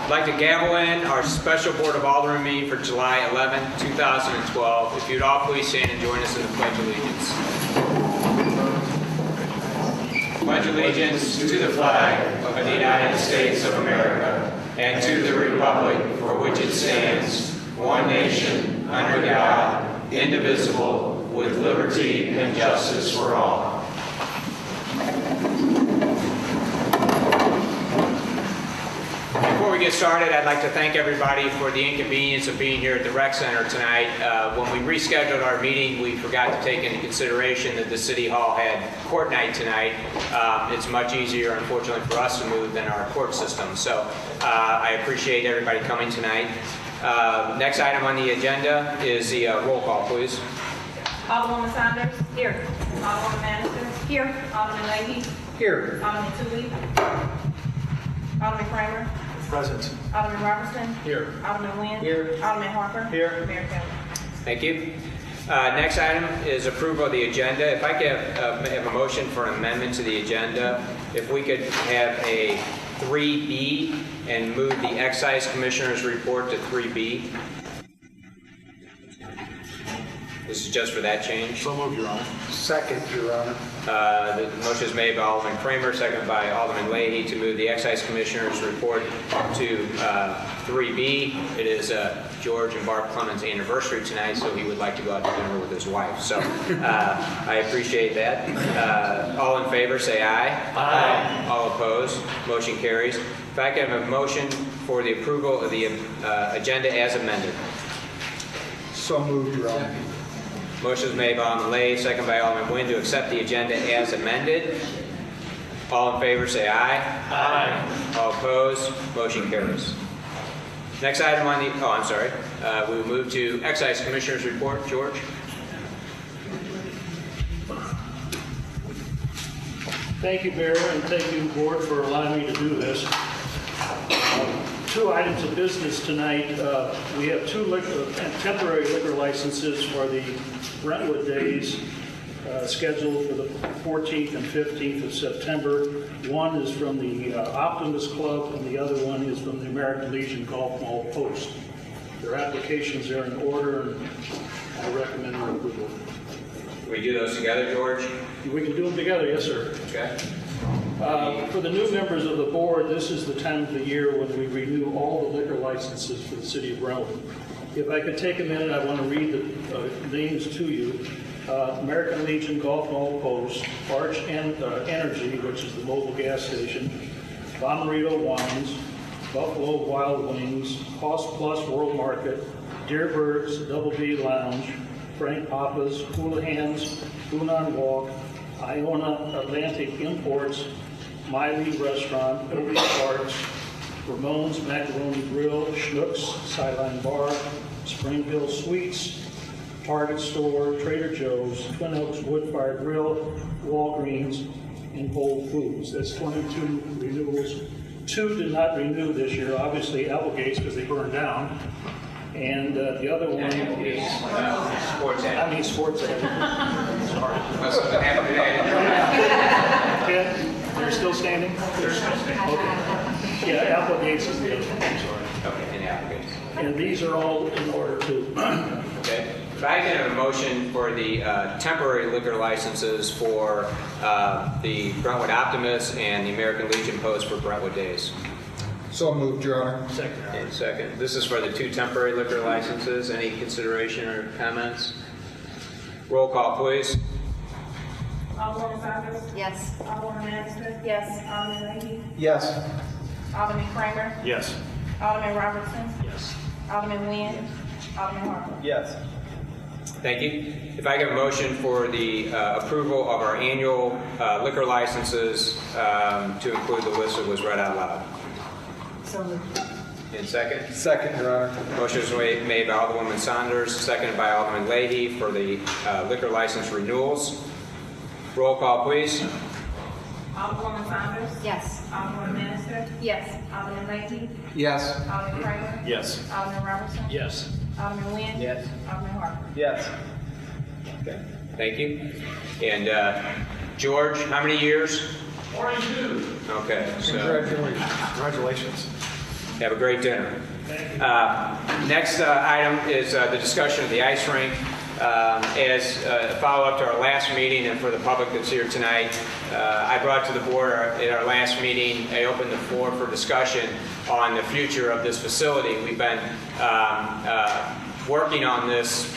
I'd like to gavel in our special Board of Alderman meeting for July 11, 2012. If you'd all please stand and join us in the Pledge of Allegiance. Pledge allegiance to the flag of the United States of America and to the republic for which it stands, one nation, under God, indivisible, with liberty and justice for all. Before we get started, I'd like to thank everybody for the inconvenience of being here at the Rec Center tonight. When we rescheduled our meeting, we forgot to take into consideration that the City Hall had court night tonight. It's much easier, unfortunately, for us to move than our court system. So I appreciate everybody coming tonight. Next item on the agenda is the roll call, please. Alderwoman Saunders? Here. Alderwoman Manister? Here. Alderman Leahy? Here. Alderman Tully? Alderman Kramer? Present. Alderman Robertson? Here. Alderman Nguyen? Here. Alderman Harper? Here. Mayor Kelly? Thank you. Next item is approval of the agenda. If I could have a motion for an amendment to the agenda, if we could have a 3B and move the Excise Commissioner's report to 3B. This is just for that change. So moved, Your Honor. Second, Your Honor. The motion is made by Alderman Kramer, seconded by Alderman Leahy to move the Excise Commissioner's report to 3B. It is George and Barb Clemens' anniversary tonight, so he would like to go out to dinner with his wife. So I appreciate that. All in favor, say aye. Aye. All opposed, motion carries. If I can have a motion for the approval of the agenda as amended. So moved, Your Honor. Motion is made by Alderman Leahy, second by Alderman Nguyen to accept the agenda as amended. All in favor say aye. Aye. All opposed, motion carries. Next item on the, I'm sorry. We will move to Excise Commissioner's report. George? Thank you, Mayor, and thank you, Board, for allowing me to do this. Two items of business tonight. We have two temporary liquor licenses for the Brentwood days scheduled for the 14th and 15th of September. One is from the Optimist Club, and the other one is from the American Legion Golf Ball Post. Their applications are in order, and I recommend their approval. Can we do those together, George? We can do them together, yes, sir. Okay. For the new members of the board, this is the time of the year when we renew all the liquor licenses for the city of Brentwood. If I could take a minute, I want to read the names to you. American Legion Golf Ball Post, Arch Energy, which is the mobile gas station, Bomarito Wines, Buffalo Wild Wings, Cost Plus World Market, Deerbirds, Double B Lounge, Frank Papa's, Houlihan's, Hunan Walk, Iona Atlantic Imports, Miley Restaurant, Obi Parks, Ramon's Macaroni Grill, Schnucks, Sideline Bar, Spring Hill Sweets, Target Store, Trader Joe's, Twin Oaks Wood Fire Grill, Walgreens, and Whole Foods. That's 22 renewals. 2 did not renew this year, obviously Applegate's because they burned down. And the other one is Sports ad. I mean sports ad. Sorry. Must have happened today. Okay, they're still standing? They're still standing. Okay. Yeah, Applegate's is the other one, I'm sorry. Okay, in the application. And these are all in order to. Okay. If I can have a motion for the temporary liquor licenses for the Brentwood Optimist and the American Legion Post for Brentwood Days. So moved, Your Honor. Second. And second. This is for the 2 temporary liquor licenses. Any consideration or comments? Roll call, please. Alderwoman Saunders? Yes. Alderwoman Manister? Yes. Alderman Leahy? Yes. Alderman Kramer? Yes. Alderman Robertson? Yes. Alderman Nguyen? Alderman Harper? Yes. Thank you. If I get a motion for the approval of our annual liquor licenses to include the list that was read out loud. So moved. And second? Second, Your Honor. Motion is made by Alderwoman Saunders, seconded by Alderman Leahy for the liquor license renewals. Roll call, please. Alderwoman Saunders? Yes. Alderwoman Manister? Yes. Alderman Leahy? Yes. Alderman Kramer? Yes. Alderman Robertson? Yes. Alderman Nguyen? Yes. Alderman Harper? Yes. Okay. Thank you. And George, how many years? 42. Okay. So Congratulations. Have a great dinner. Next item is the discussion of the ice rink. As a follow-up to our last meeting and for the public that's here tonight, I brought to the board at our last meeting, I opened the floor for discussion on the future of this facility. We've been working on this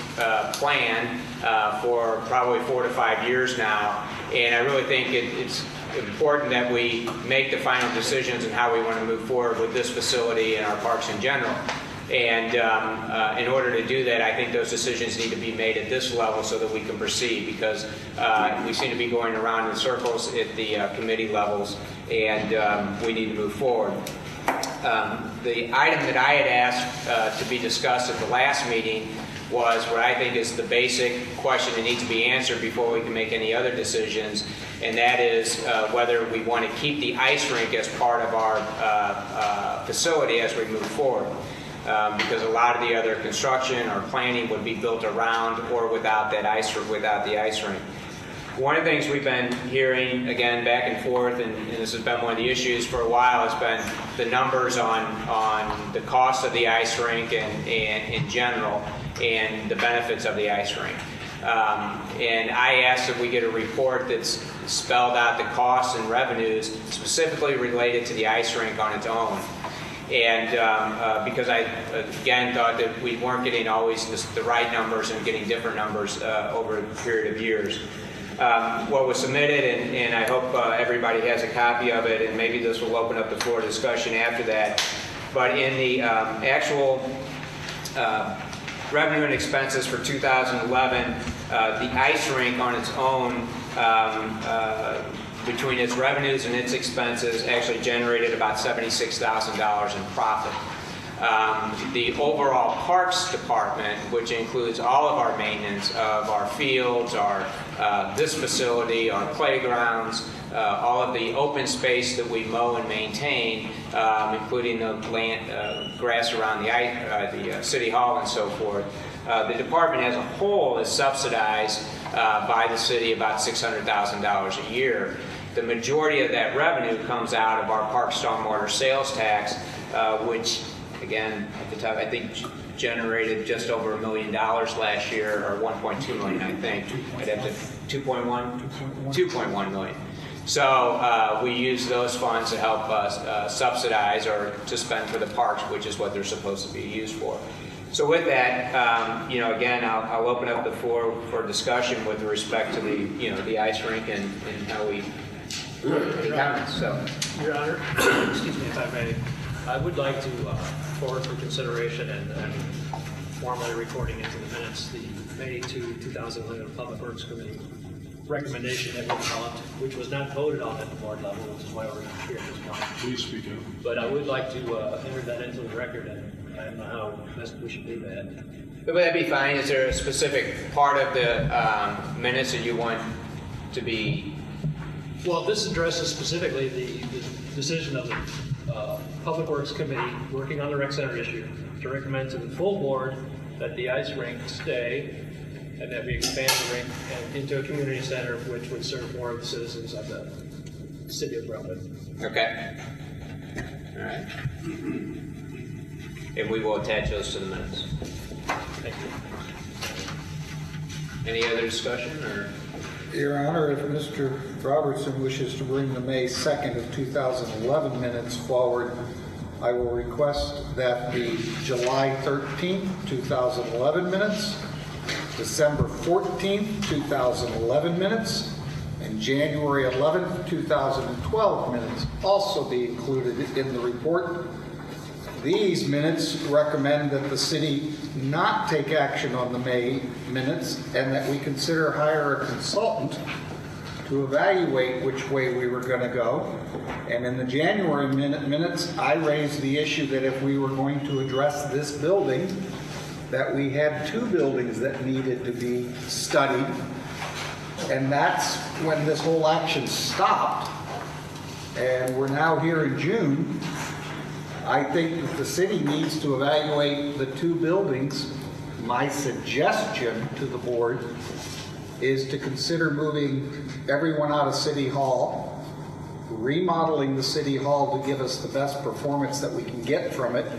plan for probably 4 to 5 years now, and I really think it's important that we make the final decisions on how we want to move forward with this facility and our parks in general. And in order to do that, I think those decisions need to be made at this level so that we can proceed, because we seem to be going around in circles at the committee levels, and we need to move forward. The item that I had asked to be discussed at the last meeting was what I think is the basic question that needs to be answered before we can make any other decisions, and that is whether we want to keep the ice rink as part of our facility as we move forward. Because a lot of the other construction or planning would be built around or without that without the ice rink. One of the things we've been hearing, again, back and forth, and this has been one of the issues for a while, has been the numbers on the cost of the ice rink and in general, and the benefits of the ice rink. And I asked if we get a report that's spelled out the costs and revenues specifically related to the ice rink on its own. And because I, again, thought that we weren't getting always the right numbers and getting different numbers over a period of years. What was submitted, and I hope everybody has a copy of it, and maybe this will open up the floor discussion after that, but in the actual revenue and expenses for 2011, the ice rink on its own, between its revenues and its expenses, actually generated about $76,000 in profit. The overall parks department, which includes all of our maintenance of our fields, this facility, our playgrounds, all of the open space that we mow and maintain, including the land, grass around the city hall and so forth. The department as a whole is subsidized by the city about $600,000 a year. The majority of that revenue comes out of our park stormwater sales tax, which, again, at the time, I think generated just over $1 million last year, or 1.2 million, I think. I'd have to 2.1 million. So we use those funds to help us subsidize or to spend for the parks, which is what they're supposed to be used for. So with that, again, I'll open up the floor for discussion with respect to the ice rink and how we comments. So, Your Honor, excuse me if I may, I would like to forward for consideration and formally recording into the minutes the May 2, 2011 Public Works Committee recommendation that we developed, which was not voted on at the board level, which is why we're not here at this point. Please speak up. But I would like to enter that into the record, and I don't know how best we should do that. would that be fine? Is there a specific part of the minutes that you want to be? Well, this addresses specifically the decision of the Public Works Committee working on the rec center issue to recommend to the full board that the ice rink stay and that we expand the rink into a community center which would serve more of the citizens of the city of Brentwood. Okay. All right. And we will attach those to the minutes. Thank you. Any other discussion, or? Your Honor, if Mr. Robertson wishes to bring the May 2nd of 2011 minutes forward, I will request that the July 13th, 2011 minutes, December 14th, 2011 minutes, and January 11th, 2012 minutes also be included in the report. These minutes recommend that the city not take action on the May minutes and that we consider hire a consultant to evaluate which way we were going to go. And in the January minutes, I raised the issue that if we were going to address this building, that we had two buildings that needed to be studied. And that's when this whole action stopped. And we're now here in June. I think that the city needs to evaluate the two buildings. My suggestion to the board is to consider moving everyone out of City Hall, remodeling the city hall to give us the best performance that we can get from it,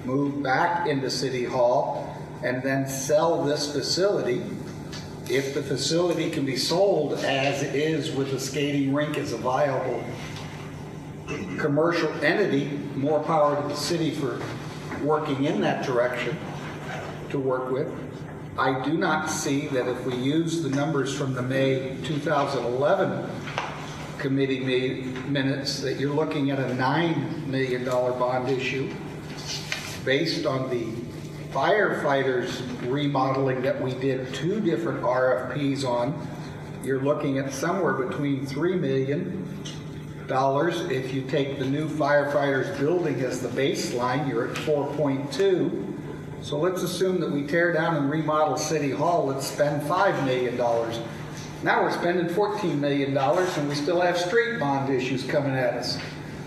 move back into city hall, and then sell this facility. If the facility can be sold as it is with the skating rink as a viable commercial entity, more power to the city for working in that direction to work with. I do not see that if we use the numbers from the May 2011 committee minutes, that you're looking at a $9 million bond issue based on the firefighters remodeling that we did 2 different RFPs on. You're looking at somewhere between $3 million. If you take the new firefighters building as the baseline, you're at 4.2. So let's assume that we tear down and remodel City Hall. Let's spend $5 million. Now we're spending $14 million and we still have street bond issues coming at us.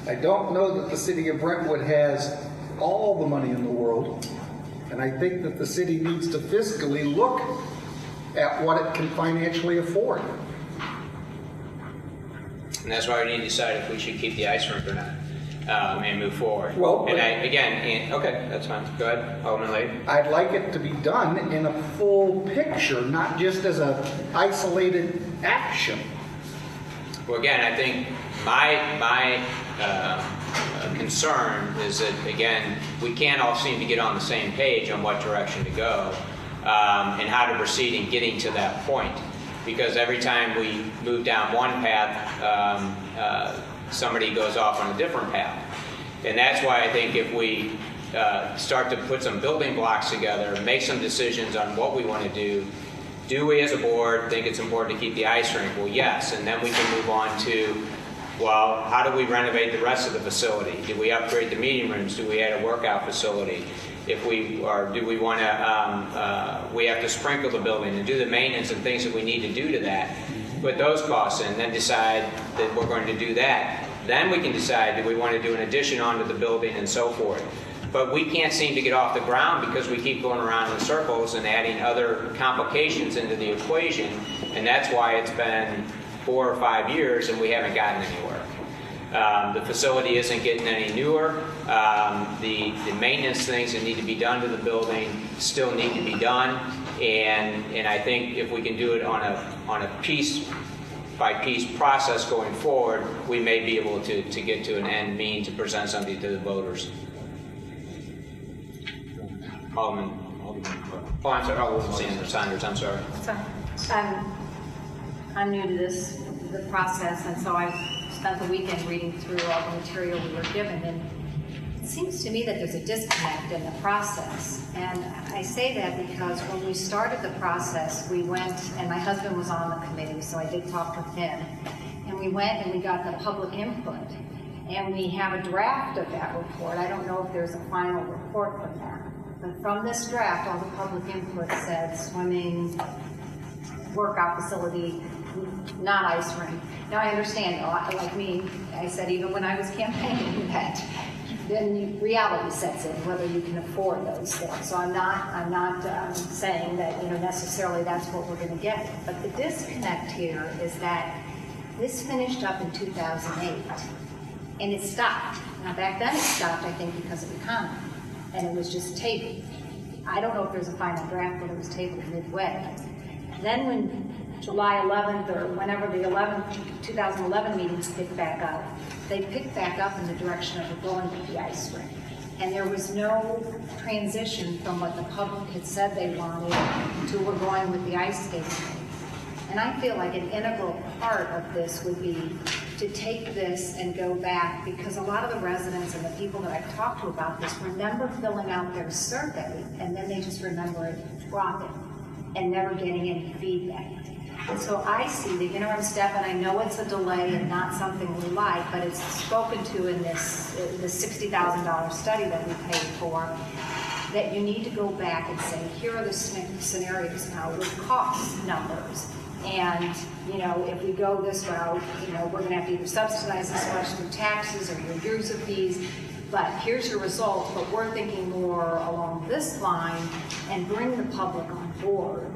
I don't know that the city of Brentwood has all the money in the world, and I think that the city needs to fiscally look at what it can financially afford. And that's why we need to decide if we should keep the ice rink or not, and move forward. Well, and okay, that's fine. Go ahead, Alderman Lay. I'd like it to be done in a full picture, not just as an isolated action. Well, again, I think my concern is that, again, we can't all seem to get on the same page on what direction to go and how to proceed in getting to that point. Because every time we move down one path, somebody goes off on a different path. And that's why I think if we start to put some building blocks together, make some decisions on what we want to do we as a board think it's important to keep the ice rink? Well, yes. And then we can move on to, well, how do we renovate the rest of the facility? Do we upgrade the meeting rooms? Do we add a workout facility? If we are, do we want to, we have to sprinkle the building and do the maintenance and things that we need to do to that. Put those costs in, then decide that we're going to do that. Then we can decide, do we want to do an addition onto the building and so forth. But we can't seem to get off the ground because we keep going around in circles and adding other complications into the equation. And that's why it's been 4 or 5 years and we haven't gotten anywhere. The facility isn't getting any newer. The maintenance things that need to be done to the building still need to be done. And I think if we can do it on a piece by piece process going forward, we may be able to get to an end mean to present something to the voters. Alderman. Oh, I'm sorry. Alderman Sanders. I'm sorry. I'm new to the process, and so I've spent the weekend reading through all the material we were given, and it seems to me that there's a disconnect in the process. And I say that because when we started the process, we went, and my husband was on the committee, so I did talk with him, and we went and we got the public input, and we have a draft of that report. I don't know if there's a final report from that, but from this draft, all the public input said swimming, workout facility, not ice rink. Now I understand, like me, I said even when I was campaigning that then reality sets in, whether you can afford those things. So I'm not saying that necessarily that's what we're going to get. But the disconnect here is that this finished up in 2008, and it stopped. Now back then it stopped, I think, because of the economy, and it was just tabled. I don't know if there's a final draft, but it was tabled midway. Then when July 11th or whenever the 2011 meetings picked back up, they picked back up in the direction of going with the ice rink. And there was no transition from what the public had said they wanted to we're going with the ice skating rink. And I feel like an integral part of this would be to take this and go back, because a lot of the residents and the people that I've talked to about this remember filling out their survey and then they just remember it dropping and never getting any feedback. And so I see the interim step, and I know it's a delay and not something we like, but it's spoken to in this $60,000 study that we paid for, that you need to go back and say, here are the scenarios now with cost numbers. And, if we go this route, we're going to have to either subsidize this much through taxes or your user fees, but here's your results, but we're thinking more along this line and bring the public on board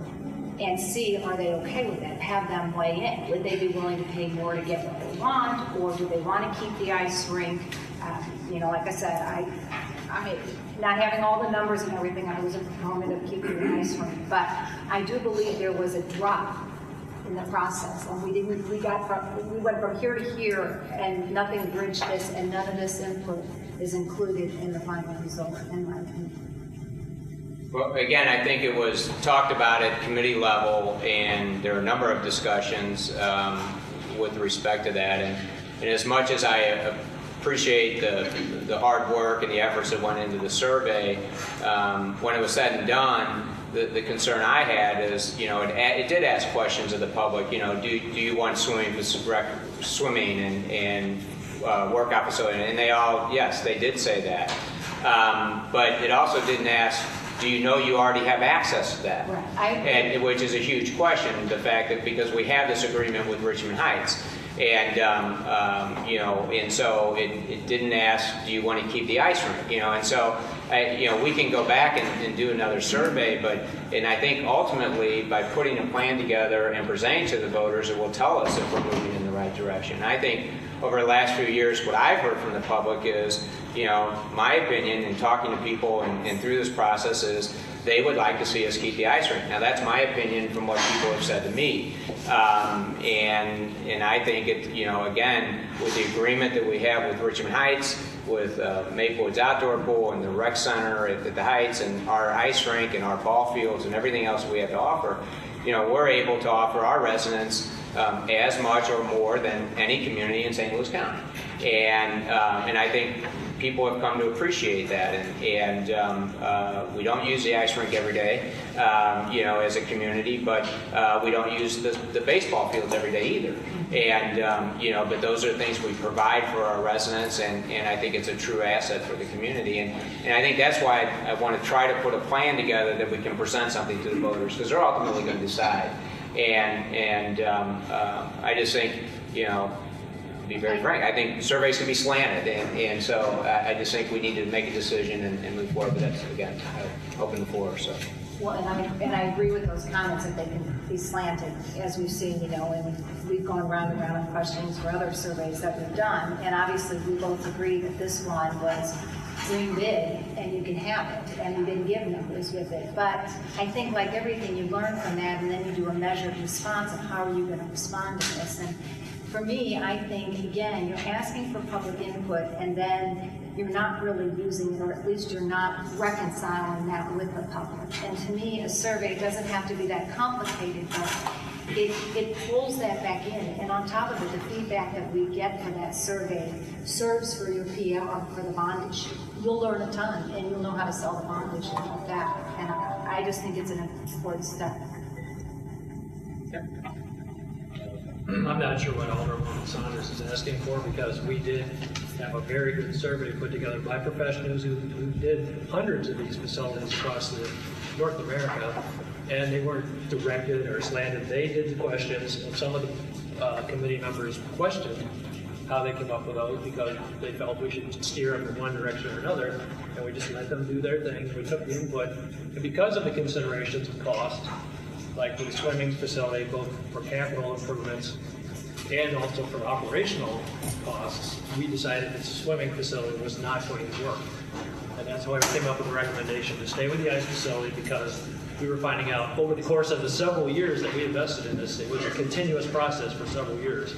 and see, are they okay with that? Have them weigh in. Would they be willing to pay more to get what they want, or do they want to keep the ice rink? You know, like I said, I not having all the numbers and everything, I was a proponent of keeping the ice rink, but I do believe there was a drop in the process, and we went from here to here, and nothing bridged this, and none of this input is included in the final result, in my opinion. Well, again, I think it was talked about at committee level, and there are a number of discussions with respect to that. And as much as I appreciate the hard work and the efforts that went into the survey, when it was said and done, the concern I had is, you know, it did ask questions of the public. You know, do you want swimming and workout facility? And they all, yes, they did say that. But it also didn't ask, do you know you already have access to that? Right. And which is a huge question. The fact that because we have this agreement with Richmond Heights, and you know, and so it didn't ask, do you want to keep the ice rink? You know, and so you know, we can go back and do another survey, and I think ultimately by putting a plan together and presenting to the voters, it will tell us if we're moving in the right direction. And I think over the last few years, what I've heard from the public is, you know, my opinion in talking to people and through this process is they would like to see us keep the ice rink. Now that's my opinion from what people have said to me, and I think it, you know, again, with the agreement that we have with Richmond Heights, with Maplewood's outdoor pool and the rec center at the Heights and our ice rink and our ball fields and everything else we have to offer, you know, we're able to offer our residents as much or more than any community in St. Louis County, and I think people have come to appreciate that, and we don't use the ice rink every day, you know, as a community, but we don't use the baseball fields every day either, and you know, but those are things we provide for our residents, and I think it's a true asset for the community, and I think that's why I want to try to put a plan together that we can present something to the voters, because they're ultimately going to decide, and I just think, you know, to be very frank, I think surveys can be slanted, and so I just think we need to make a decision and move forward. But that's, again, open the floor. So. Well, and I agree with those comments that they can be slanted, as we've seen, you know, and we've gone round and round on questions for other surveys that we've done, and obviously we both agree that this one was dream big and you can have it, and we didn't give numbers with it. But I think, like everything, you learn from that, and then you do a measured response of how are you going to respond to this. And for me, I think, again, you're asking for public input, and then you're not really using it, or at least you're not reconciling that with the public. And to me, a survey doesn't have to be that complicated, but it pulls that back in. And on top of it, the feedback that we get from that survey serves for your PR for the bond issue. You'll learn a ton, and you'll know how to sell the bond issue like that. And I just think it's an important step. I'm not sure what Alderman Saunders is asking for, because we did have a very good survey put together by professionals who did hundreds of these facilities across North America, and they weren't directed or slanted. They did the questions, and some of the committee members questioned how they came up with those, because they felt we should steer them in one direction or another, and we just let them do their thing. We took the input, and because of the considerations of cost, like with the swimming facility, both for capital improvements and also for operational costs, we decided that the swimming facility was not going to work. And that's why we came up with a recommendation to stay with the ice facility, because we were finding out over the course of the several years that we invested in this, it was a continuous process for several years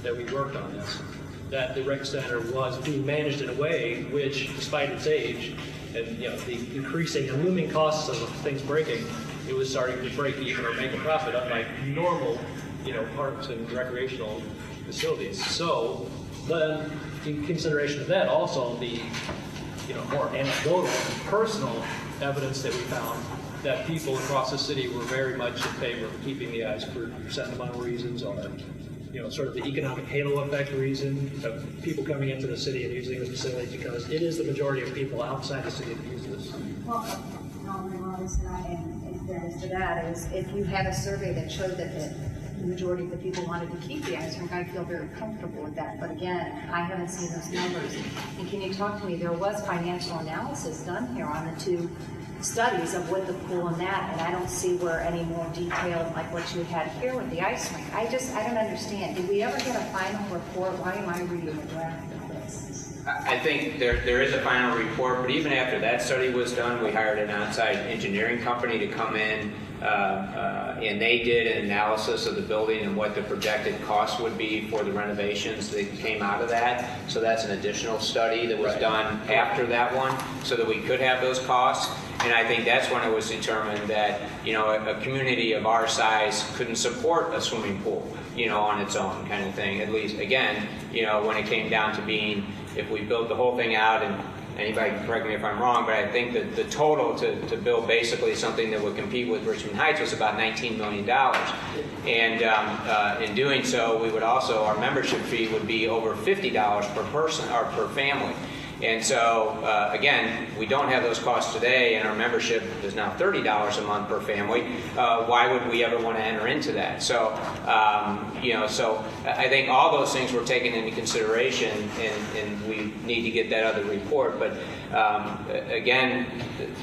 that we worked on this, that the rec center was being managed in a way which, despite its age and, you know, the increasing and looming costs of things breaking, it was starting to break even or make a profit, unlike normal, you know, parks and recreational facilities. So then, in consideration of that, also the, you know, more anecdotal and personal evidence that we found that people across the city were very much in favor of keeping the ice for sentimental reasons, or, you know, sort of the economic halo effect reason of people coming into the city and using the facility, because it is the majority of people outside the city that use this. Well, and in fairness to that, is if you had a survey that showed that the majority of the people wanted to keep the ice rink, I feel very comfortable with that. But again, I haven't seen those numbers. And can you talk to me, there was financial analysis done here on the two studies of with the pool and that, and I don't see where any more detailed like what you had here with the ice rink. I don't understand. Did we ever get a final report? Why am I reading a draft of this? I think there is a final report, but even after that study was done, we hired an outside engineering company to come in, and they did an analysis of the building and what the projected cost would be for the renovations that came out of that. So that's an additional study that was done after that one, so that we could have those costs. And I think that's when it was determined that, you know, a community of our size couldn't support a swimming pool, you know, on its own kind of thing. At least, again, you know, when it came down to being, if we built the whole thing out, and anybody can correct me if I'm wrong, but I think that the total to build basically something that would compete with Richmond Heights was about $19 million. And in doing so, we would also, our membership fee would be over $50 per person or per family. And so, again, we don't have those costs today, and our membership is now $30 a month per family. Why would we ever want to enter into that? So, you know, so I think all those things were taken into consideration, and we need to get that other report. But again,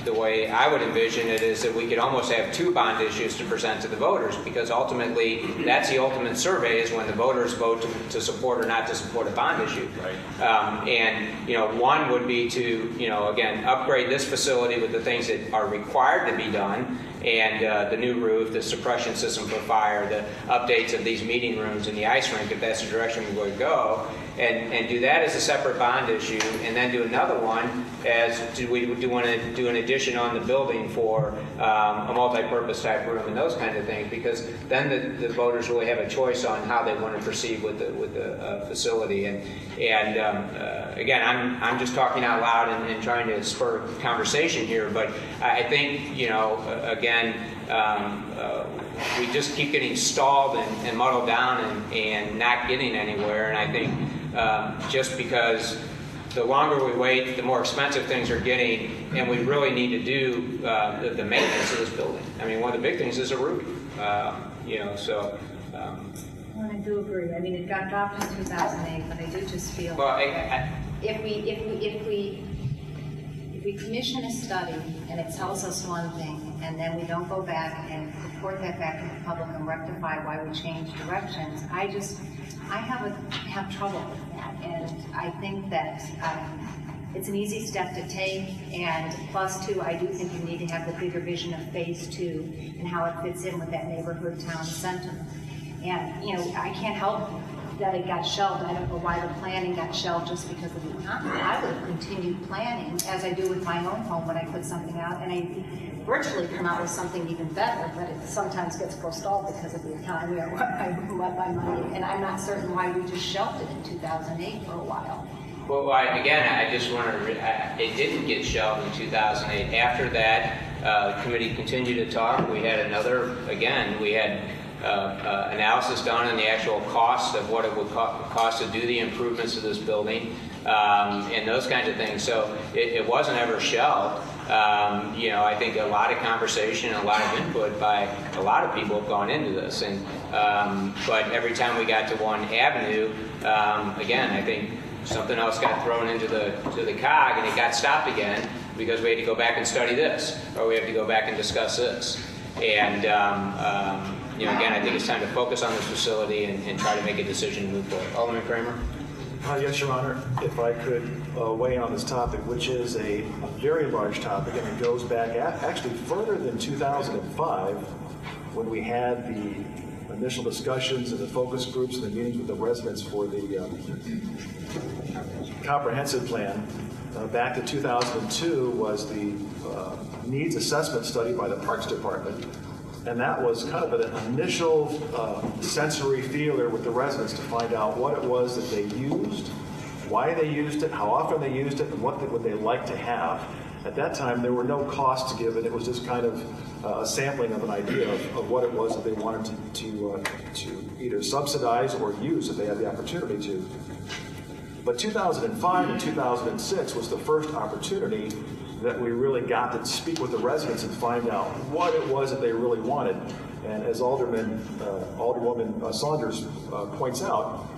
the way I would envision it is that we could almost have two bond issues to present to the voters, because ultimately that's the ultimate survey, is when the voters vote to support or not to support a bond issue. Right. And, you know, one would be to, you know, again, upgrade this facility with the things that are required to be done, and the new roof, the suppression system for fire, the updates of these meeting rooms and the ice rink, if that's the direction we would go, and do that as a separate bond issue, and then do another one as do we want to do an addition on the building for a multi-purpose type room and those kind of things, because then the voters really have a choice on how they want to proceed with the facility. And again, I'm just talking out loud and trying to spur conversation here, but I think, you know, again, we just keep getting stalled and muddled down and not getting anywhere. And I think just because the longer we wait, the more expensive things are getting, and we really need to do the maintenance of this building. I mean, one of the big things is a roof, you know, so. Well, I do agree. I mean, it got dropped in 2008, but I do just feel Well, if we commission a study and it tells us one thing, and then we don't go back and report that back to the public and rectify why we changed directions, I have trouble with that. And I think that it's an easy step to take, and plus two, I do think you need to have the bigger vision of phase 2 and how it fits in with that neighborhood town center. And, you know, I can't help that it got shelved. I don't know why the planning got shelved just because of the economy. I would have continued planning, as I do with my own home when I put something out, and I virtually come out with something even better, but it sometimes gets forestalled because of the economy or what my money, and I'm not certain why we just shelved it in 2008 for a while. Well, again, I just want to, it didn't get shelved in 2008. After that, the committee continued to talk. We had another, again, we had analysis done on the actual cost of what it would cost to do the improvements to this building, and those kinds of things. So it wasn't ever shelved. You know, I think a lot of conversation, a lot of input by a lot of people have gone into this, and but every time we got to one avenue, again, I think something else got thrown into the cog, and it got stopped again because we had to go back and study this, or we have to go back and discuss this. And you know, again, I think it's time to focus on this facility and try to make a decision to move forward. Alderman Kramer? Yes, Your Honor. If I could weigh in on this topic, which is a very large topic, and it goes back actually further than 2005, when we had the initial discussions and the focus groups and the meetings with the residents for the comprehensive plan. Back to 2002 was the needs assessment study by the Parks Department. And that was kind of an initial sensory feeler with the residents to find out what it was that they used, why they used it, how often they used it, and what would they like to have. At that time, there were no costs given. It was just kind of a sampling of an idea of what it was that they wanted to either subsidize or use if they had the opportunity to. But 2005 and 2006 was the first opportunity that we really got to speak with the residents and find out what it was that they really wanted. And as Alderwoman Saunders points out,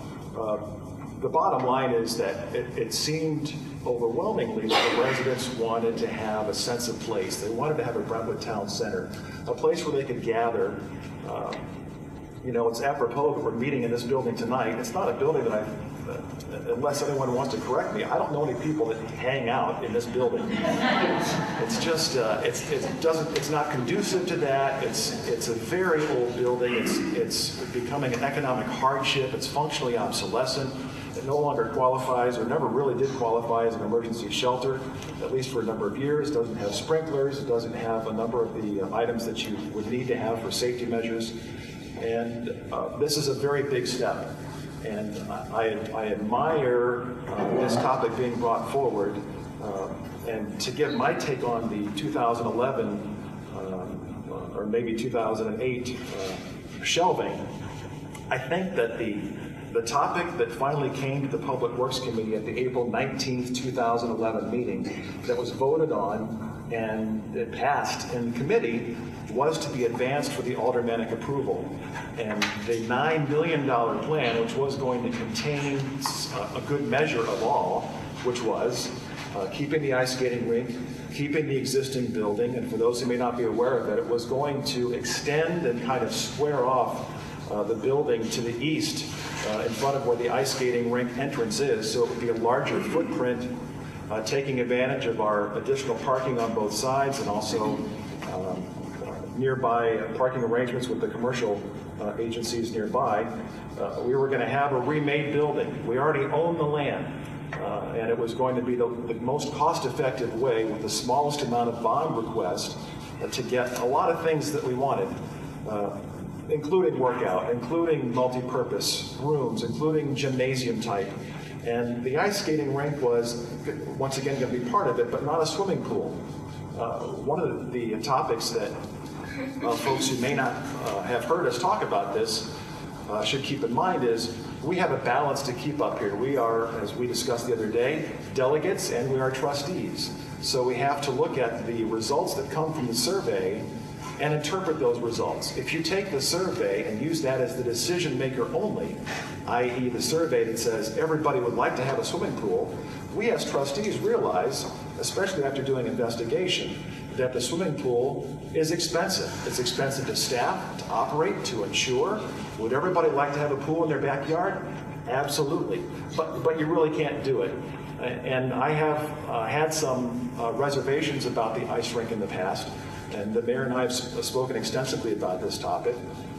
the bottom line is that it seemed overwhelmingly that the residents wanted to have a sense of place. They wanted to have a Brentwood Town Center, a place where they could gather. You know, it's apropos that we're meeting in this building tonight. It's not a building that unless anyone wants to correct me, I don't know any people that hang out in this building. It's just, it's not conducive to that. It's a very old building. It's becoming an economic hardship. It's functionally obsolescent. It no longer qualifies, or never really did qualify, as an emergency shelter, at least for a number of years. It doesn't have sprinklers. It doesn't have a number of the items that you would need to have for safety measures. And this is a very big step. And I admire this topic being brought forward. And to give my take on the 2011 or maybe 2008 shelving, I think that the topic that finally came to the Public Works Committee at the April 19th, 2011 meeting that was voted on and it passed in committee was to be advanced for the aldermanic approval. And the $9 million plan, which was going to contain a good measure of all, which was keeping the ice skating rink, keeping the existing building, and for those who may not be aware of it was going to extend and kind of square off the building to the east in front of where the ice skating rink entrance is, so it would be a larger footprint, taking advantage of our additional parking on both sides and also nearby parking arrangements with the commercial agencies nearby. We were going to have a remade building. We already own the land, and it was going to be the most cost-effective way with the smallest amount of bond request to get a lot of things that we wanted, including workout, including multi-purpose rooms, including gymnasium type. And the ice skating rink was, once again, going to be part of it, but not a swimming pool. One of the topics that folks who may not have heard us talk about this should keep in mind is we have a balance to keep up here. We are, as we discussed the other day, delegates and we are trustees. So we have to look at the results that come from the survey and interpret those results. If you take the survey and use that as the decision maker only, i.e. the survey that says everybody would like to have a swimming pool, we as trustees realize, especially after doing investigation, that the swimming pool is expensive. It's expensive to staff, to operate, to insure. Would everybody like to have a pool in their backyard? Absolutely. But you really can't do it. And I have had some reservations about the ice rink in the past, and the mayor and I have spoken extensively about this topic.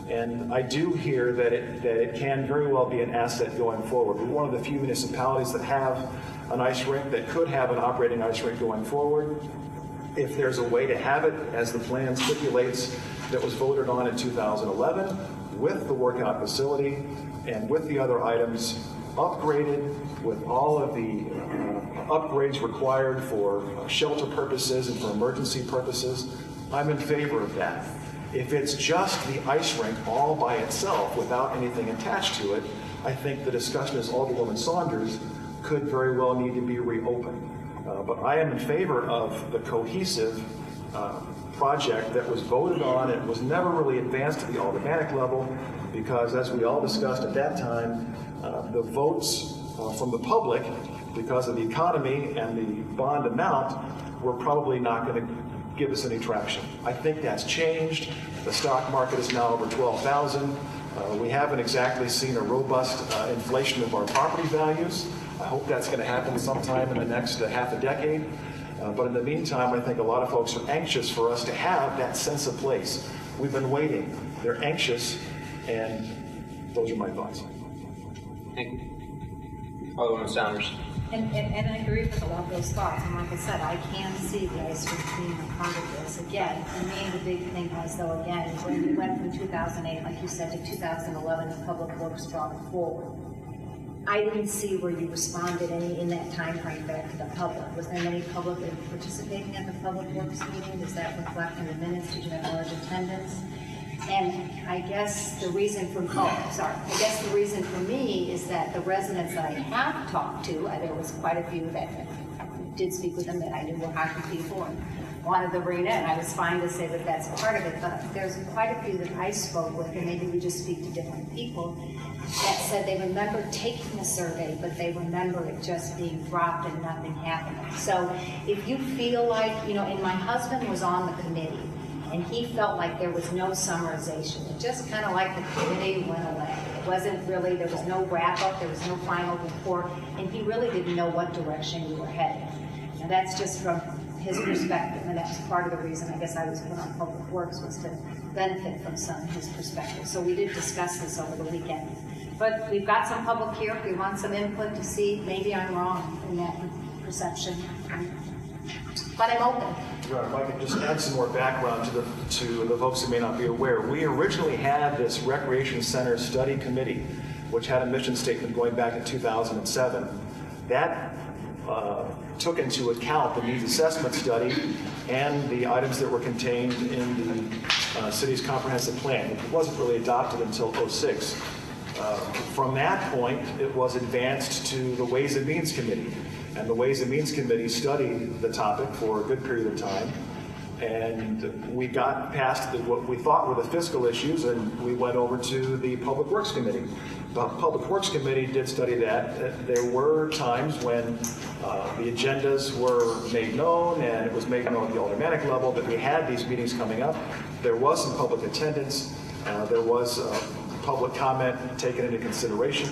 And I do hear that it can very well be an asset going forward. We're one of the few municipalities that have an ice rink, that could have an operating ice rink going forward. If there's a way to have it, as the plan stipulates, that was voted on in 2011, with the workout facility and with the other items upgraded, with all of the upgrades required for shelter purposes and for emergency purposes, I'm in favor of that. If it's just the ice rink all by itself without anything attached to it, I think the discussion, as Alderwoman Saunders, could very well need to be reopened. But I am in favor of the cohesive project that was voted on. It was never really advanced to the aldermanic level because, as we all discussed at that time, the votes from the public, because of the economy and the bond amount, were probably not going to give us any traction. I think that's changed. The stock market is now over 12,000. We haven't exactly seen a robust inflation of our property values. I hope that's going to happen sometime in the next half a decade. But in the meantime, I think a lot of folks are anxious for us to have that sense of place. We've been waiting. They're anxious, and those are my thoughts. Thank you. Alderwoman Saunders. And I agree with a lot of those thoughts. And like I said, I can see the ice rink being a part of this. Again, for me, the big thing was, though, again, is when we went from 2008, like you said, to 2011, the Public Works brought it forward. I didn't see where you responded in that time frame back to the public. Was there many public participating at the Public Works meeting? Does that reflect in the minutes? Did you have large attendance? And I guess the reason for, I guess the reason for me is that the residents that I have talked to, there was quite a few that did speak with them that I knew were hockey people and wanted the arena, and I was fine to say that that's part of it, but there's quite a few that I spoke with, and maybe we just speak to different people, that said they remember taking the survey, but they remember it just being dropped and nothing happening. So if you feel like, and my husband was on the committee, and he felt like there was no summarization. It just kind of like the committee went away. It wasn't really, there was no wrap-up, there was no final report, and he really didn't know what direction we were heading. And that's just from his perspective, and that's part of the reason I guess I was put on Public Works, was to benefit from some of his perspective. So we did discuss this over the weekend. But we've got some public here, if we want some input to see, maybe I'm wrong in that perception. But I'm open. Right, if I could just add some more background to the folks who may not be aware. We originally had this Recreation Center Study Committee, which had a mission statement going back to 2007. That took into account the needs assessment study and the items that were contained in the city's comprehensive plan. It wasn't really adopted until '06. From that point, it was advanced to the Ways and Means Committee. And the Ways and Means Committee studied the topic for a good period of time. And we got past what we thought were the fiscal issues, and we went over to the Public Works Committee. The Public Works Committee did study that. There were times when the agendas were made known, and it was made known at the aldermanic level that we had these meetings coming up. There was some public attendance. There was public comment taken into consideration.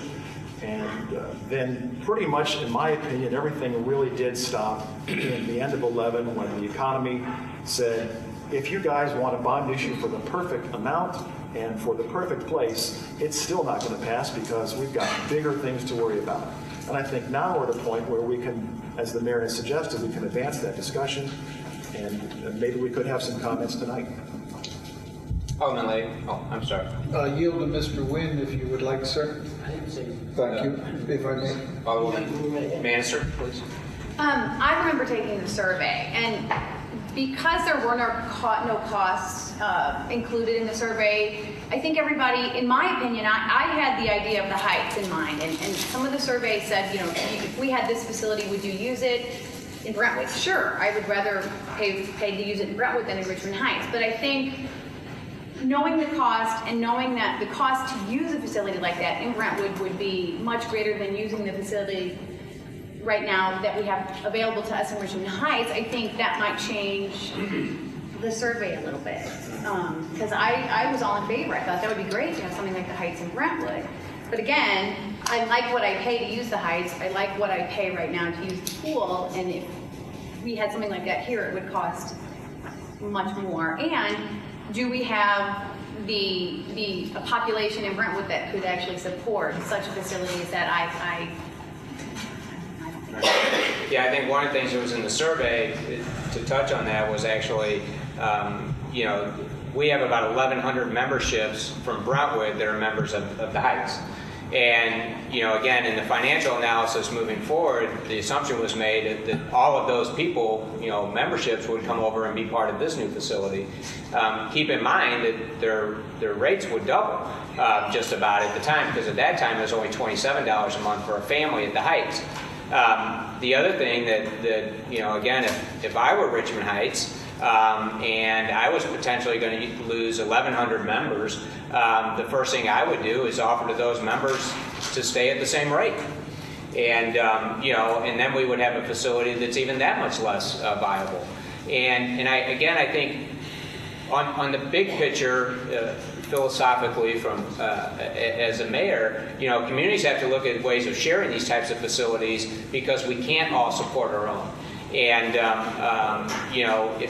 And then pretty much, in my opinion, everything really did stop in the end of 11 when the economy said, if you guys want a bond issue for the perfect amount and for the perfect place, it's still not going to pass because we've got bigger things to worry about. And I think now we're at a point where we can, as the mayor has suggested, we can advance that discussion, and maybe we could have some comments tonight. Alderman Lay. Oh, I'm sorry. Yield to Mr. Wynn if you would like, sir. Thank you, if I may. Alderman Manister, please. I remember taking the survey, and because there were no costs included in the survey, I think everybody, in my opinion, I had the idea of the heights in mind, and some of the surveys said, if we had this facility, would you use it in Brentwood? Sure, I would rather pay to use it in Brentwood than in Richmond Heights, but I think knowing the cost and knowing that the cost to use a facility like that in Brentwood would be much greater than using the facility right now that we have available to us in Richmond Heights, I think that might change the survey a little bit. Because I was all in favor. I thought that would be great to have something like the Heights in Brentwood. But again, I like what I pay to use the Heights. I like what I pay right now to use the pool. And if we had something like that here, it would cost much more. And do we have a population in Brentwood that could actually support such a facility as that? I don't think so. Yeah, I think one of the things that was in the survey, to touch on that, was actually, we have about 1,100 memberships from Brentwood that are members of the Heights. And, again, in the financial analysis moving forward, the assumption was made that all of those people, memberships would come over and be part of this new facility. Keep in mind that their rates would double just about at the time, because at that time it was only $27 a month for a family at the Heights. The other thing that again, if I were Richmond Heights, and I was potentially going to lose 1,100 members, the first thing I would do is offer to those members to stay at the same rate. And, and then we would have a facility that's even that much less viable. And I think on the big picture, philosophically from as a mayor, communities have to look at ways of sharing these types of facilities because we can't all support our own. And,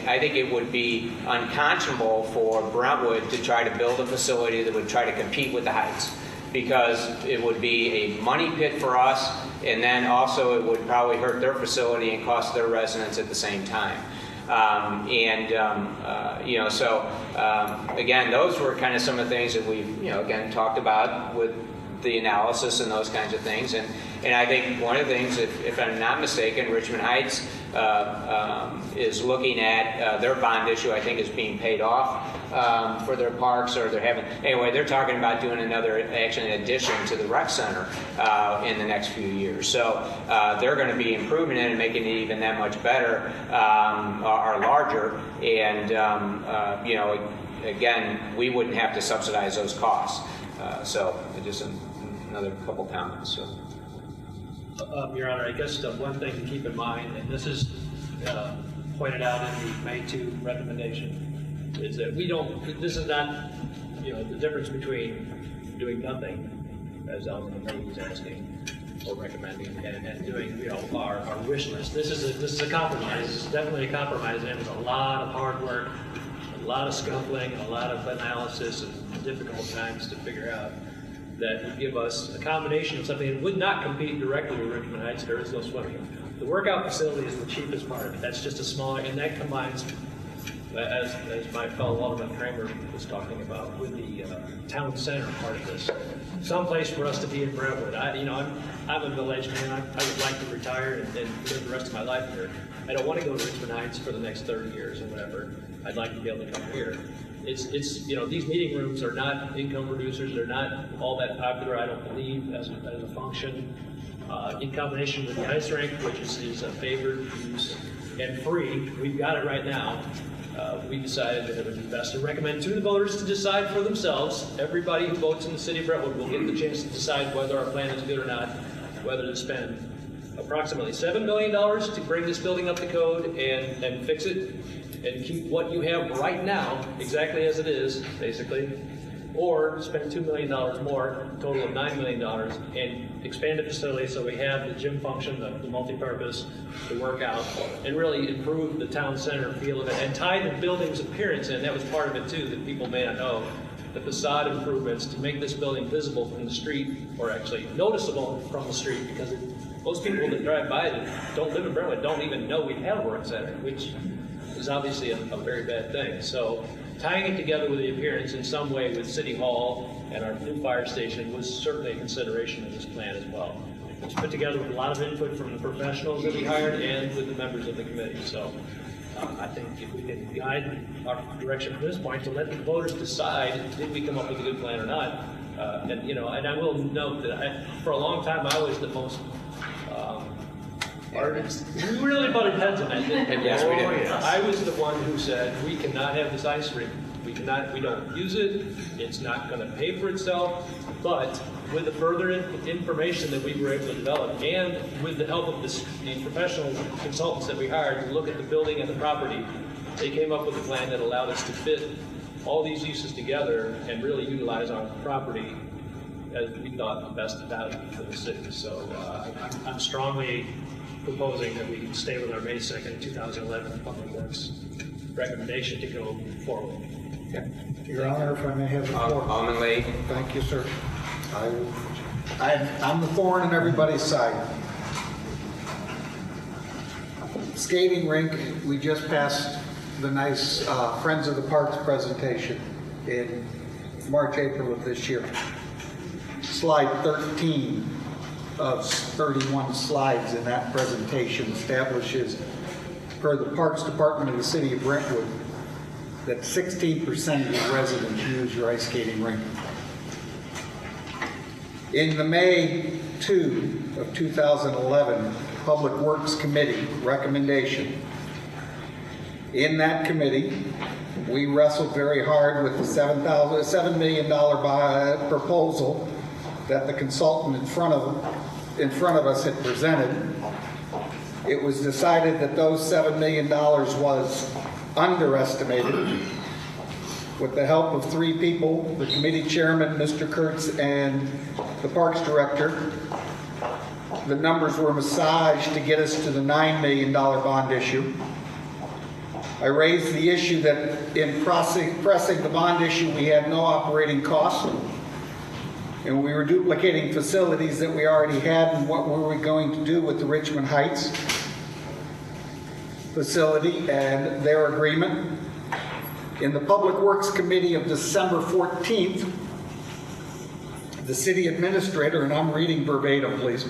I think it would be unconscionable for Brentwood to try to build a facility that would try to compete with the Heights, because it would be a money pit for us, and then also it would probably hurt their facility and cost their residents at the same time. Again, those were kind of some of the things that we've, again, talked about with the analysis and those kinds of things. And I think one of the things, if I'm not mistaken, Richmond Heights is looking at their bond issue, I think, is being paid off for their parks, or they're having, anyway, they're talking about doing another, actually an addition to the rec center in the next few years. So they're going to be improving it and making it even that much better or larger. And, you know, again, we wouldn't have to subsidize those costs. So just another couple comments. So. Your Honor, I guess the one thing to keep in mind, and this is pointed out in the May 2 recommendation, is that we don't, this is not, you know, the difference between doing nothing, as Alderman Lee was asking or recommending, and doing, you know, our wish list. This is a compromise. This is definitely a compromise, and it's a lot of hard work, a lot of scuffling, a lot of analysis, and difficult times to figure out that would give us a combination of something that would not compete directly with Richmond Heights. There is no swimming. The workout facility is the cheapest part of it. That's just a smaller, and that combines, as my fellow Alderman Kramer was talking about, with the town center part of this. Someplace for us to be in Brentwood. I'm a middle-aged man. I would like to retire and live the rest of my life here. I don't want to go to Richmond Heights for the next 30 years or whatever. I'd like to be able to come here. It's you know, these meeting rooms are not income producers. They're not all that popular, I don't believe, as a function. In combination with the ice rink, which is a favored use and free, we've got it right now. We decided that it would be best to recommend to the voters to decide for themselves. Everybody who votes in the city of Brentwood will get the chance to decide whether our plan is good or not, whether to spend approximately $7 million to bring this building up to code and fix it and keep what you have right now exactly as it is, basically, or spend $2 million more, a total of $9 million, and expand the facility so we have the gym function, the multi-purpose, the workout, and really improve the town center feel of it, and tie the building's appearance in. That was part of it too, that people may not know. The facade improvements to make this building visible from the street, or actually noticeable from the street, because most people that drive by that don't live in Brentwood don't even know we have a work center, which is obviously a very bad thing. So tying it together with the appearance in some way with City Hall and our new fire station was certainly a consideration of this plan as well. It's put together with a lot of input from the professionals that we hired and with the members of the committee. So I think if we can guide our direction from this point to let the voters decide did we come up with a good plan or not. And you know, and I will note that for a long time I was the most we really butted heads on that, didn't we? Yes, we did. I was the one who said, we cannot have this ice rink. We don't use it. It's not going to pay for itself. But with the further information that we were able to develop, and with the help of the professional consultants that we hired to look at the building and the property, they came up with a plan that allowed us to fit all these uses together and really utilize our property as we thought the best value for the city. So I'm strongly proposing that we stay with our May 2nd, 2011 Public Works recommendation to go forward. Okay. Your Honor, if I may have the floor. Alderman Lee. Thank you, sir. I'm the thorn in everybody's side. Skating rink, we just passed the nice Friends of the Parks presentation in March, April of this year. Slide 13 of 31 slides in that presentation establishes, per the Parks Department of the City of Brentwood, that 16% of your residents use your ice skating rink. In the May 2 of 2011 Public Works Committee recommendation, in that committee, we wrestled very hard with the $7 million proposal that the consultant in front of us had presented. It was decided that those $7 million was underestimated. With the help of 3 people, the committee chairman, Mr. Kurtz, and the parks director, the numbers were massaged to get us to the $9 million bond issue. I raised the issue that in pressing the bond issue, we had no operating costs, and we were duplicating facilities that we already had, and what were we going to do with the Richmond Heights facility and their agreement. In the Public Works Committee of December 14th, the city administrator, and I'm reading verbatim, please,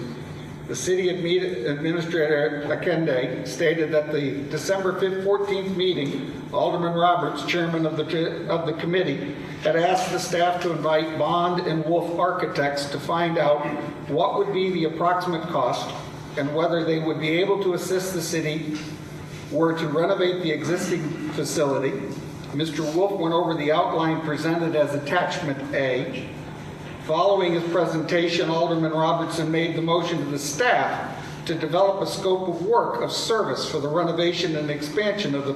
The city administrator, Akende, stated that the December 14th meeting, Alderman Roberts, chairman of the committee, had asked the staff to invite Bond and Wolf Architects to find out what would be the approximate cost and whether they would be able to assist the city were to renovate the existing facility. Mr. Wolf went over the outline presented as Attachment A. Following his presentation, Alderman Robertson made the motion to the staff to develop a scope of work of service for the renovation and expansion of the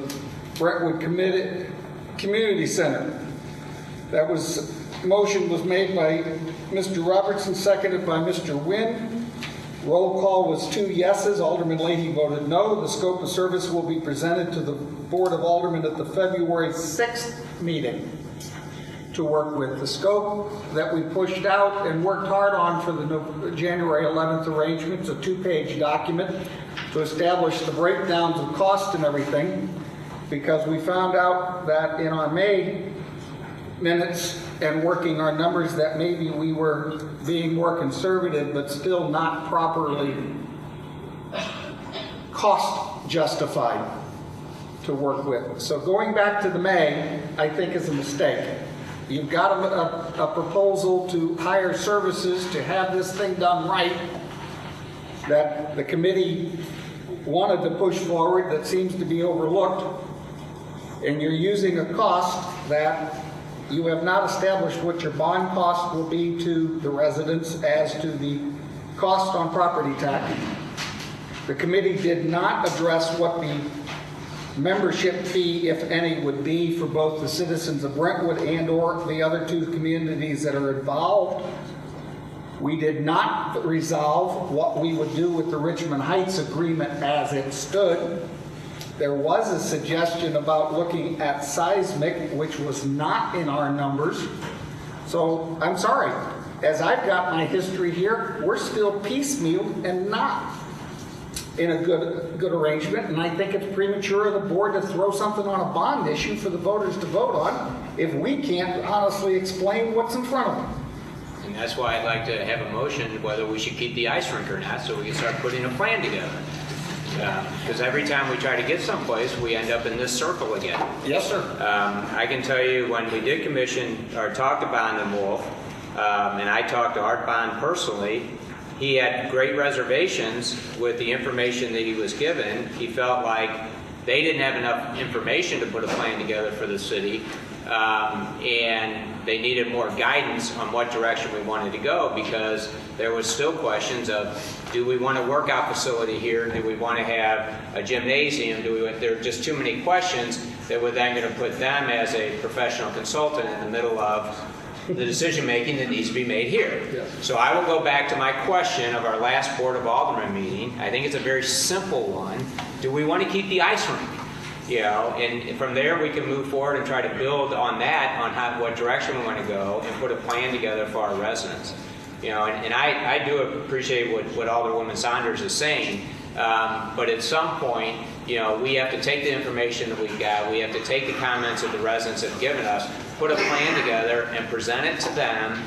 Brentwood Community Center. That motion was made by Mr. Robertson, seconded by Mr. Wynn. Roll call was 2 yeses. Alderman Leahy voted no. The scope of service will be presented to the Board of Aldermen at the February 6th meeting to work with. The scope that we pushed out and worked hard on for the January 11th arrangements, a 2-page document to establish the breakdowns of cost and everything, because we found out that in our May minutes and working our numbers that maybe we were being more conservative but still not properly cost justified to work with. So going back to the May, I think is a mistake. You've got a proposal to hire services to have this thing done right that the committee wanted to push forward that seems to be overlooked, and you're using a cost that you have not established what your bond cost will be to the residents as to the cost on property tax. The committee did not address what the membership fee, if any, would be for both the citizens of Brentwood and or the other 2 communities that are involved. We did not resolve what we would do with the Richmond Heights agreement as it stood. There was a suggestion about looking at seismic, which was not in our numbers. So I'm sorry, as I've got my history here, we're still piecemeal and not in a good arrangement, and I think it's premature of the board to throw something on a bond issue for the voters to vote on if we can't honestly explain what's in front of them. And that's why I'd like to have a motion whether we should keep the ice rink or not, so we can start putting a plan together. Because every time we try to get someplace, we end up in this circle again. Yes, sir. I can tell you when we did commission or talk to Bond and Wolf, and I talked to Art Bond personally, he had great reservations with the information that he was given. He felt like they didn't have enough information to put a plan together for the city, and they needed more guidance on what direction we wanted to go, because there was still questions of, do we want a workout facility here? Do we want to have a gymnasium? There are just too many questions that we're then going to put them as a professional consultant in the middle of the decision making that needs to be made here. Yes. So I will go back to my question of our last Board of Aldermen meeting. I think it's a very simple one. Do we want to keep the ice rink? You know, and from there we can move forward and try to build on that, on what direction we want to go, and put a plan together for our residents. You know, and I do appreciate what Alderwoman Saunders is saying, but at some point, you know, we have to take the information that we've got, we have to take the comments that the residents have given us, put a plan together and present it to them,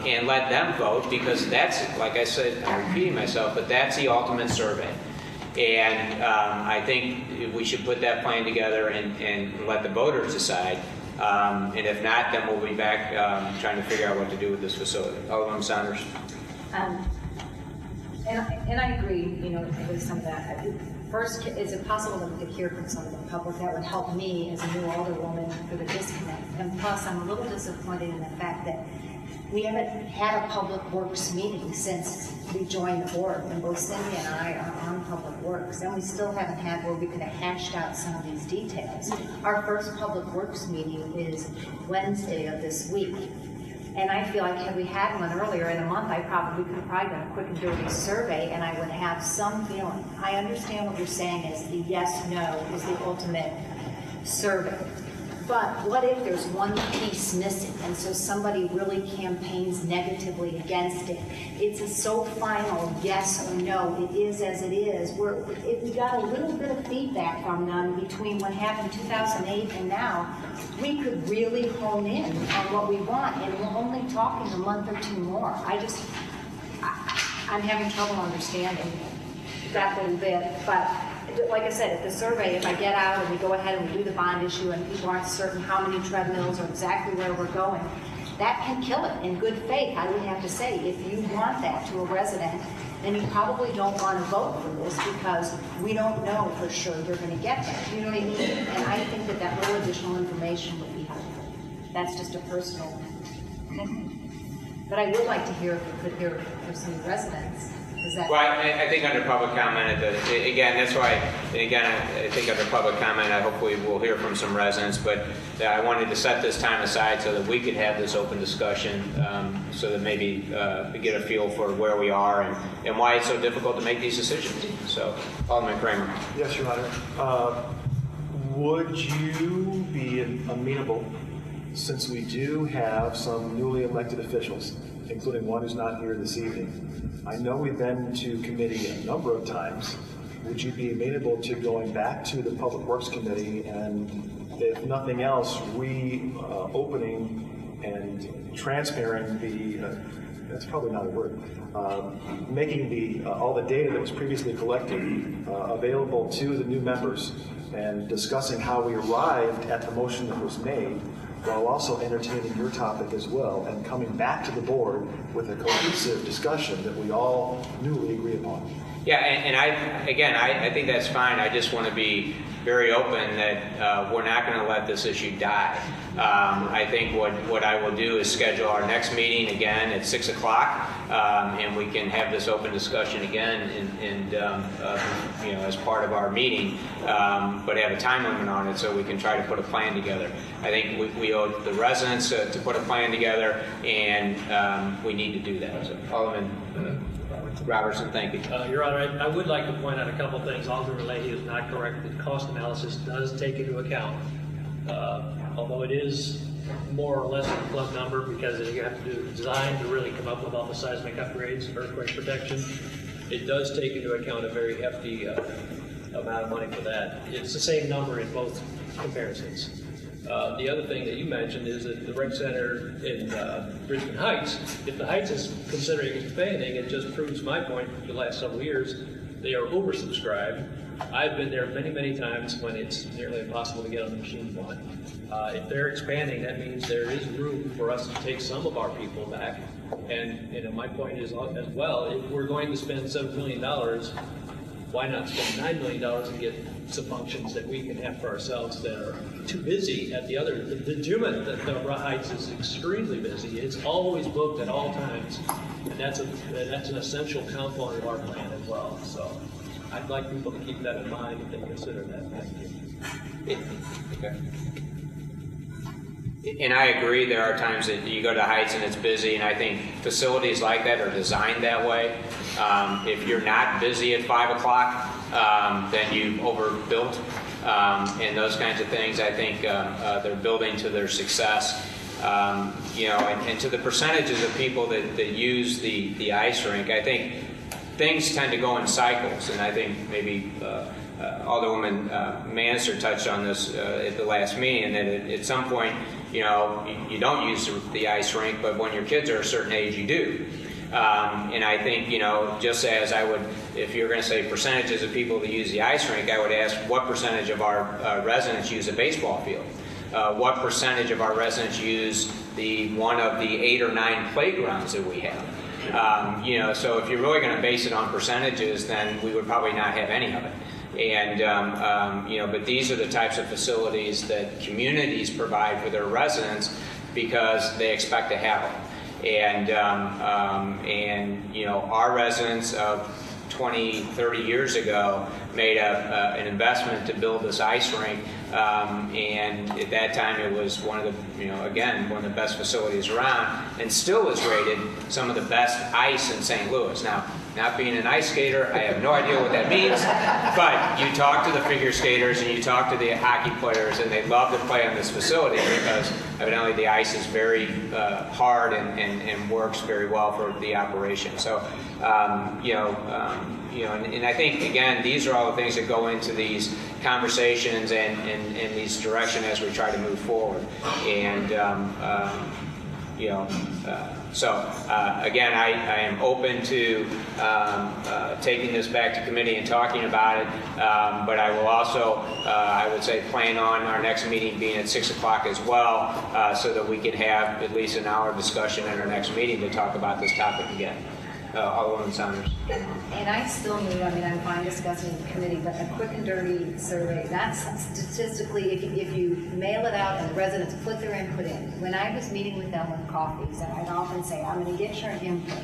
and let them vote, because that's, like I said, I'm repeating myself, but that's the ultimate survey. And I think we should put that plan together and let the voters decide. And if not, then we'll be back trying to figure out what to do with this facility. Alderman Saunders. And I agree, you know, with some of that. First, is it possible that we could hear from some of the public? That would help me as a new alderwoman for the disconnect. And plus, I'm a little disappointed in the fact that we haven't had a public works meeting since we joined the board, and both Cindy and I are on public works, and we still haven't had where we could have hashed out some of these details. Our first public works meeting is Wednesday of this week. And I feel like had we had one earlier in the month, we could have probably done a quick and dirty survey, and I would have some feeling. I understand what you're saying is the yes, no is the ultimate survey. But what if there's one piece missing, and so somebody really campaigns negatively against it? It's a so final yes or no, it is as it is. If we got a little bit of feedback from them between what happened in 2008 and now, we could really hone in on what we want, and we're only talking a month or two more. I'm having trouble understanding that little bit, but like I said, if the survey, if I get out and we go ahead and we do the bond issue and people aren't certain how many treadmills or exactly where we're going, that can kill it in good faith. I would have to say, if you want that to a resident, then you probably don't want to vote for this because we don't know for sure you're going to get that. You know what I mean? And I think that that little additional information would be helpful. That's just a personal opinion. But I would like to hear if we could hear from some residents. Well, I think under public comment, again, that's why, again, I think under public comment, hopefully we'll hear from some residents, but I wanted to set this time aside so that we could have this open discussion, so that maybe we get a feel for where we are and why it's so difficult to make these decisions. So, Alderman Kramer. Yes, Your Honor. Would you be amenable, since we do have some newly elected officials, including one who's not here this evening? I know we've been to committee a number of times. Would you be amenable to going back to the Public Works Committee and, if nothing else, opening and transparent that's probably not a word, making all the data that was previously collected available to the new members and discussing how we arrived at the motion that was made, while also entertaining your topic as well and coming back to the board with a cohesive discussion that we all newly agree upon. Yeah, and I think that's fine. I just want to be very open that we're not going to let this issue die. I think what I will do is schedule our next meeting again at 6 o'clock, and we can have this open discussion again and as part of our meeting, but have a time limit on it so we can try to put a plan together. I think we owe the residents to put a plan together, and we need to do that. So, Alderman Robertson, thank you. Your Honor, I would like to point out a couple things. Alderman Leahy is not correct. The cost analysis does take into account, although it is more or less a plug number because you have to do the design to really come up with all the seismic upgrades, earthquake protection. It does take into account a very hefty amount of money for that. It's the same number in both comparisons. The other thing that you mentioned is that the rec center in Richmond Heights, if the Heights is considering expanding, it just proves my point for the last several years, they are oversubscribed. I've been there many, many times when it's nearly impossible to get on the machine one. If they're expanding, that means there is room for us to take some of our people back. And my point is as well, if we're going to spend $7 million, why not spend $9 million and get some functions that we can have for ourselves that are too busy at the other. The gym at the Heights is extremely busy. It's always booked at all times, and that's an essential component of our plan as well. So I'd like people to keep that in mind if they consider that. Thank you. Okay. And I agree, there are times that you go to Heights and it's busy, and I think facilities like that are designed that way. If you're not busy at 5 o'clock, then you've overbuilt, and those kinds of things. I think they're building to their success. And to the percentages of people that use the ice rink, I think things tend to go in cycles, and I think maybe Alderwoman Manister touched on this at the last meeting, and that at some point, you don't use the ice rink, but when your kids are a certain age, you do. And I think, just as I would, if you're going to say percentages of people that use the ice rink, I would ask what percentage of our residents use a baseball field? What percentage of our residents use one of the 8 or 9 playgrounds that we have? So if you're really going to base it on percentages, then we would probably not have any of it. And, but these are the types of facilities that communities provide for their residents because they expect to have them. And our residents of 20, 30 years ago made an investment to build this ice rink, and at that time it was one of the best facilities around, and still is rated some of the best ice in St. Louis. Now, not being an ice skater, I have no idea what that means, but you talk to the figure skaters and you talk to the hockey players, and they love to play on this facility because evidently the ice is very hard and works very well for the operation. So, and I think, again, these are all the things that go into these conversations and these direction as we try to move forward. And, Again, I am open to taking this back to committee and talking about it, but I will also, I would say, plan on our next meeting being at 6 o'clock as well, so that we can have at least an hour discussion at our next meeting to talk about this topic again. Alderman Saunders. And I still need, I mean, I'm fine discussing in committee, but a quick and dirty survey, that's statistically, if you mail it out and the residents put their input in. When I was meeting with them with coffees, and I'd often say, I'm going to get your input.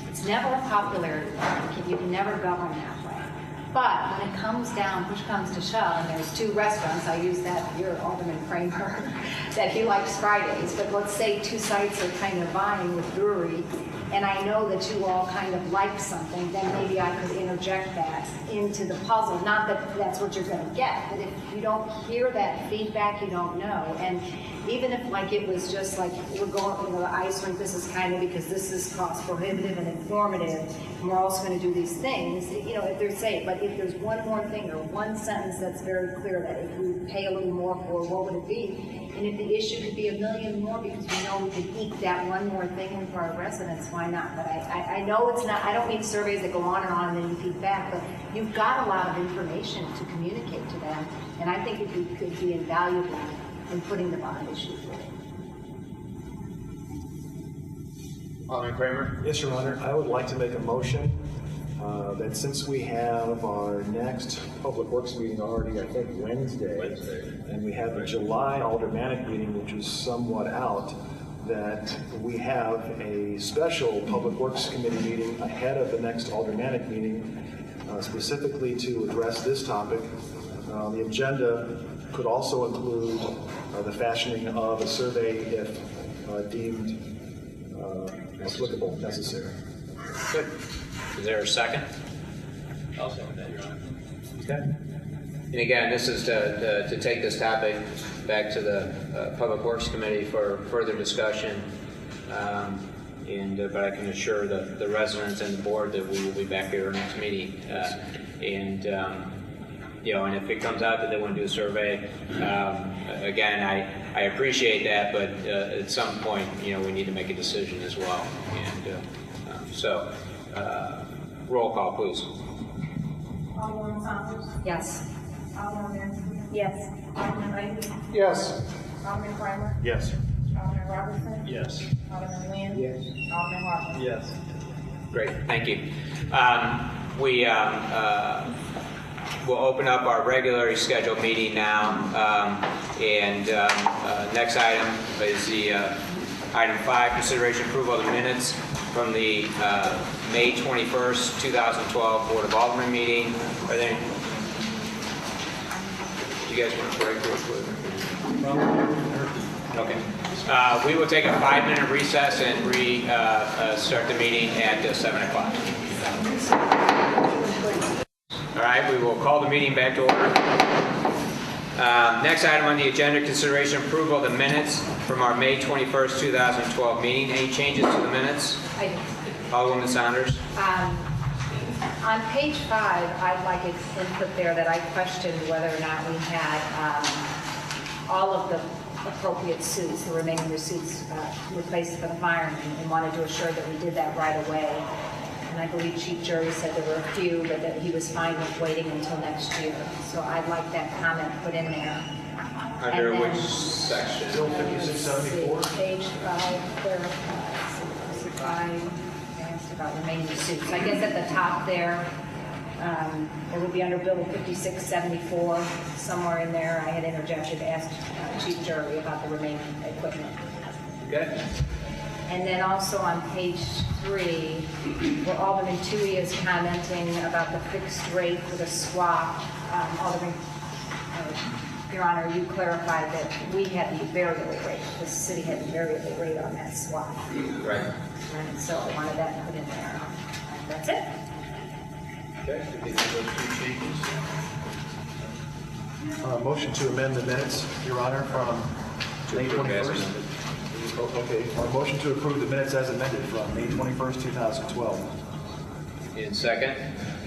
It's never a popularity thing. You can never govern that way. But when it comes down, push comes to shove, and there's two restaurants, I use that, you're Alderman Kramer, that he likes Fridays, but let's say two sites are kind of vying with brewery, and I know that you all kind of like something, then maybe I could interject that into the puzzle. Not that that's what you're going to get, but if you don't hear that feedback, you don't know. And even if like it was just like, we're going, you know, the ice rink, this is kind of because this is cost prohibitive and informative, and we're also going to do these things, you know, if they're safe. But if there's one more thing or one sentence that's very clear that if we pay a little more for, what would it be? And if the issue could be $1 million more because we know we could eke that one more thing in for our residents, why not? But I know it's not, I don't mean surveys that go on and then you feedback, but you've got a lot of information to communicate to them, and I think it could be invaluable in putting the bond issue forward. Alderman Kramer. Yes, Your Honor. I would like to make a motion that since we have our next Public Works meeting already, I think Wednesday, and we have the July Aldermanic meeting, which is somewhat out, that we have a special Public Works Committee meeting ahead of the next Aldermanic meeting, specifically to address this topic. The agenda could also include the fashioning of a survey if deemed applicable, necessary. Good. Is there a second? I'll second that, Your Honor. Okay. And again, this is to take this topic back to the Public Works Committee for further discussion. But I can assure the residents and the board that we will be back here our next meeting. You know, and if it comes out that they want to do a survey, again, I appreciate that, but at some point, you know, we need to make a decision as well. Roll call, please. Alderman Saunders. Yes. Alderman Mansfield. Yes. Alderman Leahy. Yes. Alderman Kramer. Yes. Alderman Robertson. Yes. Alderman Lynn. Yes. Alderman Harper. Yes. Great, thank you. We'll open up our regularly scheduled meeting now. Next item is the item 5, consideration approval of the minutes from the May 21st, 2012 Board of Alderman meeting. Are there any? You guys want to break real quick? Okay. We will take a 5-minute recess and start the meeting at 7 o'clock. All right, we will call the meeting back to order. Next item on the agenda, consideration approval of the minutes from our May 21st, 2012 meeting. Any changes to the minutes? Alderwoman Saunders. On page 5, I'd like it input there that I questioned whether or not we had all of the appropriate suits, the remaining suits replaced for the firemen, and wanted to assure that we did that right away. And I believe Chief Jury said there were a few, but that he was fine with waiting until next year. So I'd like that comment put in there. Under And then- which section? Bill 5674. Let's see, page 5, clarifies, asked about remaining suits. I guess at the top there, it would be under Bill 5674, somewhere in there. I had interjected, asked Chief Jury about the remaining equipment. Okay. And then also on page 3, where Alderman Tui is commenting about the fixed rate for the swap. Alderman, Your Honor, you clarified that we had the variable rate. The city had the variable rate on that swap. Right. And so I wanted that put in there. That's it. Okay. Those 2 changes. Motion to amend the minutes, Your Honor, from May 21st. Okay, motion to approve the minutes as amended from May 21st, 2012. In second.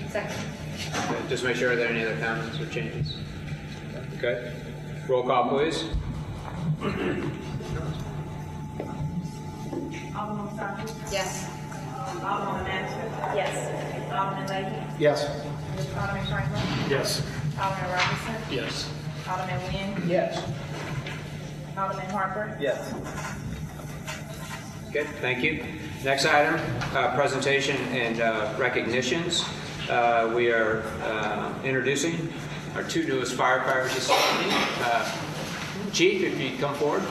Second. Okay, just make sure, are there any other comments or changes? Okay. Roll call, please. Alderman Santos. Yes. Alderman Mansfield. Yes. Alderman Leahy. Yes. Alderman Kramer. Yes. Alderman Robinson. Yes. Alderman Nguyen. Yes. Alderman Harper. Yes. Good, thank you. Next item, presentation and recognitions. We are introducing our two newest firefighters this evening. Chief, if you'd come forward.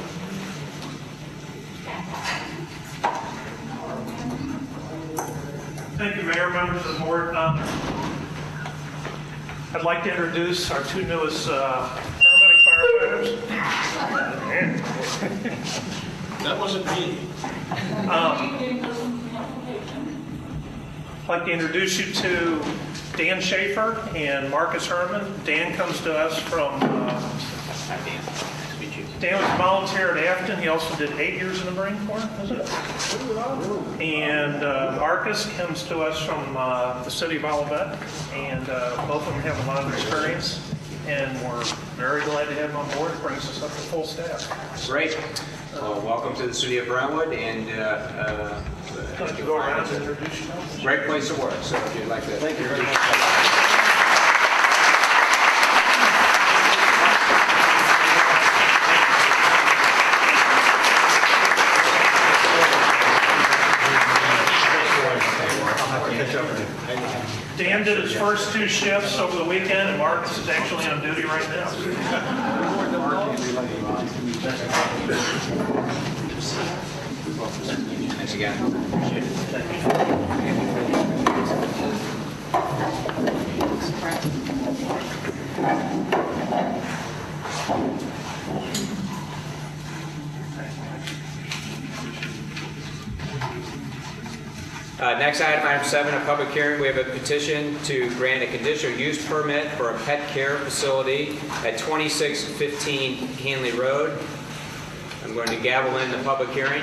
Thank you, Mayor, members of the board. I'd like to introduce our two newest paramedic firefighters. That wasn't me. I'd like to introduce you to Dan Schaefer and Marcus Herman. Dan comes to us from, Hi, Dan. Nice to meet you. Dan was a volunteer at Afton. He also did 8 years in the Marine Corps, isn't it? And Marcus comes to us from the city of Olivet, and both of them have a lot of experience, and we're very glad to have them on board. It brings us up to full staff. Great. Well, welcome to the city of Brentwood, and Just to go around and introduce yourself. great place to work. So if you'd like to. Thank you very much. Dan did his first 2 shifts over the weekend, and Marcus is actually on duty right now. Thanks again. Appreciate it. Next item 7, a public hearing. We have a petition to grant a conditional use permit for a pet care facility at 2615 Hanley Road. I'm going to gavel in the public hearing.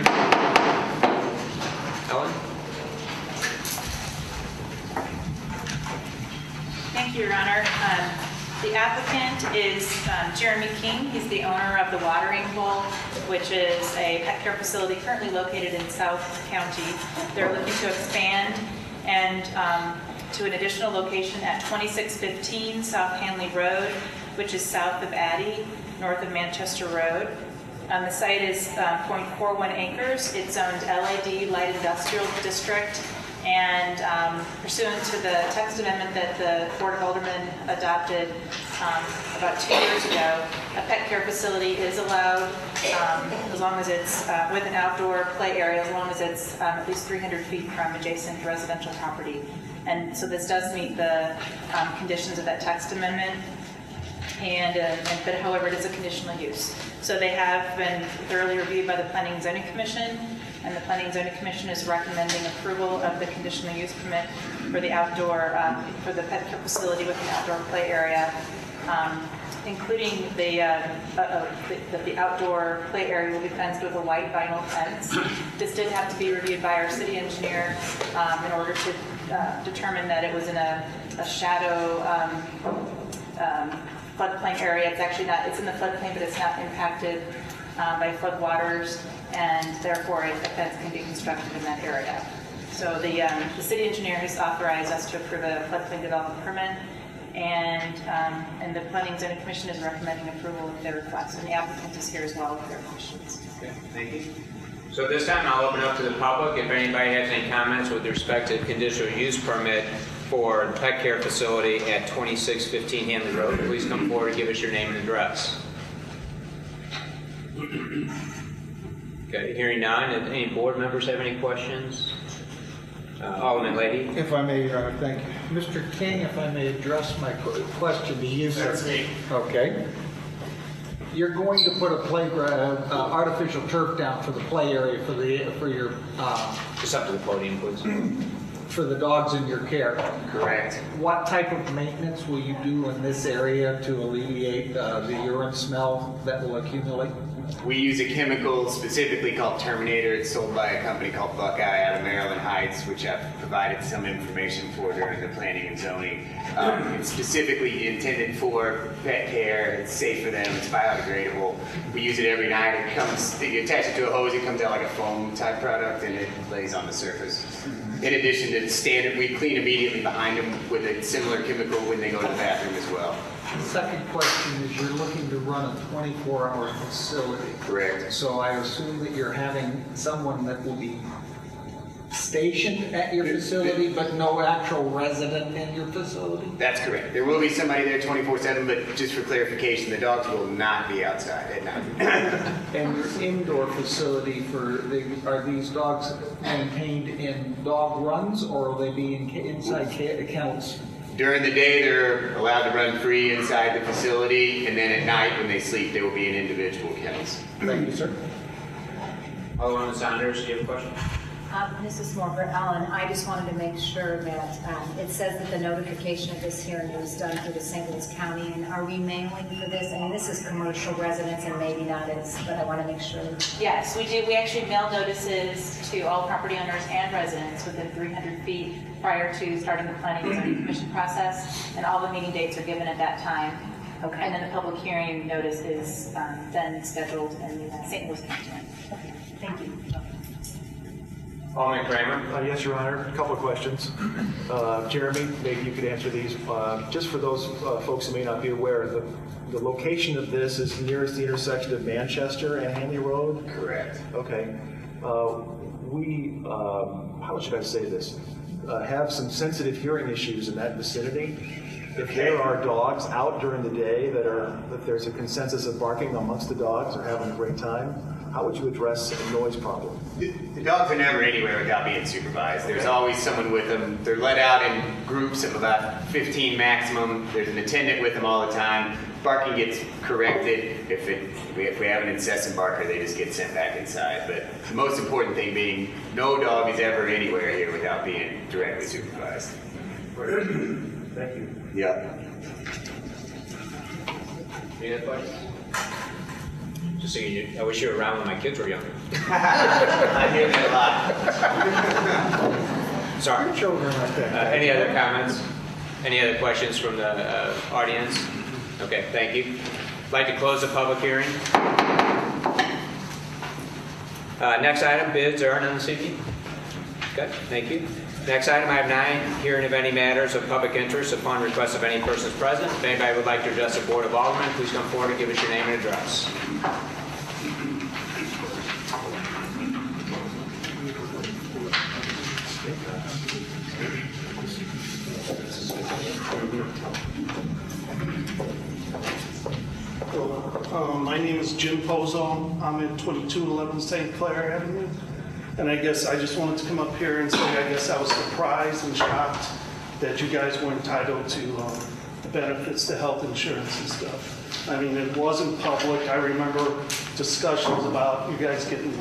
Ellen? Thank you, Your Honor. The applicant is Jeremy King. He's the owner of the Watering Hole, which is a pet care facility currently located in South County. They're looking to expand and to an additional location at 2615 South Hanley Road, which is south of Addy, north of Manchester Road. The site is 0.41 acres. It's zoned LID, Light Industrial District, and pursuant to the text amendment that the Board of Aldermen adopted about 2 years ago, a pet care facility is allowed as long as it's with an outdoor play area, as long as it's at least 300 feet from adjacent residential property. And so this does meet the conditions of that text amendment. But however, it is a conditional use. So they have been thoroughly reviewed by the Planning and Zoning Commission, and the Planning and Zoning Commission is recommending approval of the conditional use permit for the outdoor, for the pet care facility with an outdoor play area, including that the outdoor play area will be fenced with a white vinyl fence. This did have to be reviewed by our city engineer in order to determine that it was in a shadow floodplain area. It's actually not, it's in the floodplain, but it's not impacted by floodwaters, and therefore a fence can be constructed in that area. So the city engineer has authorized us to approve a floodplain development permit, and the Planning and Zoning Commission is recommending approval of their request, and the applicant is here as well with their questions. Okay, thank you. So at this time, I'll open up to the public. If anybody has any comments with respect to the conditional use permit for the pet care facility at 2615 Hanley Road, please come forward and give us your name and address. Okay, hearing none. Any board members have any questions? Alderman Leahy. If I may, Your Honor, thank you. Mr. King, if I may address my question to you, sir. That's me. Okay. You're going to put a playground, artificial turf down for the play area for your Just up to the podium, please. for the dogs in your care. Correct. What type of maintenance will you do in this area to alleviate the urine smell that will accumulate? We use a chemical specifically called Terminator. It's sold by a company called Buckeye out of Maryland Heights, which I've provided some information for during the planning and zoning. It's specifically intended for pet care. It's safe for them. It's biodegradable. We use it every night. It comes, you attach it to a hose, it comes out like a foam type product, and it lays on the surface. In addition to the standard, we clean immediately behind them with a similar chemical when they go to the bathroom as well. The second question is you're looking to run a 24-hour facility. Correct. So I assume that you're having someone that will be stationed at your facility, but no actual resident in your facility? That's correct. There will be somebody there 24/7, but just for clarification, the dogs will not be outside at night. And your indoor facility are these dogs maintained in dog runs, or will they be inside kennels? During the day, they're allowed to run free inside the facility, and then at night, when they sleep, they will be in individual kennels. Thank you, sir. Alderman Saunders, do you have a question? This is more for Ellen. I just wanted to make sure that it says that the notification of this hearing was done through the St. Louis County. And are we mailing for this? I mean, this is commercial residents and maybe not is, but I want to make sure. Yes, we do. We actually mail notices to all property owners and residents within 300 feet prior to starting the planning and zoning commission process, and all the meeting dates are given at that time. Okay. And then the public hearing notice is then scheduled in the St. Louis County. Okay. Thank you. Alderman Kramer? Yes, Your Honor. A couple of questions. Jeremy, maybe you could answer these. Just for those folks who may not be aware, the location of this is nearest the intersection of Manchester and Hanley Road? Correct. Okay. We, how should I say this? Have some sensitive hearing issues in that vicinity. If there are dogs out during the day that there's a consensus of barking amongst the dogs or having a great time, how would you address a noise problem? The dogs are never anywhere without being supervised. There's always someone with them. They're let out in groups of about 15 maximum. There's an attendant with them all the time. Barking gets corrected. If we have an incessant barker, they just get sent back inside. But the most important thing being, no dog is ever anywhere here without being directly supervised. Thank you. Yeah. Any other questions? Just so you know, I wish you were around when my kids were younger. I hear that a lot. Sorry. Your children like that. Any other comments? Any other questions from the audience? Okay, thank you. I'd like to close the public hearing. Next item, bids are none this evening. Okay, thank you. Next item, I have 9, hearing of any matters of public interest upon request of any persons present. If anybody would like to address the Board of Aldermen, please come forward and give us your name and address. My name is Jim Pozo. I'm at 2211 St. Clair Avenue. And I guess I just wanted to come up here and say I guess I was surprised and shocked that you guys were entitled to the benefits to health insurance and stuff. I mean, it wasn't public. I remember discussions about you guys getting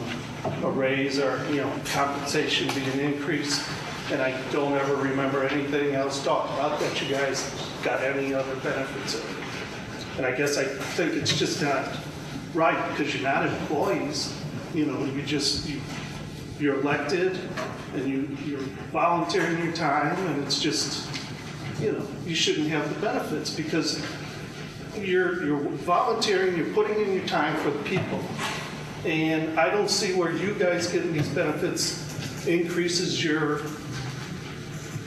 a raise or, compensation being increased. And I don't ever remember anything else talked about that you guys got any other benefits of it. And I guess I think it's just not right because you're not employees. You're elected and you're volunteering your time, and it's just, you shouldn't have the benefits because you're volunteering, you're putting in your time for the people. And I don't see where you guys getting these benefits increases your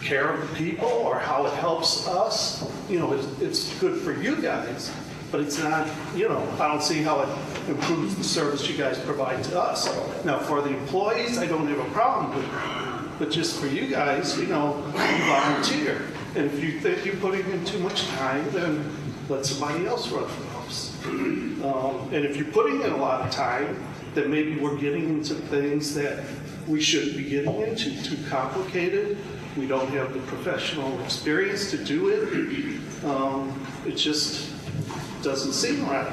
care of the people or how it helps us. It's good for you guys, but it's not, I don't see how it improves the service you guys provide to us. Now, for the employees, I don't have a problem with it, but just for you guys, you volunteer. And if you think you're putting in too much time, then let somebody else run for office. And if you're putting in a lot of time, then maybe we're getting into things that we shouldn't be getting into, too complicated. We don't have the professional experience to do it. It just doesn't seem right.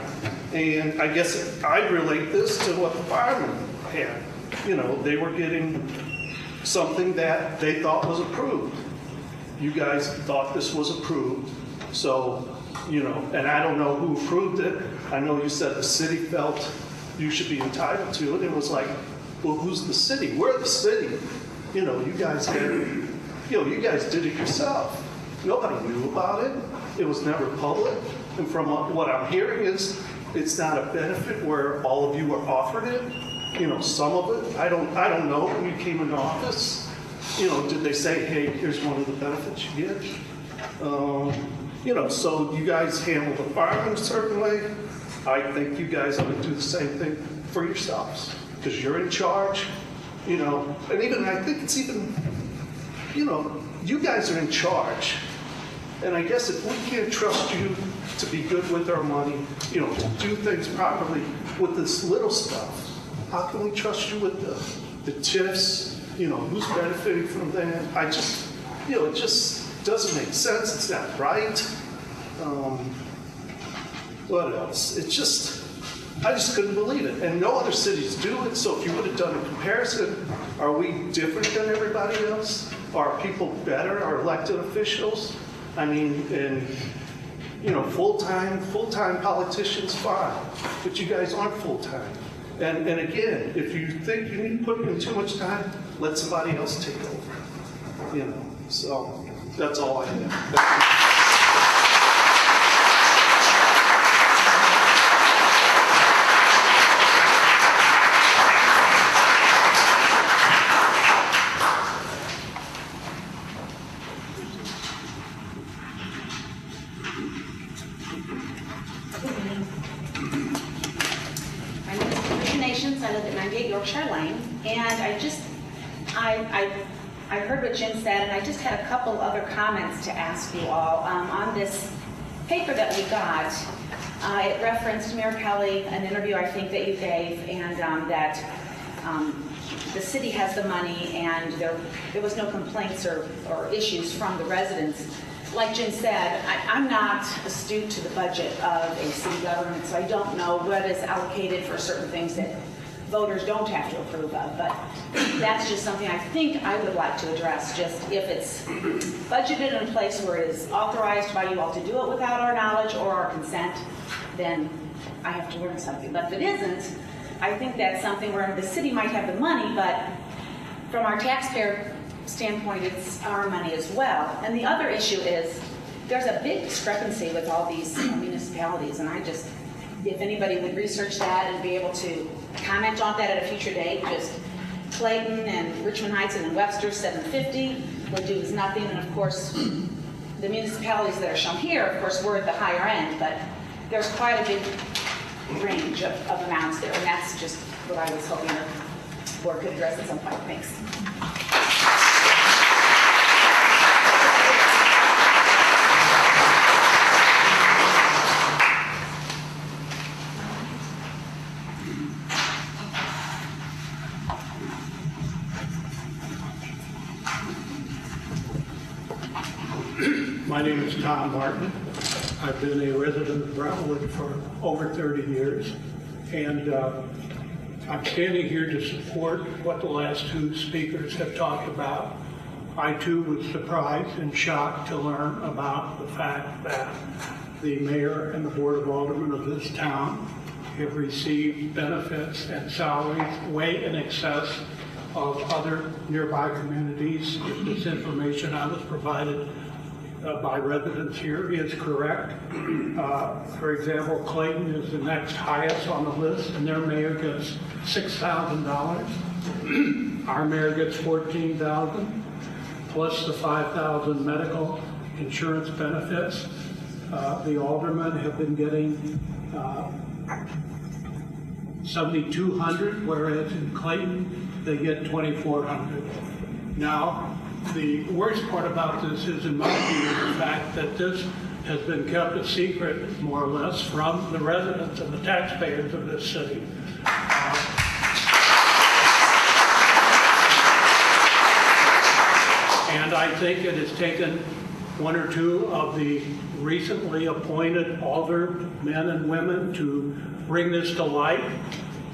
And I guess I'd relate this to what the firemen had. They were getting something that they thought was approved. You guys thought this was approved. So, and I don't know who approved it. I know you said the city felt you should be entitled to. And it was like, well, who's the city? We're the city. You know, you guys did it yourself. Nobody knew about it. It was never public. And from what I'm hearing is, it's not a benefit where all of you are offered it. You know, some of it, I don't know when you came into office. You know, did they say, hey, here's one of the benefits you get? You know, so you guys handle the farming a certain way. I think you guys ought to do the same thing for yourselves, because you're in charge, you know, and even, I think it's even, you know, you guys are in charge. And I guess if we can't trust you to be good with our money, you know, to do things properly with this little stuff, how can we trust you with the TIFs? You know, who's benefiting from that? I just, you know, it just doesn't make sense. It's not right. What else? It's just, I just couldn't believe it. And no other cities do it. So if you would have done a comparison, are we different than everybody else? Are people better? Are elected officials? I mean, and, you know, full-time politicians, fine. But you guys aren't full-time. And again, if you think you need to put in too much time, let somebody else take over. You know, so that's all I have. I live at 98 Yorkshire Lane, and I heard what Jim said, and I just had a couple other comments to ask you all. On this paper that we got, it referenced, Mayor Kelly, an interview I think that you gave, and that the city has the money and there was no complaints or issues from the residents. Like Jim said, I'm not astute to the budget of a city government, so I don't know what is allocated for certain things that voters don't have to approve of, but that's just something I think I would like to address. Just if it's budgeted in a place where it is authorized by you all to do it without our knowledge or our consent, then I have to learn something. But if it isn't, I think that's something where the city might have the money, but from our taxpayer standpoint, it's our money as well. And the other issue is there's a big discrepancy with all these municipalities, and I just, if anybody would research that and be able to comment on that at a future date, just Clayton and Richmond Heights and then Webster 750, Ladue is nothing, and of course the municipalities that are shown here, of course, we're at the higher end, but there's quite a big range of amounts there, and that's just what I was hoping the board could address at some point. Thanks. My name is Tom Martin. I've been a resident of Brentwood for over 30 years, and I'm standing here to support what the last two speakers have talked about. I too was surprised and shocked to learn about the fact that the mayor and the board of aldermen of this town have received benefits and salaries way in excess of other nearby communities. If this information I was provided by residents here is correct. For example, Clayton is the next highest on the list, and their mayor gets $6,000. Our mayor gets $14,000, plus the $5,000 medical insurance benefits. The aldermen have been getting $7,200, whereas in Clayton they get $2,400. Now, the worst part about this is, in my view, the fact that this has been kept a secret, more or less, from the residents and the taxpayers of this city. And I think it has taken one or two of the recently appointed aldermen and women to bring this to light.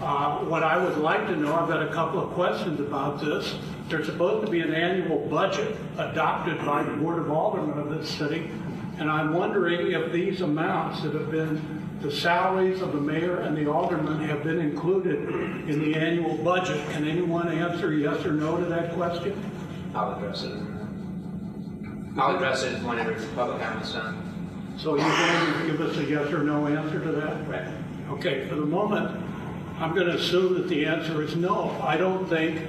What I would like to know, I've got a couple of questions about this. There's supposed to be an annual budget adopted by the Board of Aldermen of this city, and I'm wondering if these amounts that have been the salaries of the mayor and the aldermen have been included in the annual budget. Can anyone answer yes or no to that question? I'll address it. I'll address it whenever the public comments done. So you're going to give us a yes or no answer to that? Right. Okay, for the moment, I'm going to assume that the answer is no. I don't think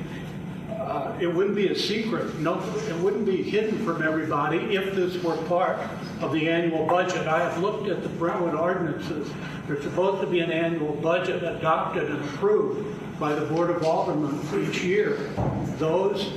it wouldn't be a secret. No, it wouldn't be hidden from everybody if this were part of the annual budget. I have looked at the Brentwood ordinances. There's supposed to be an annual budget adopted and approved by the Board of Aldermen for each year. Those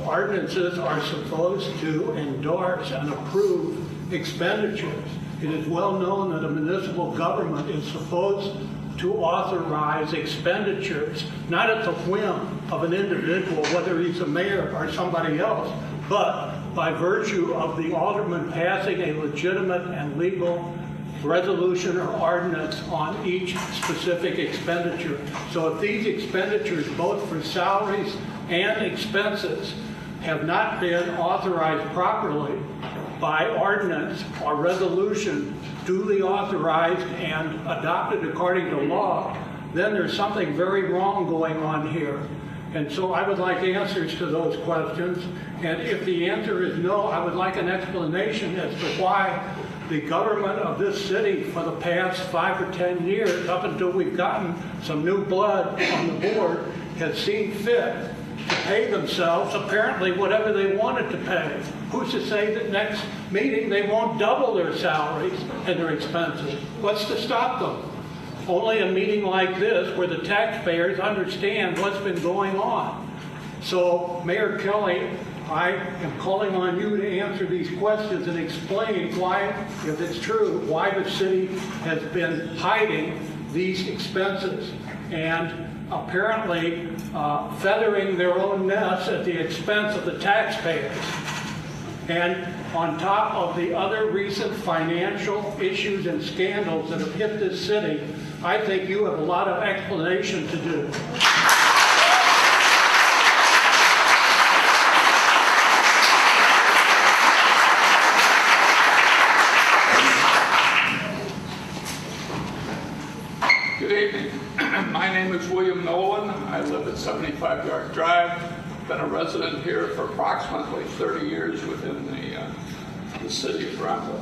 ordinances are supposed to endorse and approve expenditures. It is well known that a municipal government is supposed to authorize expenditures, not at the whim of an individual, whether he's a mayor or somebody else, but by virtue of the alderman passing a legitimate and legal resolution or ordinance on each specific expenditure. So if these expenditures, both for salaries and expenses, have not been authorized properly by ordinance or resolution duly authorized and adopted according to law, then there's something very wrong going on here. And so I would like answers to those questions. And if the answer is no, I would like an explanation as to why the government of this city for the past 5 or 10 years, up until we've gotten some new blood on the board, has seen fit to pay themselves apparently whatever they wanted to pay. Who's to say that next meeting they won't double their salaries and their expenses? What's to stop them? Only a meeting like this where the taxpayers understand what's been going on. So, Mayor Kelly, I am calling on you to answer these questions and explain why, if it's true, why the city has been hiding these expenses and apparently feathering their own nests at the expense of the taxpayers. And on top of the other recent financial issues and scandals that have hit this city, I think you have a lot of explanation to do. Good evening. My name is William Nolan. I live at 75 Yard Drive. Been a resident here for approximately 30 years within the city of Brentwood.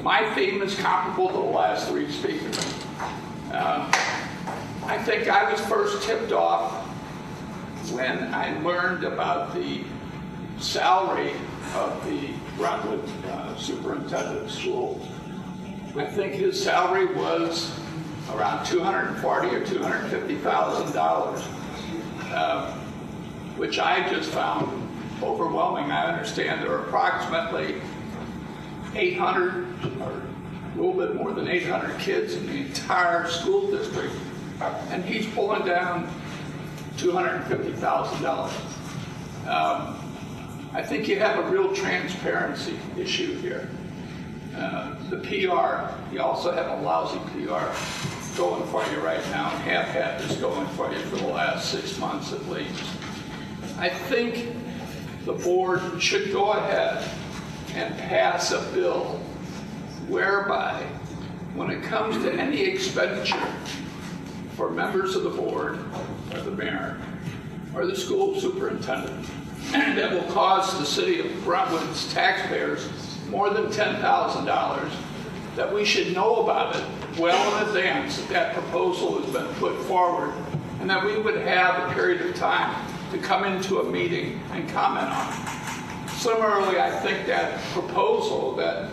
My theme is comparable to the last three speakers. I think I was first tipped off when I learned about the salary of the Brentwood superintendent of schools. I think his salary was around $240,000 or $250,000, which I just found overwhelming. I understand there are approximately 800 or a little bit more than 800 kids in the entire school district, and he's pulling down $250,000. I think you have a real transparency issue here. The PR, you also have a lousy PR going for you right now, and have had this going for you for the last 6 months at least. I think the board should go ahead and pass a bill whereby when it comes to any expenditure for members of the board or the mayor or the school superintendent that will cost the city of Brentwood's taxpayers more than $10,000, that we should know about it well in advance that that proposal has been put forward, and that we would have a period of time to come into a meeting and comment on it. Similarly, I think that proposal, that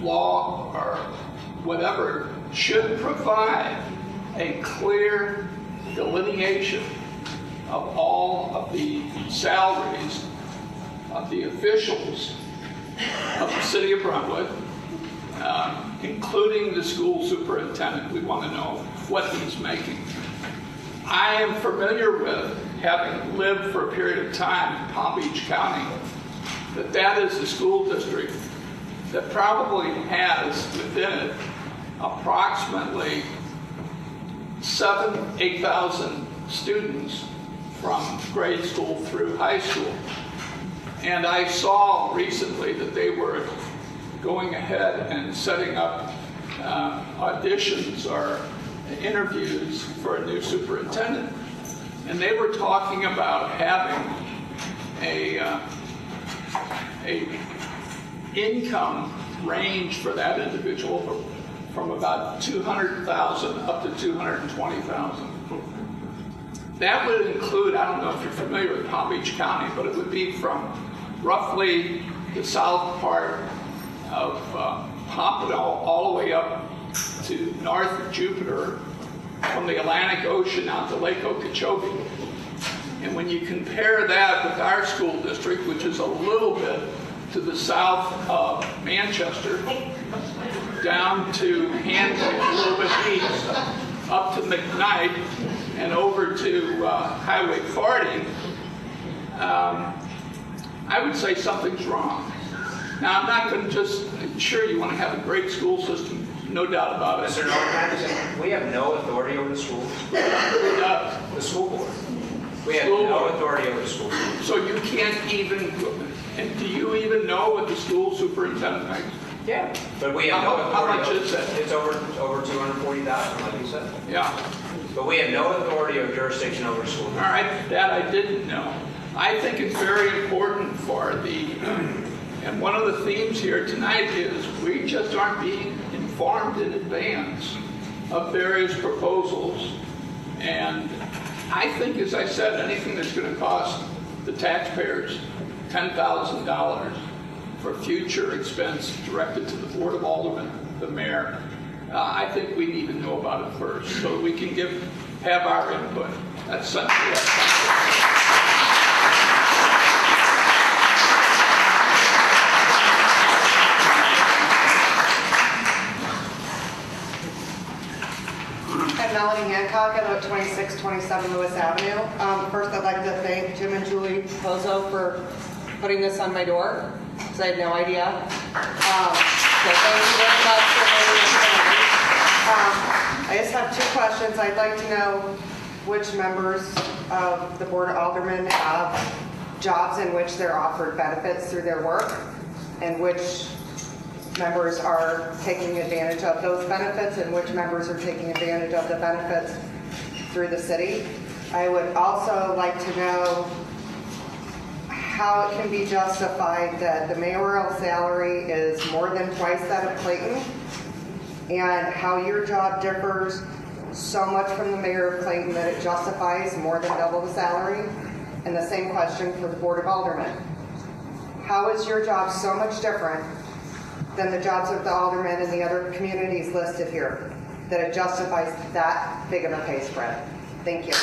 law or whatever, should provide a clear delineation of all of the salaries of the officials of the city of Brentwood, including the school superintendent. We want to know what he's making. I am familiar with, having lived for a period of time in Palm Beach County, that is the school district that probably has within it approximately 8,000 students from grade school through high school. And I saw recently that they were going ahead and setting up auditions or interviews for a new superintendent. And they were talking about having a income range for that individual from about $200,000 up to $220,000. That would include, I don't know if you're familiar with Palm Beach County, but it would be from roughly the south part of Pompano all the way up to north of Jupiter, from the Atlantic Ocean out to Lake Okeechobee. And when you compare that with our school district, which is a little bit to the south of Manchester, down to Handley, a little bit east, up to McKnight, and over to Highway 40, I would say something's wrong. Now, I'm not going to just, sure, you want to have a great school system, no doubt about it. Mr. Norman, we have no authority over the schools. Who does? The school board. We have no authority over the school board. So you can't even, and do you even know what the school superintendent makes? Yeah, but we have no authority. How much is that? It's over 240,000, like you said. Yeah. But we have no authority or jurisdiction over the school board. All right, that I didn't know. I think it's very important for the, and one of the themes here tonight is we just aren't being informed in advance of various proposals. And I think, as I said, anything that's going to cost the taxpayers $10,000 for future expense directed to the Board of Aldermen, the mayor, I think we need to know about it first so we can have our input. That's essentially it. I'm Melanie Hancock. I live at 2627 Lewis Avenue. First, I'd like to thank Jim and Julie Pozo for putting this on my door, because I had no idea. So thank you very much for making it. I just have two questions. I'd like to know which members of the Board of Aldermen have jobs in which they're offered benefits through their work, and which members are taking advantage of those benefits and which members are taking advantage of the benefits through the city. I would also like to know how it can be justified that the mayoral salary is more than twice that of Clayton, and how your job differs so much from the mayor of Clayton that it justifies more than double the salary. And the same question for the Board of Aldermen. How is your job so much different than the jobs of the aldermen and the other communities listed here that it justifies that big of a pay spread? Thank you.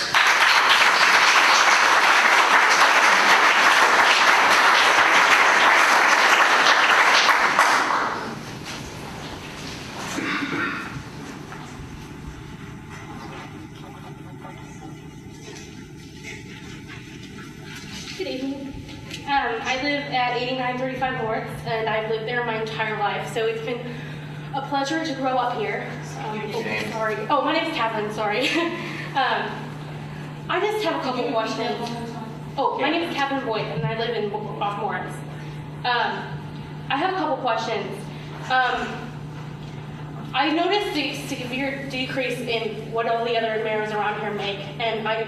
Good evening. I live at 8935 North, and I've lived there my entire life, so it's been a pleasure to grow up here. Sorry. Oh, my name's Catherine, sorry. I just have a couple questions. Oh, my name is Catherine Boyd, and I live in off Morris. I have a couple questions. I noticed a severe decrease in what all the other mayors around here make, and I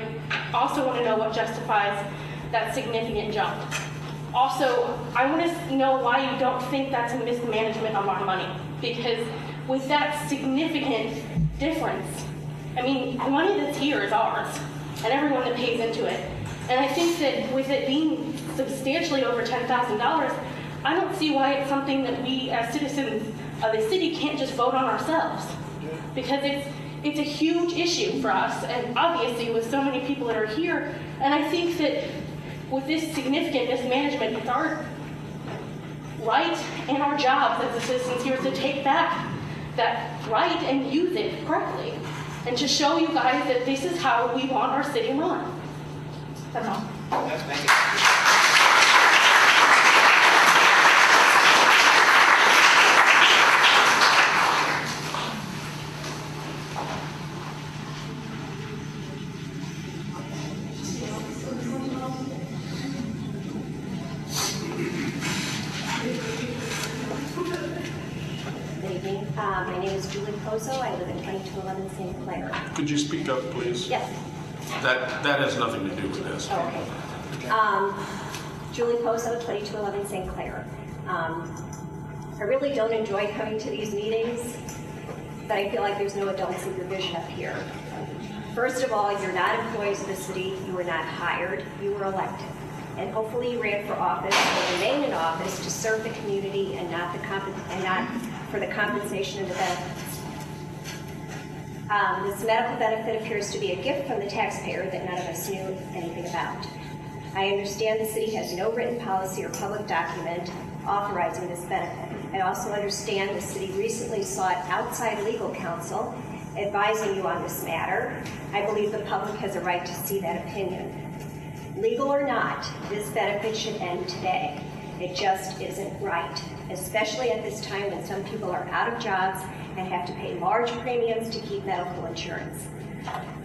also want to know what justifies that significant jump. Also, I want to know why you don't think that's a mismanagement of our money, because with that significant difference, I mean, the money that's here is ours, and everyone that pays into it. And I think that with it being substantially over $10,000, I don't see why it's something that we as citizens of the city can't just vote on ourselves, because it's a huge issue for us, and obviously with so many people that are here. And I think that with this significant mismanagement, it's our right and our job as the citizens here to take back that right and use it correctly, and to show you guys that this is how we want our city run. That's all. Yes, thank you. My name is Julie Pozo. I live in 2211 St. Clair. Could you speak up, please? Yes. That has nothing to do with this. Oh, okay. Julie Pozo, 2211 St. Clair. I really don't enjoy coming to these meetings, but I feel like there's no adult supervision up here. First of all, you're not employees of the city. You were not hired. You were elected. And hopefully you ran for office or remain in office to serve the community and not for the compensation and the benefits. This medical benefit appears to be a gift from the taxpayer that none of us knew anything about. I understand the city has no written policy or public document authorizing this benefit. I also understand the city recently sought outside legal counsel advising you on this matter. I believe the public has a right to see that opinion. Legal or not, this benefit should end today. It just isn't right, especially at this time when some people are out of jobs and have to pay large premiums to keep medical insurance.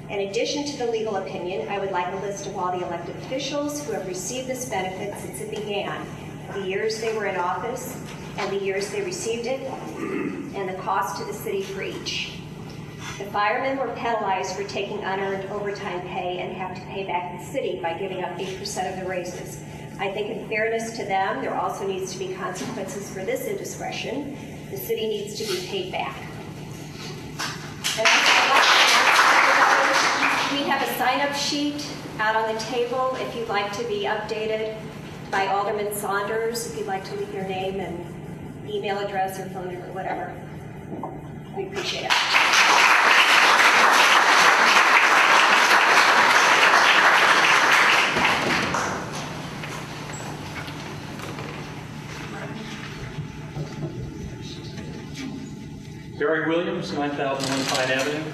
In addition to the legal opinion, I would like a list of all the elected officials who have received this benefit since it began, the years they were in office, and the years they received it, and the cost to the city for each. The firemen were penalized for taking unearned overtime pay and have to pay back the city by giving up 8% of the raises. I think in fairness to them, there also needs to be consequences for this indiscretion. The city needs to be paid back. We have a sign-up sheet out on the table if you'd like to be updated by Alderman Saunders, if you'd like to leave your name and email address or phone number, whatever. We appreciate it. Barry Williams, 9001 Pine Avenue.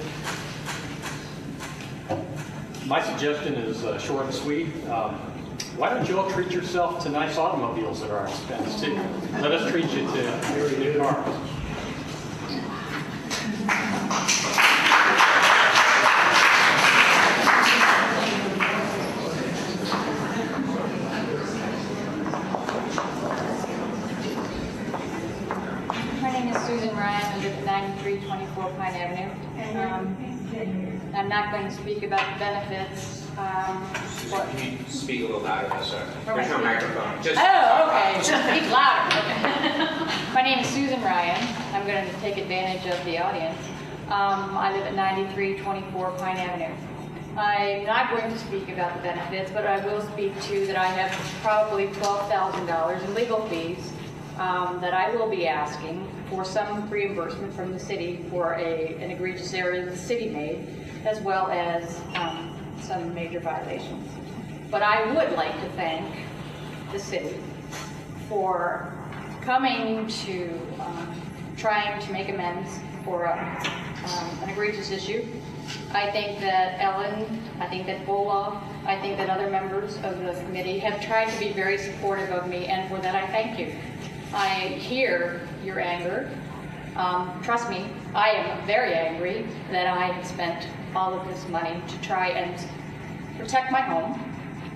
My suggestion is short and sweet. Why don't you all treat yourself to nice automobiles at our expense too? Let us treat you to new cars. My name is Susan Ryan. I live at 9324 Pine Avenue. I'm not going to speak about the benefits. Can you speak a little louder, sir? Where There's am no I microphone. speaking? Okay. Speak louder. Okay. My name is Susan Ryan. I'm going to take advantage of the audience. I live at 9324 Pine Avenue. I'm not going to speak about the benefits, but I will speak to that I have probably $12,000 in legal fees that I will be asking for some reimbursement from the city for an egregious error that the city made, as well as some major violations. But I would like to thank the city for coming to trying to make amends for an egregious issue. I think that Ellen, I think that Boloff, I think that other members of the committee have tried to be very supportive of me, and for that I thank you. I hear your anger. Trust me, I am very angry that I have spent all of this money to try and protect my home,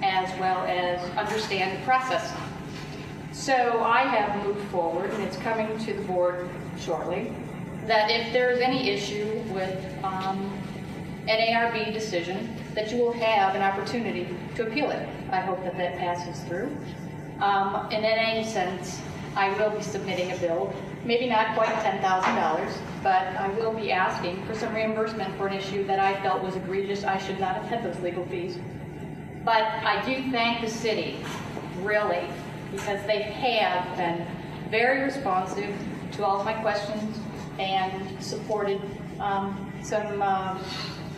as well as understand the process. So I have moved forward, and it's coming to the board shortly, that if there's any issue with an ARB decision, that you will have an opportunity to appeal it. I hope that that passes through. And in any sense, I will be submitting a bill, maybe not quite $10,000, but I will be asking for some reimbursement for an issue that I felt was egregious. I should not have had those legal fees. But I do thank the city, really, because they have been very responsive to all of my questions and supported some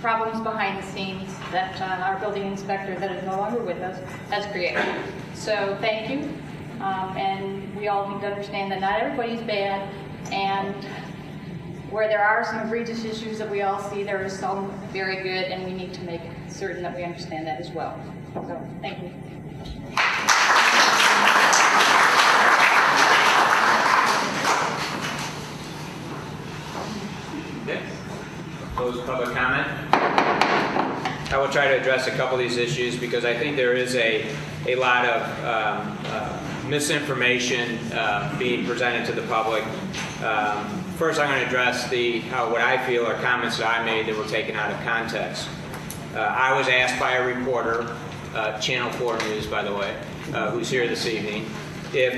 problems behind the scenes that our building inspector, that is no longer with us, has created. So thank you. And we all need to understand that not everybody's bad, and where there are some egregious issues that we all see, there is some very good, and we need to make certain that we understand that as well. So, thank you. Okay. Close public comment. I will try to address a couple of these issues because I think there is a lot of misinformation being presented to the public. First, I'm going to address what I feel are comments that I made that were taken out of context. I was asked by a reporter, Channel 4 News, by the way, who's here this evening, if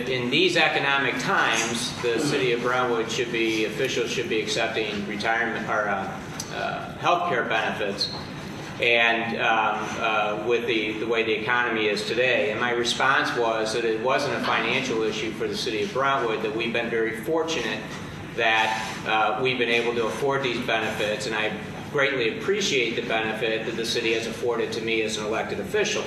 in these economic times the city of Brentwood officials should be accepting retirement or health care benefits, and with the way the economy is today. And my response was that it wasn't a financial issue for the city of Brentwood, that we've been very fortunate that we've been able to afford these benefits, and I greatly appreciate the benefit that the city has afforded to me as an elected official.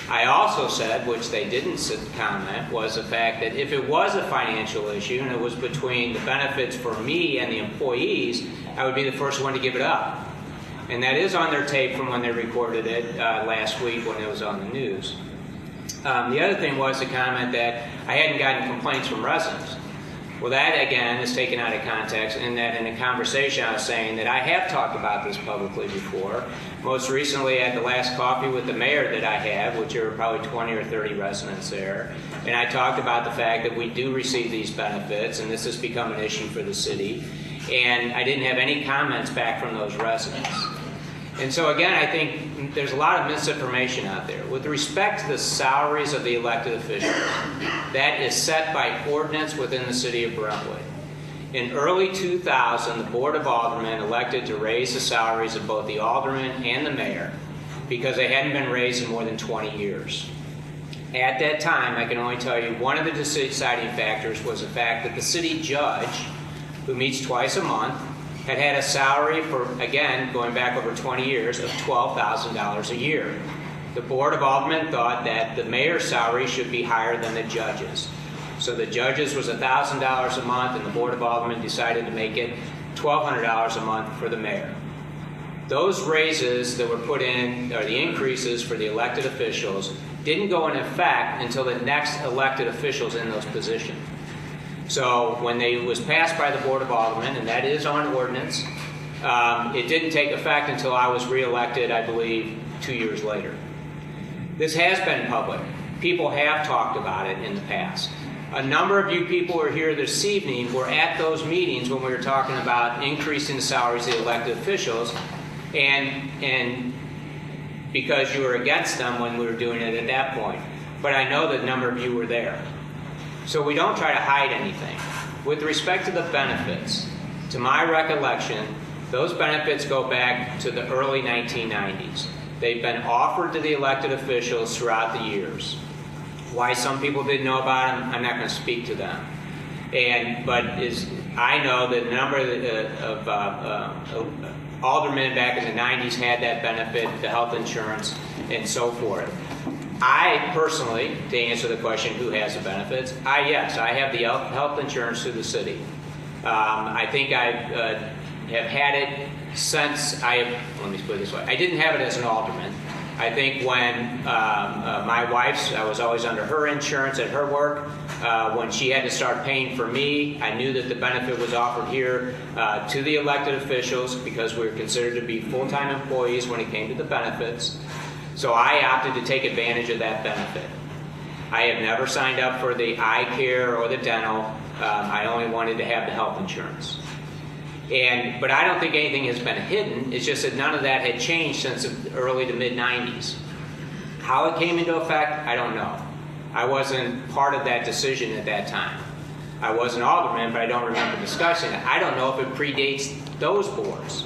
I also said, which they didn't comment, was the fact that if it was a financial issue and it was between the benefits for me and the employees, I would be the first one to give it up. And that is on their tape from when they recorded it last week when it was on the news. The other thing was the comment that I hadn't gotten complaints from residents. Well, that again is taken out of context, in that in a conversation I was saying that I have talked about this publicly before, most recently at the last coffee with the mayor that I had, which there were probably 20 or 30 residents there, and I talked about the fact that we do receive these benefits, and this has become an issue for the city, and I didn't have any comments back from those residents. And so again, I think there's a lot of misinformation out there. With respect to the salaries of the elected officials, that is set by ordinance within the city of Brentwood. In early 2000, the Board of Aldermen elected to raise the salaries of both the alderman and the mayor because they hadn't been raised in more than 20 years. At that time, I can only tell you one of the deciding factors was the fact that the city judge, who meets twice a month, had a salary for, again, going back over 20 years, of $12,000 a year. The Board of Aldermen thought that the mayor's salary should be higher than the judges. So the judges was $1,000 a month, and the Board of Aldermen decided to make it $1,200 a month for the mayor. Those raises that were put in, or the increases for the elected officials, didn't go in effect until the next elected officials in those positions. So when it was passed by the Board of Aldermen, and that is on ordinance, it didn't take effect until I was reelected, I believe, 2 years later. This has been public. People have talked about it in the past. A number of you people who are here this evening were at those meetings when we were talking about increasing the salaries of the elected officials, and because you were against them when we were doing it at that point. But I know that a number of you were there. So we don't try to hide anything. With respect to the benefits, to my recollection, those benefits go back to the early 1990s. They've been offered to the elected officials throughout the years. Why some people didn't know about them, I'm not going to speak to them. But I know that a number of aldermen back in the 90s had that benefit, the health insurance, and so forth. I personally, to answer the question, who has the benefits? Yes, I have the health insurance through the city. I think I have had it since let me put it this way. I didn't have it as an alderman. I think when my wife's, I was always under her insurance at her work. When she had to start paying for me, I knew that the benefit was offered here to the elected officials because we were considered to be full-time employees when it came to the benefits. So I opted to take advantage of that benefit. I have never signed up for the eye care or the dental. I only wanted to have the health insurance. But I don't think anything has been hidden. It's just that none of that had changed since the early to mid-90s. How it came into effect, I don't know. I wasn't part of that decision at that time. I was an alderman, but I don't remember discussing it. I don't know if it predates those boards.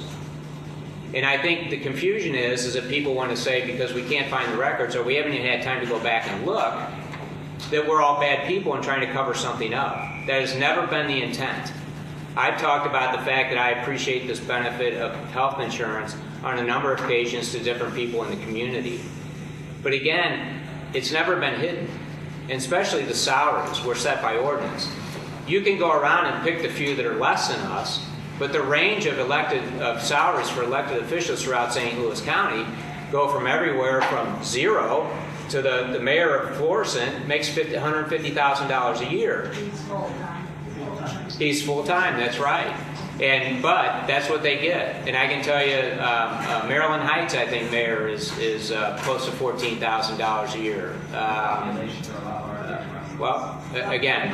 And I think the confusion is that people want to say, because we can't find the records or we haven't even had time to go back and look, that we're all bad people and trying to cover something up. That has never been the intent. I've talked about the fact that I appreciate this benefit of health insurance on a number of occasions to different people in the community. But again, it's never been hidden. And especially the salaries were set by ordinance. You can go around and pick the few that are less than us, but the range of salaries for elected officials throughout St. Louis County go from everywhere from zero to the mayor of Florissant makes $150,000 a year. He's full-time, that's right. But that's what they get. And I can tell you, Maryland Heights, I think, mayor is close to $14,000 a year. Well, again,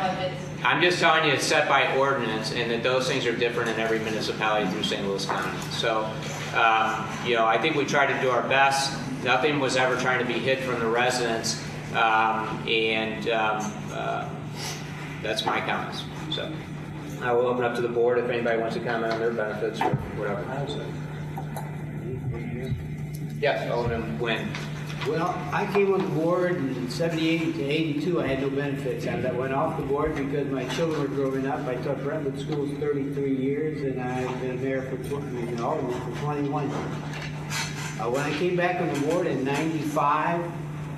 I'm just telling you it's set by ordinance and that those things are different in every municipality through St. Louis County. So, I think we tried to do our best. Nothing was ever trying to be hid from the residents. That's my comments. So I will open up to the board if anybody wants to comment on their benefits or whatever. Yes, Alderman Nguyen. Well, I came on the board in 78 to 82. I had no benefits. I went off the board because my children were growing up. I taught Brentwood schools 33 years, and I've been there for 21 years. When I came back on the board in 95,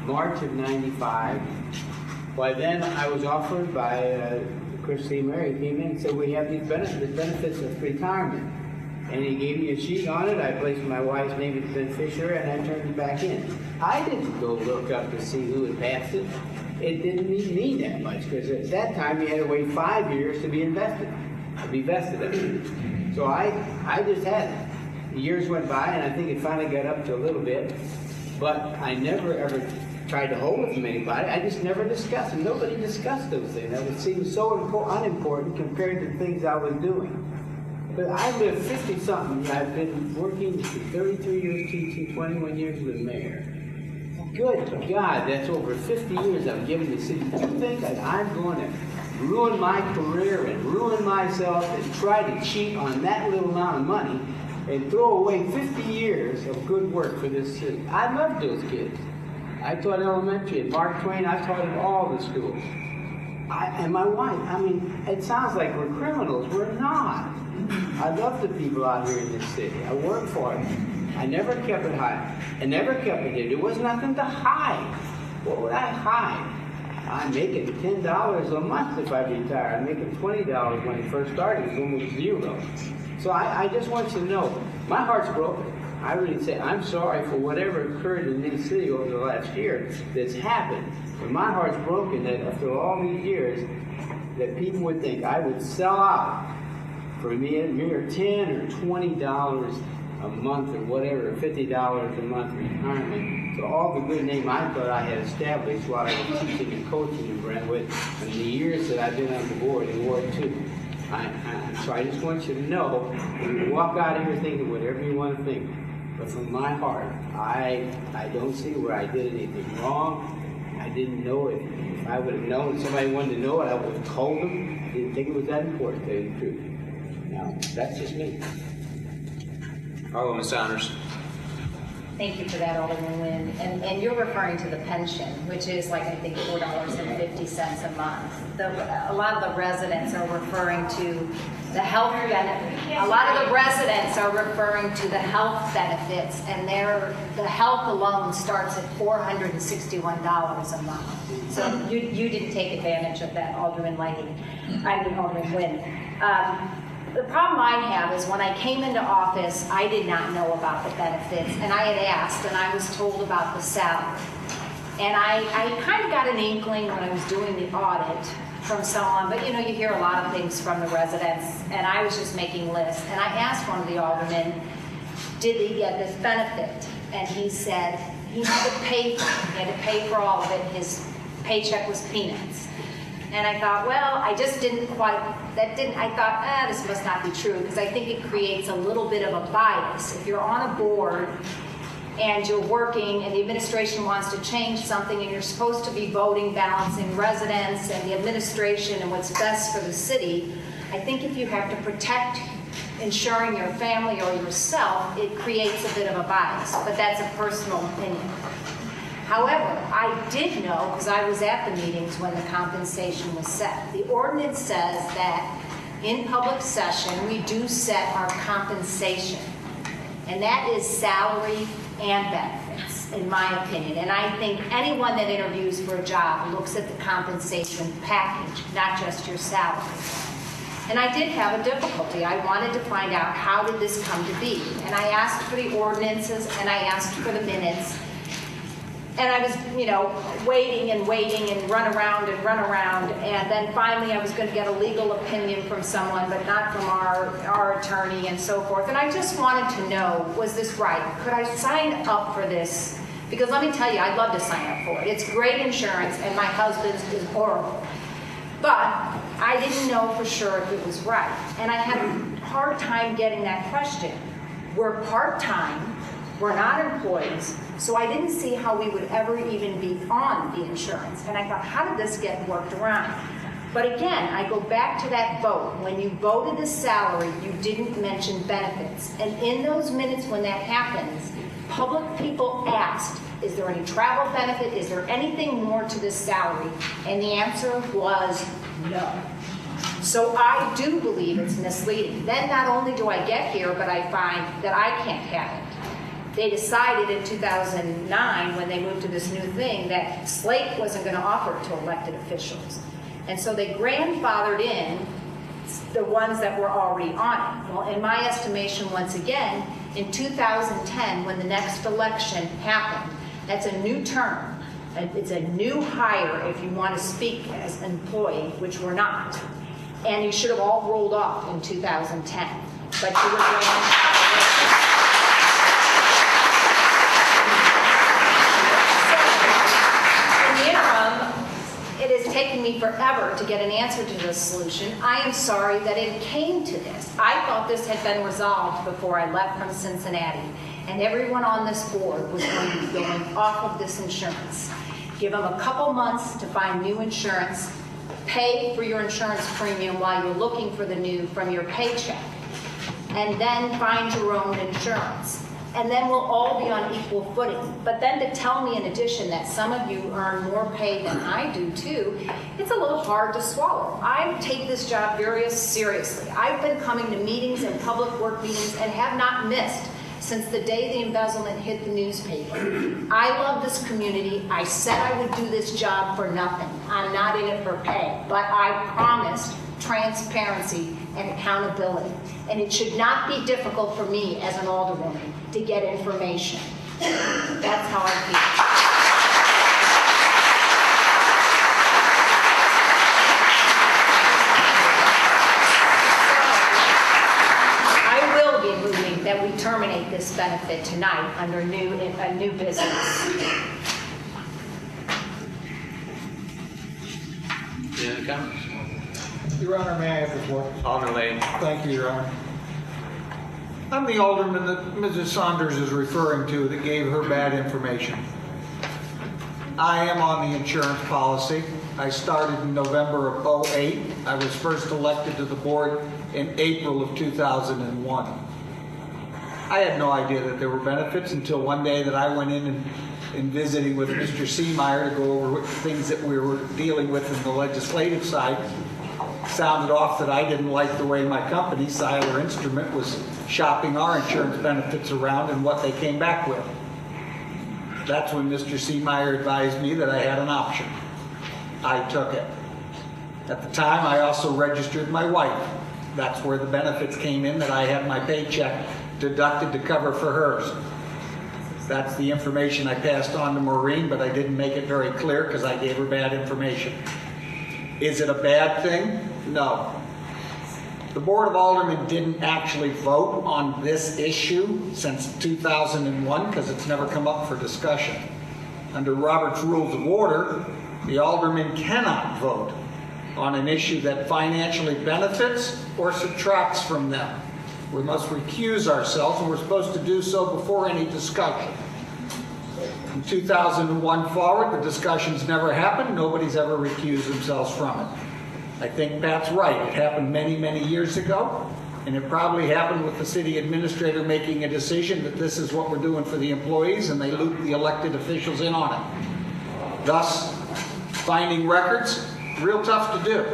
March of 95, by then I was offered by Christine Mary came in and said, we have these benefits of retirement. And he gave me a sheet on it. I placed my wife's name as beneficiary, and I turned it back in. I didn't go look up to see who had passed it. It didn't mean that much, because at that time you had to wait 5 years to be vested. So I just had it. The years went by, and I think it finally got up to a little bit. But I never ever tried to hold it from anybody. I just never discussed it. Nobody discussed those things. It seemed so unimportant compared to the things I was doing. But I've lived 50-something. I've been working for 33 years teaching, 21 years with the mayor. Good God, that's over 50 years I've given the city. Do you think that I'm going to ruin my career and ruin myself and try to cheat on that little amount of money and throw away 50 years of good work for this city? I loved those kids. I taught elementary at Mark Twain. I taught at all the schools. And my wife, it sounds like we're criminals. We're not. I love the people out here in this city. I work for them. I never kept it high. I never kept it here. There was nothing to hide. What would I hide? I'm making $10 a month if I retire. I'm making $20 when it first started. It was almost zero. So I just want you to know, my heart's broken. I really say I'm sorry for whatever occurred in this city over the last year that's happened. But my heart's broken that after all these years, that people would think I would sell out for a mere $10 or $20 a month or whatever, $50 a month retirement. So all the good name I thought I had established while I was teaching and coaching in Brentwood and the years that I've been on the board in Ward 2. So I just want you to know, you can walk out of here thinking whatever you want to think. But from my heart, I don't see where I did anything wrong. I didn't know it. If I would have known, somebody wanted to know it, I would have told them. I didn't think it was that important, to tell you the truth. Now, that's just me. Alderman Saunders. Thank you for that, Alderman Nguyen. And you're referring to the pension, which is like, I think, $4.50 a month. A lot of the residents are referring to the health benefits. A lot of the residents are referring to the health benefits, and the health alone starts at $461 a month. So you didn't take advantage of that, Alderman Nguyen. The problem I have is when I came into office, I did not know about the benefits, and I had asked, and I was told about the salary. And I kind of got an inkling when I was doing the audit from someone, but you hear a lot of things from the residents, and I was just making lists. And I asked one of the aldermen, did he get this benefit? And he said he had to pay for it. He had to pay for all of it. His paycheck was peanuts. And I thought, well, I just didn't quite, I thought, this must not be true, because I think it creates a little bit of a bias. If you're on a board and you're working and the administration wants to change something and you're supposed to be voting, balancing residents and the administration and what's best for the city, I think if you have to protect ensuring your family or yourself, it creates a bit of a bias, but that's a personal opinion. However, I did know, because I was at the meetings when the compensation was set. The ordinance says that in public session, we do set our compensation. And that is salary and benefits, in my opinion. And I think anyone that interviews for a job looks at the compensation package, not just your salary. And I did have a difficulty. I wanted to find out, how did this come to be? And I asked for the ordinances, and I asked for the minutes. And I was, waiting and run around, and then finally I was going to get a legal opinion from someone, but not from our attorney and so forth. And I just wanted to know, was this right? Could I sign up for this Because let me tell you, I'd love to sign up for it. It's great insurance, and my husband's is horrible. But I didn't know for sure if it was right. And I had a hard time getting that question. We're part-time, we're not employees, so I didn't see how we would ever even be on the insurance. And I thought, how did this get worked around? But again, I go back to that vote. When you voted the salary, you didn't mention benefits. And in those minutes when that happens, public people asked, is there any travel benefit? Is there anything more to this salary? And the answer was no. So I do believe it's misleading. Then not only do I get here, but I find that I can't have it. They decided in 2009, when they moved to this new thing, that Slate wasn't going to offer it to elected officials. And so they grandfathered in the ones that were already on it. Well, in my estimation, once again, in 2010, when the next election happened, that's a new term. It's a new hire if you want to speak as an employee, which we're not. And you should have all rolled off in 2010. But you were grandfathered in. It has taken me forever to get an answer to this solution. I am sorry that it came to this. I thought this had been resolved before I left from Cincinnati, and everyone on this board was going to be going off of this insurance. Give them a couple months to find new insurance, pay for your insurance premium while you're looking for the new from your paycheck, and then find your own insurance. And then we'll all be on equal footing. But then to tell me in addition that some of you earn more pay than I do too, it's a little hard to swallow. I take this job very seriously. I've been coming to meetings and public work meetings and have not missed since the day the embezzlement hit the newspaper. I love this community. I said I would do this job for nothing. I'm not in it for pay, but I promised transparency and accountability. And it should not be difficult for me as an alderwoman to get information. That's how I feel. I will be moving that we terminate this benefit tonight under a new business. Any other comments? Your Honor, may I have the floor? Alderman Lane. Thank you, Your Honor. I'm the alderman that Mrs. Saunders is referring to that gave her bad information. I am on the insurance policy. I started in November of 2008. I was first elected to the board in April of 2001. I had no idea that there were benefits until one day that I went in and visiting with Mr. Seemeyer to go over things that we were dealing with in the legislative side. Sounded off that I didn't like the way my company, Seiler Instrument, was shopping our insurance benefits around and what they came back with. That's when Mr. Seemeyer advised me that I had an option. I took it. At the time, I also registered my wife. That's where the benefits came in, that I had my paycheck deducted to cover for hers. That's the information I passed on to Maureen, but I didn't make it very clear because I gave her bad information. Is it a bad thing? No. The Board of Aldermen didn't actually vote on this issue since 2001 because it's never come up for discussion. Under Robert's Rules of Order, the alderman cannot vote on an issue that financially benefits or subtracts from them. We must recuse ourselves, and we're supposed to do so before any discussion. From 2001 forward, the discussions never happened. Nobody's ever recused themselves from it. I think Pat's right. It happened many, many years ago, and it probably happened with the city administrator making a decision that this is what we're doing for the employees, and they looped the elected officials in on it. Thus, finding records, real tough to do.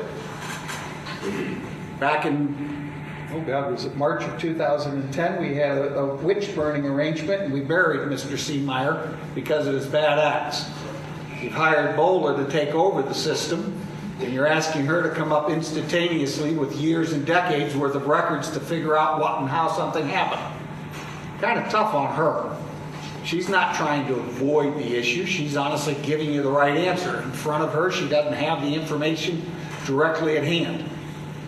Back in, oh God, was it March of 2010, we had a witch burning arrangement, and we buried Mr. Seemeyer because of his bad acts. You've hired Bowler to take over the system, and you're asking her to come up instantaneously with years and decades worth of records to figure out what and how something happened. Kind of tough on her. She's not trying to avoid the issue. She's honestly giving you the right answer. In front of her, she doesn't have the information directly at hand.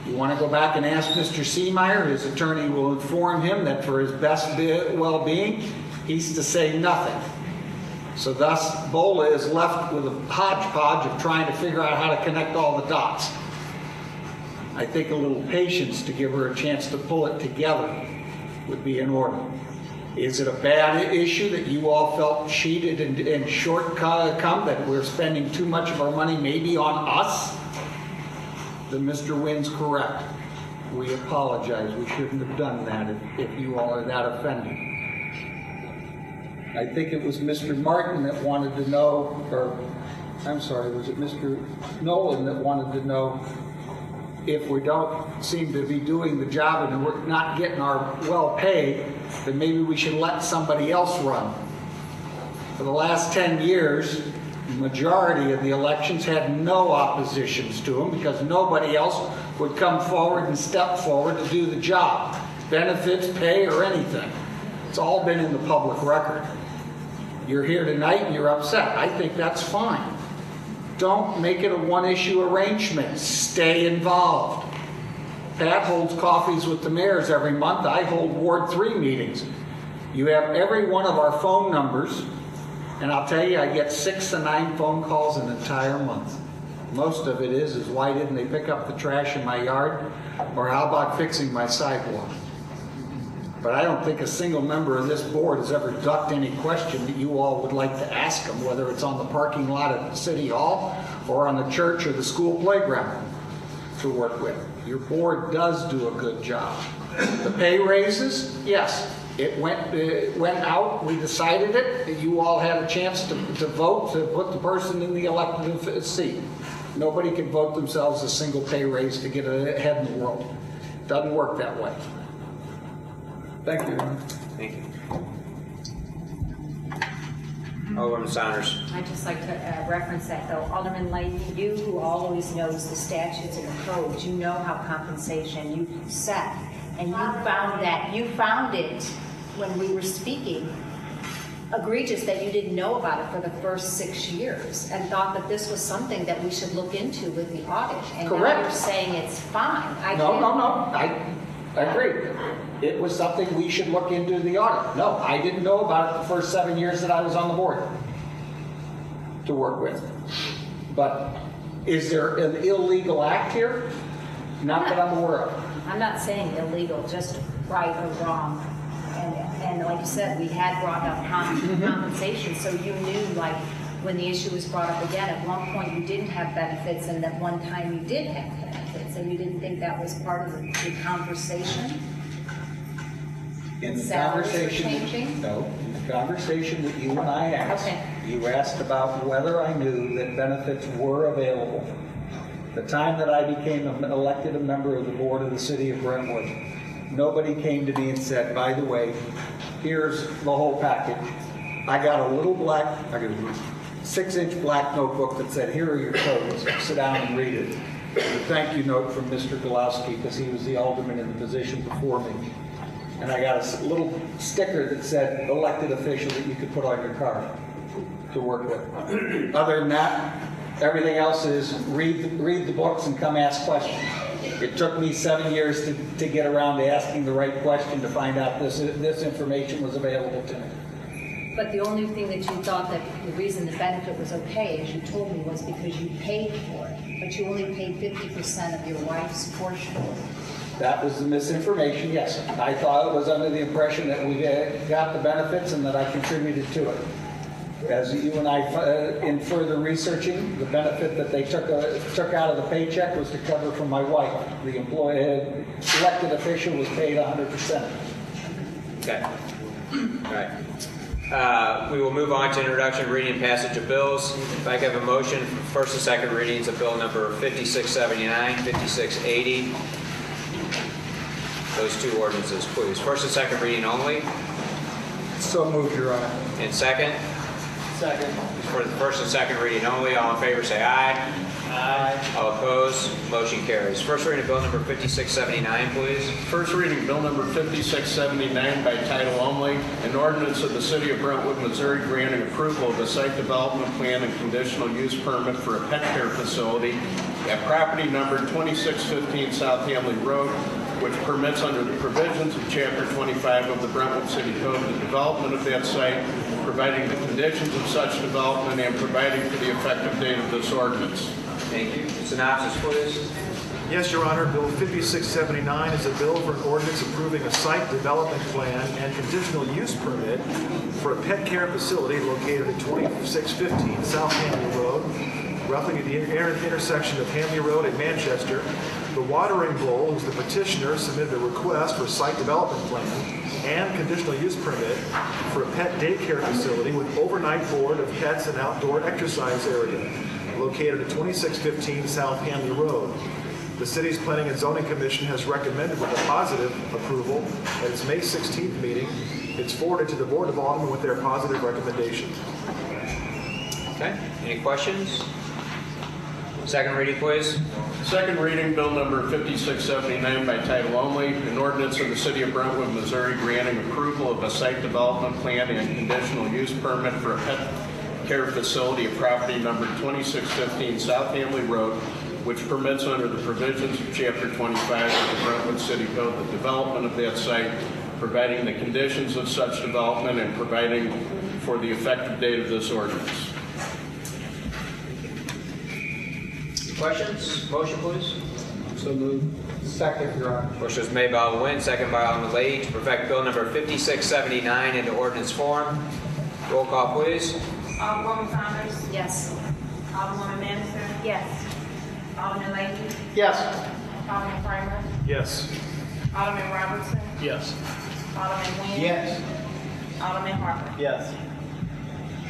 You want to go back and ask Mr. Seemeyer, his attorney will inform him that for his best well-being, he's to say nothing. So thus, BOLA is left with a hodgepodge of trying to figure out how to connect all the dots. I think a little patience to give her a chance to pull it together would be in order. Is it a bad issue that you all felt cheated and shortcome, that we're spending too much of our money maybe on us? Then Mr. Wynn's correct. We apologize. We shouldn't have done that if you all are that offended. I think it was Mr. Martin that wanted to know, or I'm sorry, was it Mr. Nolan that wanted to know if we don't seem to be doing the job and we're not getting our well paid, then maybe we should let somebody else run. For the last 10 years, the majority of the elections had no oppositions to them because nobody else would come forward and step forward to do the job. Benefits, pay, or anything. It's all been in the public record. You're here tonight and you're upset. I think that's fine. Don't make it a one-issue arrangement. Stay involved. Pat holds coffees with the mayors every month. I hold Ward 3 meetings. You have every one of our phone numbers, and I'll tell you, I get 6 to 9 phone calls an entire month. Most of it is why didn't they pick up the trash in my yard? Or how about fixing my sidewalk? But I don't think a single member of this board has ever ducked any question that you all would like to ask them, whether it's on the parking lot at City Hall or on the church or the school playground to work with. Your board does do a good job. The pay raises, yes, it went out, we decided it, you all had a chance to vote to put the person in the elected seat. Nobody can vote themselves a single pay raise to get ahead in the world. It doesn't work that way. Thank you, Your Honor. Thank you. Alderman Saunders. I'd just like to reference that, though. Alderman Leahy, you who always knows the statutes and the codes, you know how compensation you set, and you found it when we were speaking egregious that you didn't know about it for the first 6 years and thought that this was something that we should look into with the audit. And correct. Now you're saying it's fine. No. I agree. It was something we should look into the audit. No, I didn't know about it the first 7 years that I was on the board to work with. But is there an illegal act here? Not that I'm aware of. I'm not saying illegal, just right or wrong. And like you said, we had brought up compensation, so you knew, like, when the issue was brought up again, at one point you didn't have benefits, and that one time you did have benefits, and you didn't think that was part of the conversation? In the conversation, no, in the conversation that you and I asked, you asked about whether I knew that benefits were available. The time that I became elected a member of the board of the city of Brentwood, nobody came to me and said, by the way, here's the whole package. I got a 6-inch black notebook that said, here are your codes. Sit down and read it. A thank you note from Mr. Golowski, because he was the alderman in the position before me. And I got a little sticker that said elected official that you could put on your car to work with. Other than that, everything else is read the books and come ask questions. It took me 7 years to get around to asking the right question to find out this information was available to me. But the only thing that you thought that the reason the benefit was okay, as you told me, was because you paid for it. But you only paid 50% of your wife's portion. That was the misinformation, yes. I thought it was under the impression that we got the benefits and that I contributed to it. As you and I, in further researching, the benefit that they took out of the paycheck was to cover for my wife. The elected official was paid 100%. Okay. All right. We will move on to introduction, reading, and passage of bills. If I could have a motion for first and second readings of bill number 5679, 5680. Those two ordinances, please. First and second reading only. So moved, Your Honor. And second? Second. For the first and second reading only, all in favor say aye. Aye. All opposed, motion carries. First reading of bill number 5679, please. First reading bill number 5679 by title only, an ordinance of the city of Brentwood, Missouri granting approval of the site development plan and conditional use permit for a pet care facility at property number 2615 South Hamley Road, which permits under the provisions of Chapter 25 of the Brentwood City Code the development of that site, providing the conditions of such development, and providing for the effective date of this ordinance. Thank you. Synopsis, please. Yes, Your Honor. Bill 5679 is a bill for an ordinance approving a site development plan and conditional use permit for a pet care facility located at 2615 South Hanley Road, roughly at the intersection of Hanley Road and Manchester. The Watering Bowl, who's the petitioner, submitted a request for site development plan and conditional use permit for a pet daycare facility with overnight board of pets and outdoor exercise area located at 2615 South Hanley Road. The city's Planning and Zoning Commission has recommended with a positive approval at its May 16th meeting. It's forwarded to the Board of Aldermen with their positive recommendation. Okay. Any questions? Second reading, please. Second reading, bill number 5679 by title only, an ordinance of the City of Brentwood, Missouri, granting approval of a site development plan and conditional use permit for a pet care facility at property number 2615 South Hanley Road, which permits under the provisions of Chapter 25 of the Brentwood City Code the development of that site, providing the conditions of such development, and providing for the effective date of this ordinance. Questions? Motion, please. So moved. Second, Your Honor. Motion is made by Alderman Nguyen, second by Alderman Leahy, to perfect bill number 5679 into ordinance form. Roll call, please. Alderwoman Saunders. Yes. Alderwoman Mansell. Yes. Alderman Leahy. Yes. Alderman Kramer. Yes. Alderman Robertson. Yes. Alderman Nguyen. Yes. Alderman Harper. Yes.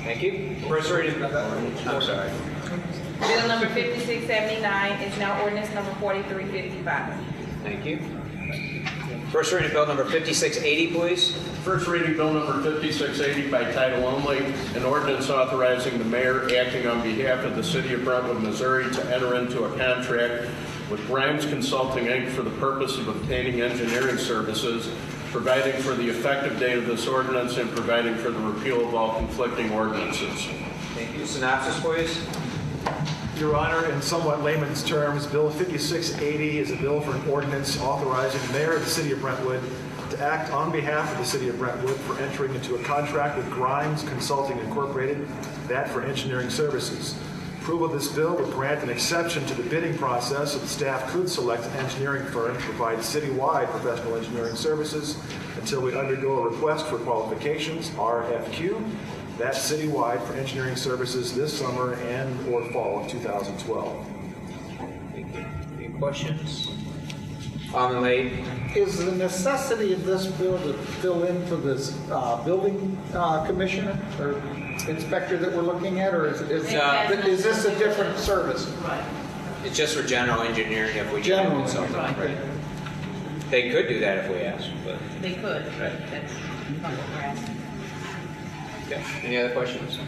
Thank you. First reading. I'm sorry. Bill number 5679 is now ordinance number 4355. Thank you. First reading bill number 5680, please. First reading bill number 5680 by title only, an ordinance authorizing the mayor acting on behalf of the City of Brentwood, Missouri to enter into a contract with Grimes Consulting, Inc. for the purpose of obtaining engineering services, providing for the effective date of this ordinance, and providing for the repeal of all conflicting ordinances. Thank you. Synopsis, please. Your Honor, in somewhat layman's terms, Bill 5680 is a bill for an ordinance authorizing the mayor of the City of Brentwood to act on behalf of the City of Brentwood for entering into a contract with Grimes Consulting Incorporated, that for engineering services. Approval of this bill would grant an exception to the bidding process so the staff could select an engineering firm to provide citywide professional engineering services until we undergo a request for qualifications, RFQ, that's citywide for engineering services this summer and or fall of 2012. Any questions? Alderman Leahy. Is the necessity of this bill to fill in for this building commissioner or inspector that we're looking at, or is this a different service? It's just for general engineering if we General need something. engineering. Right. They could do that if we asked, but. They could. Right. That's not what we're asking. Okay. Any other questions?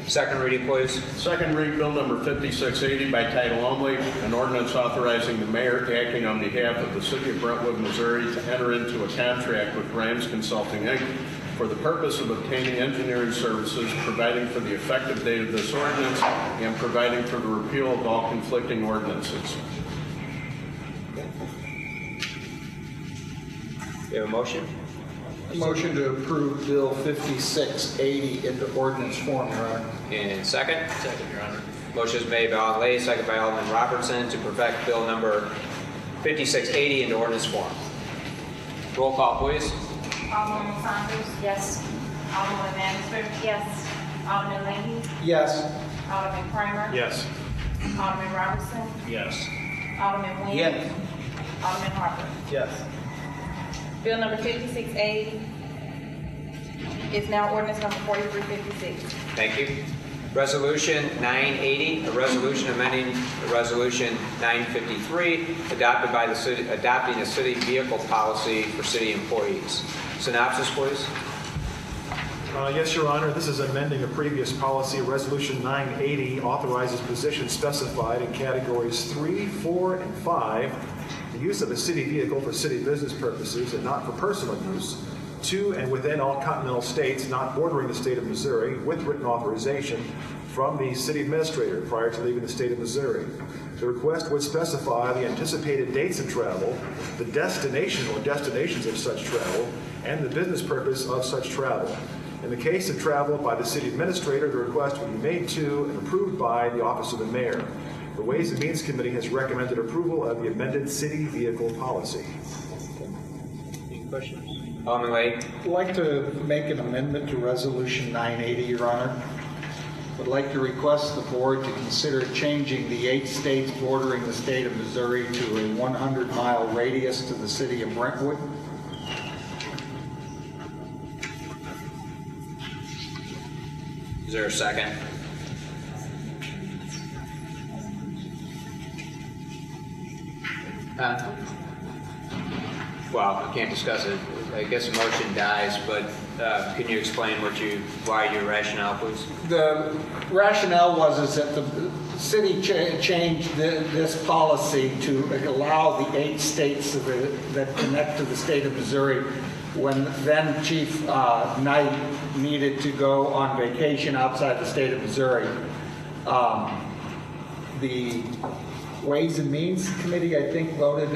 Second reading, please. Second reading bill number 5680 by title only, an ordinance authorizing the mayor acting on behalf of the City of Brentwood, Missouri to enter into a contract with Grimes Consulting, Inc. for the purpose of obtaining engineering services, providing for the effective date of this ordinance, and providing for the repeal of all conflicting ordinances. You have a motion? Motion to approve Bill 5680 into ordinance form, Your Honor. And second? Second, Your Honor. Motion is made by Alderman Leahy, second by Alderman Robertson to perfect bill number 5680 into ordinance form. Roll call, please. Alderwoman Saunders. Yes. Alderwoman Mansell. Yes. Alderman Leahy. Yes. Alderman Kramer. Yes. Alderman Robertson. Yes. Alderman Nguyen. Yes. Alderman Harper. Yes. Bill number 5680 is now ordinance number 4356. Thank you. Resolution 980, a resolution amending Resolution 953, adopted by the city, adopting a city vehicle policy for city employees. Synopsis, please. Yes, Your Honor. This is amending a previous policy. Resolution 980 authorizes positions specified in categories 3, 4, and 5, the use of a city vehicle for city business purposes and not for personal use, to and within all continental states not bordering the state of Missouri, with written authorization from the city administrator prior to leaving the state of Missouri. The request would specify the anticipated dates of travel, the destination or destinations of such travel, and the business purpose of such travel. In the case of travel by the city administrator, the request would be made to and approved by the office of the mayor. The Ways and Means Committee has recommended approval of the amended city vehicle policy. Any questions? Alderman Lake. I'd like to make an amendment to Resolution 980, Your Honor. Would like to request the board to consider changing the 8 states bordering the state of Missouri to a 100-mile radius to the city of Brentwood. Is there a second? Well, I can't discuss it. I guess the motion dies, but can you explain why your rationale, please? The rationale is that the city changed this policy to allow the 8 states that connect to the state of Missouri when then Chief Knight needed to go on vacation outside the state of Missouri. The Ways and Means Committee, I think, voted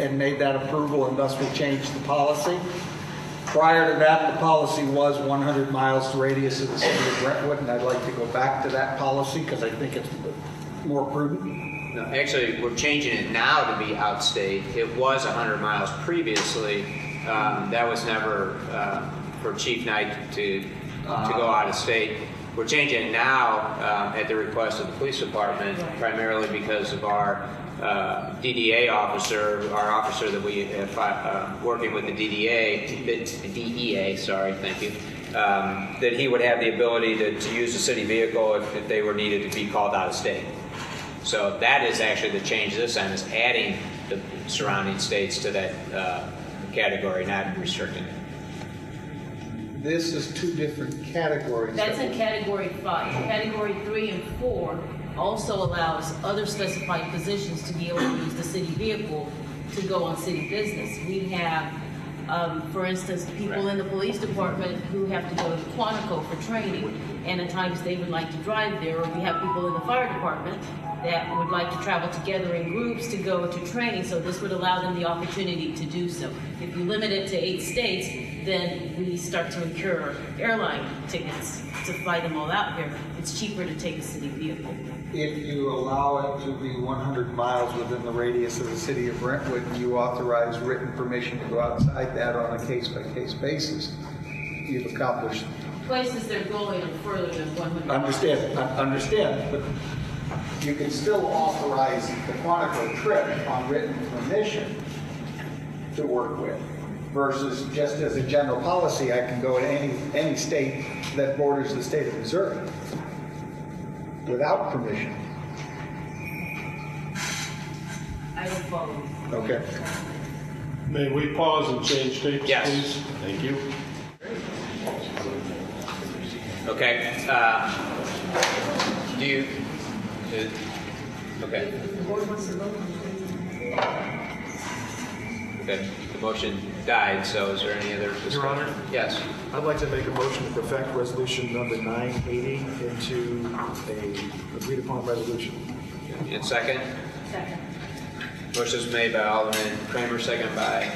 and made that approval, and thus we changed the policy. Prior to that, the policy was 100 miles radius of the city of Brentwood, and I'd like to go back to that policy because I think it's more prudent. No, actually, we're changing it now to be outstate. It was 100 miles previously. That was never for Chief Knight to go out of state. We're changing it now at the request of the police department, primarily because of our DDA officer, our officer that we have working with the DEA, sorry, thank you, that he would have the ability to use the city vehicle if they were needed to be called out of state. So that is actually the change this time, is adding the surrounding states to that category, not restricting it. This is 2 different categories. That's in category 5. Category 3 and 4 also allows other specified positions to be able to use the city vehicle to go on city business. We have, for instance, people in the police department who have to go to Quantico for training, and at times they would like to drive there, or we have people in the fire department that would like to travel together in groups to go to training, so this would allow them the opportunity to do so. If you limit it to 8 states, then we start to incur airline tickets to fly them all out here. It's cheaper to take a city vehicle. If you allow it to be 100 miles within the radius of the city of Brentwood, you authorize written permission to go outside that on a case-by-case basis. You've accomplished. Places they're going are further than 100 miles. Understand, but you can still authorize the Quantico trip on written permission to work with, versus just as a general policy, I can go to any state that borders the state of Missouri without permission. I don't follow. Okay. May we pause and change dates, yes, please? Thank you. Okay. Do you? Okay. Okay. The motion died. So, is there any other discussion? Your Honor? Yes. I'd like to make a motion to perfect resolution number 980 into a agreed upon resolution. And second? Second. Motion is made by Alderman Kramer, second by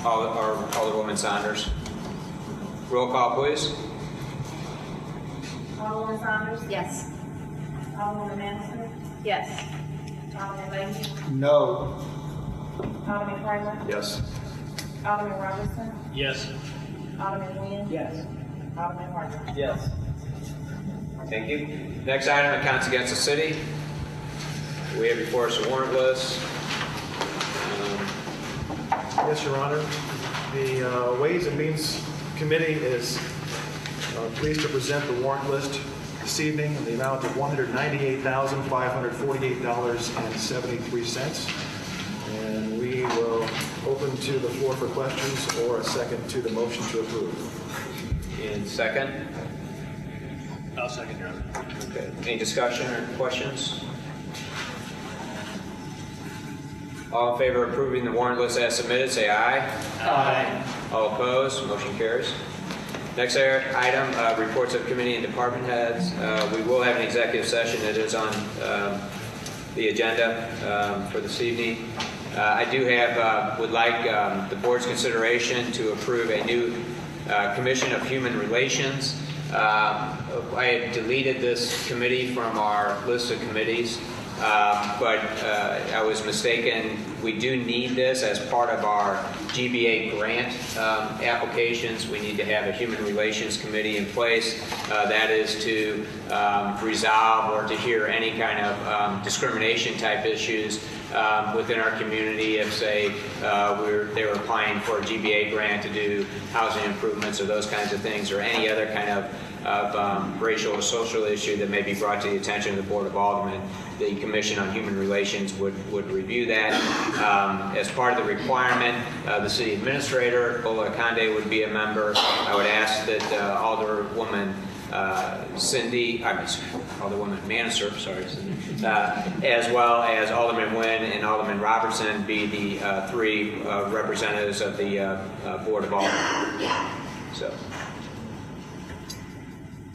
Alderwoman Saunders. Roll call, please. Alderman Saunders? Yes. Alderman Manston? Yes. Alderman Leahy? No. Alderman Kramer? Yes. Alderman Robertson? Yes. Alderman Nguyen? Yes. Alderman Harder? Yes. Thank you. Next item, accounts against the city. We have before us a warrant list. Yes, Your Honor. The Ways and Means Committee is pleased to present the warrant list this evening in the amount of $198,548.73. And we will open to the floor for questions or a second to the motion to approve. And second? I'll second, Your Honor. Okay. Any discussion or questions? All in favor of approving the warrant list as submitted, say aye. Aye. All opposed, motion carries. Next item, reports of committee and department heads. We will have an executive session that is on the agenda for this evening. I do have, would like the board's consideration to approve a new Commission of Human Relations. I had deleted this committee from our list of committees, but I was mistaken. We do need this as part of our GBA grant applications. We need to have a Human Relations Committee in place. That is to resolve or to hear any kind of discrimination type issues within our community. If, say, they were applying for a GBA grant to do housing improvements or those kinds of things, or any other kind of racial or social issue that may be brought to the attention of the Board of Aldermen, the Commission on Human Relations would review that. As part of the requirement, the City Administrator, Bola Conde, would be a member. I would ask that Alderwoman Alderwoman Maniser, sorry, as well as Alderman Nguyen and Alderman Robertson be the three representatives of the Board of Aldermen. So.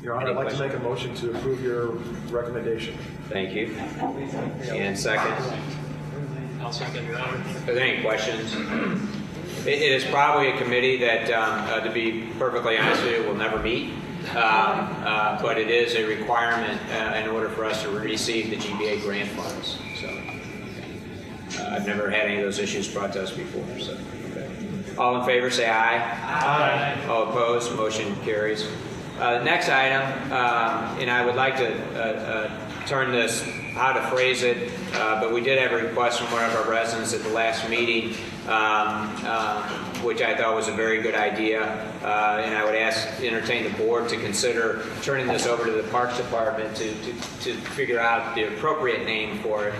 Your Honor, I'd like to make a motion to approve your recommendation. Thank you. And second? I'll second, Your Honor. Are there any questions? It is probably a committee that, to be perfectly honest with you, will never meet. But it is a requirement in order for us to receive the GBA grant funds. So I've never had any of those issues brought to us before. So, okay. All in favor, say aye. Aye. All opposed, motion carries. Next item, and I would like to turn this, how to phrase it, but we did have a request from one of our residents at the last meeting, which I thought was a very good idea, and I would entertain the board to consider turning this over to the Parks Department to figure out the appropriate name for it.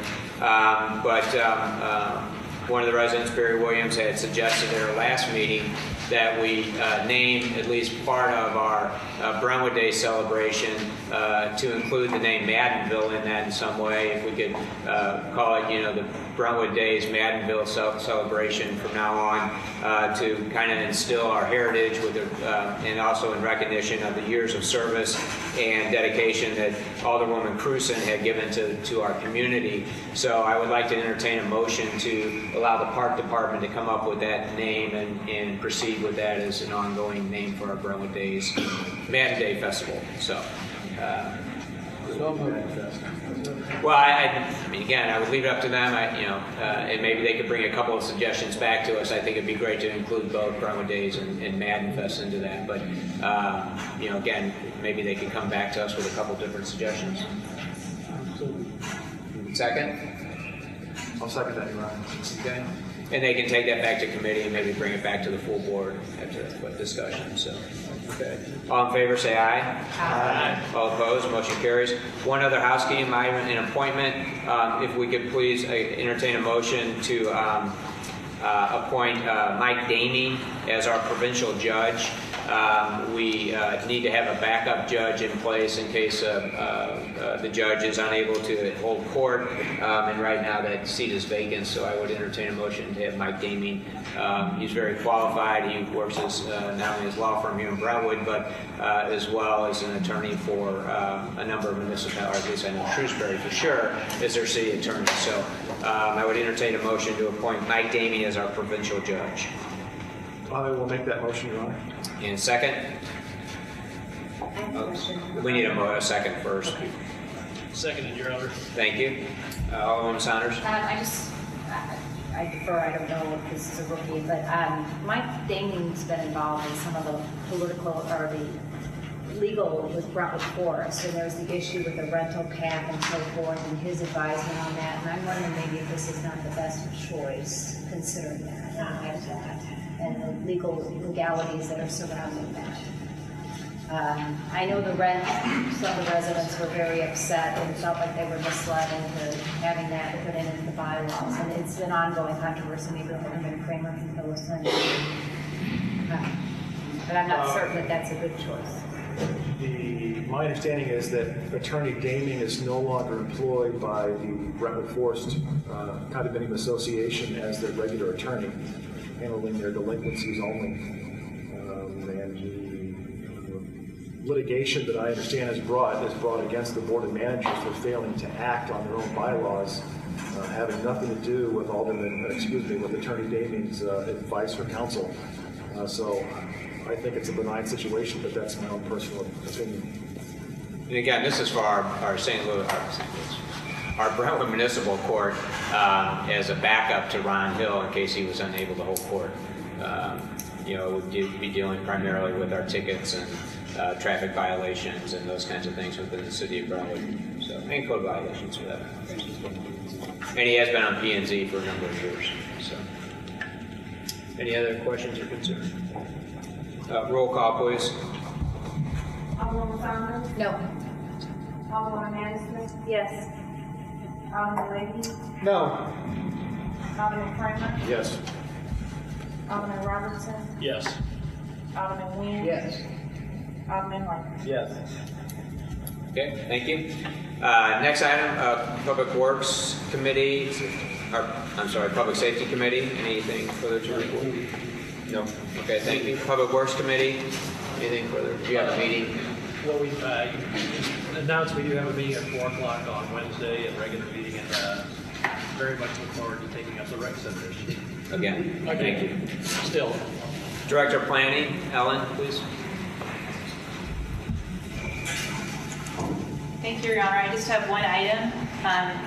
One of the residents, Barry Williams, had suggested at our last meeting that we name at least part of our Brentwood Day celebration to include the name Maddenville in that in some way. If we could call it, the Brentwood Days Maddenville celebration from now on, to kind of instill our heritage with and also in recognition of the years of service and dedication that Alderwoman Cruson had given to our community. So I would like to entertain a motion to allow the Park Department to come up with that name and proceed with that as an ongoing name for our Brentwood Days Madden Day Festival. So. Well, I mean, again, I would leave it up to them. And maybe they could bring a couple of suggestions back to us. I think it'd be great to include both Brentwood Days and Madden Fest into that. But again, maybe they could come back to us with a couple different suggestions. Second? I'll second that, Your Honor. Okay. And they can take that back to committee and maybe bring it back to the full board after discussion. So, okay. All in favor, say aye. Aye. All opposed, motion carries. One other housekeeping item, an appointment. If we could please entertain a motion to appoint Mike Daming as our provincial judge. We need to have a backup judge in place in case the judge is unable to hold court, and right now that seat is vacant, so I would entertain a motion to have Mike Daming. He's very qualified. He works as not only his law firm here in Brentwood, but as well as an attorney for a number of municipalities. At least I know Shrewsbury for sure is their city attorney. So I would entertain a motion to appoint Mike Daming as our provincial judge. I will make that motion, Your Honor. And second? We need a second first. Seconded, Your Honor. Thank you. Alderwoman Saunders? I defer, I don't know if this is a rookie, but Mike Daming's been involved in some of the political or the legal with Brentwood Forest, and there's the issue with the rental cap and so forth, and his advisement on that, and I'm wondering maybe if this is not the best choice, considering that, and the legalities that are surrounding that. I know some of the residents were very upset and felt like they were misled into having that put into the bylaws, and it's an ongoing controversy. Maybe Alderman Kramer can fill us in. But I'm not certain that that's a good choice. My understanding is that Attorney Daming is no longer employed by the Brentwood Forest Condominium Association as their regular attorney, handling their delinquencies only. And he litigation that I understand is brought against the board of managers for failing to act on their own bylaws, having nothing to do with with Attorney Daming's advice or counsel. So I think it's a benign situation, but that's my own personal opinion. And again, this is for our our Brentwood Municipal Court as a backup to Ron Hill in case he was unable to hold court. Would be dealing primarily with our tickets and traffic violations and those kinds of things within the city of Brentwood. So, and code violations for that. And he has been on P&Z for a number of years. So, any other questions or concerns? Roll call, please. Alderman Saunders? No. Alderman Madison? Yes. Alderman Lady? No. Alderman Kramer? Yes. Alderman Robertson? Yes. Alderman Nguyen? Yes. Alderman White? Yes. Okay, thank you. Next item, Public Works Committee, Public Safety Committee. Anything further to report? No. Okay, thank you. Public Works Committee, anything further? Do you have a meeting? Well, we've announced we do have a meeting at 4 o'clock on Wednesday, a regular meeting, and very much look forward to taking up the rec center issue. Again, thank you. Still. Director of Planning, Ellen, please. Thank you, Your Honor. I just have one item.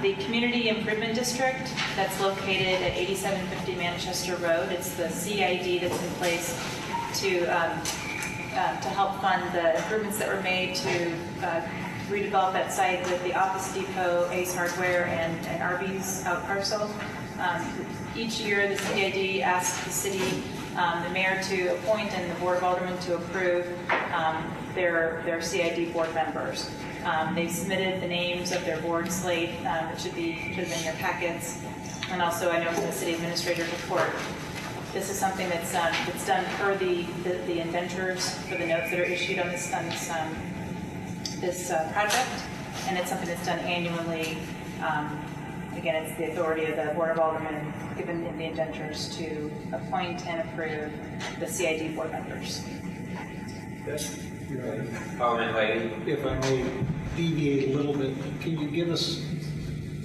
The Community Improvement District that's located at 8750 Manchester Road. It's the CID that's in place to help fund the improvements that were made to redevelop that site with the Office Depot, Ace Hardware, and Arby's out parcel. Each year, the CID asks the city, the mayor to appoint and the Board of Aldermen to approve their CID board members. They've submitted the names of their board slate, which should have been in your packets, and also I know from the city administrator's report. This is something that's done per the indentures for the notes that are issued on this project, and it's something that's done annually. Again, it's the authority of the Board of Aldermen, given in the indentures, to appoint and approve the CID board members. Yes. Alderman Lady. If I may deviate a little bit, can you give us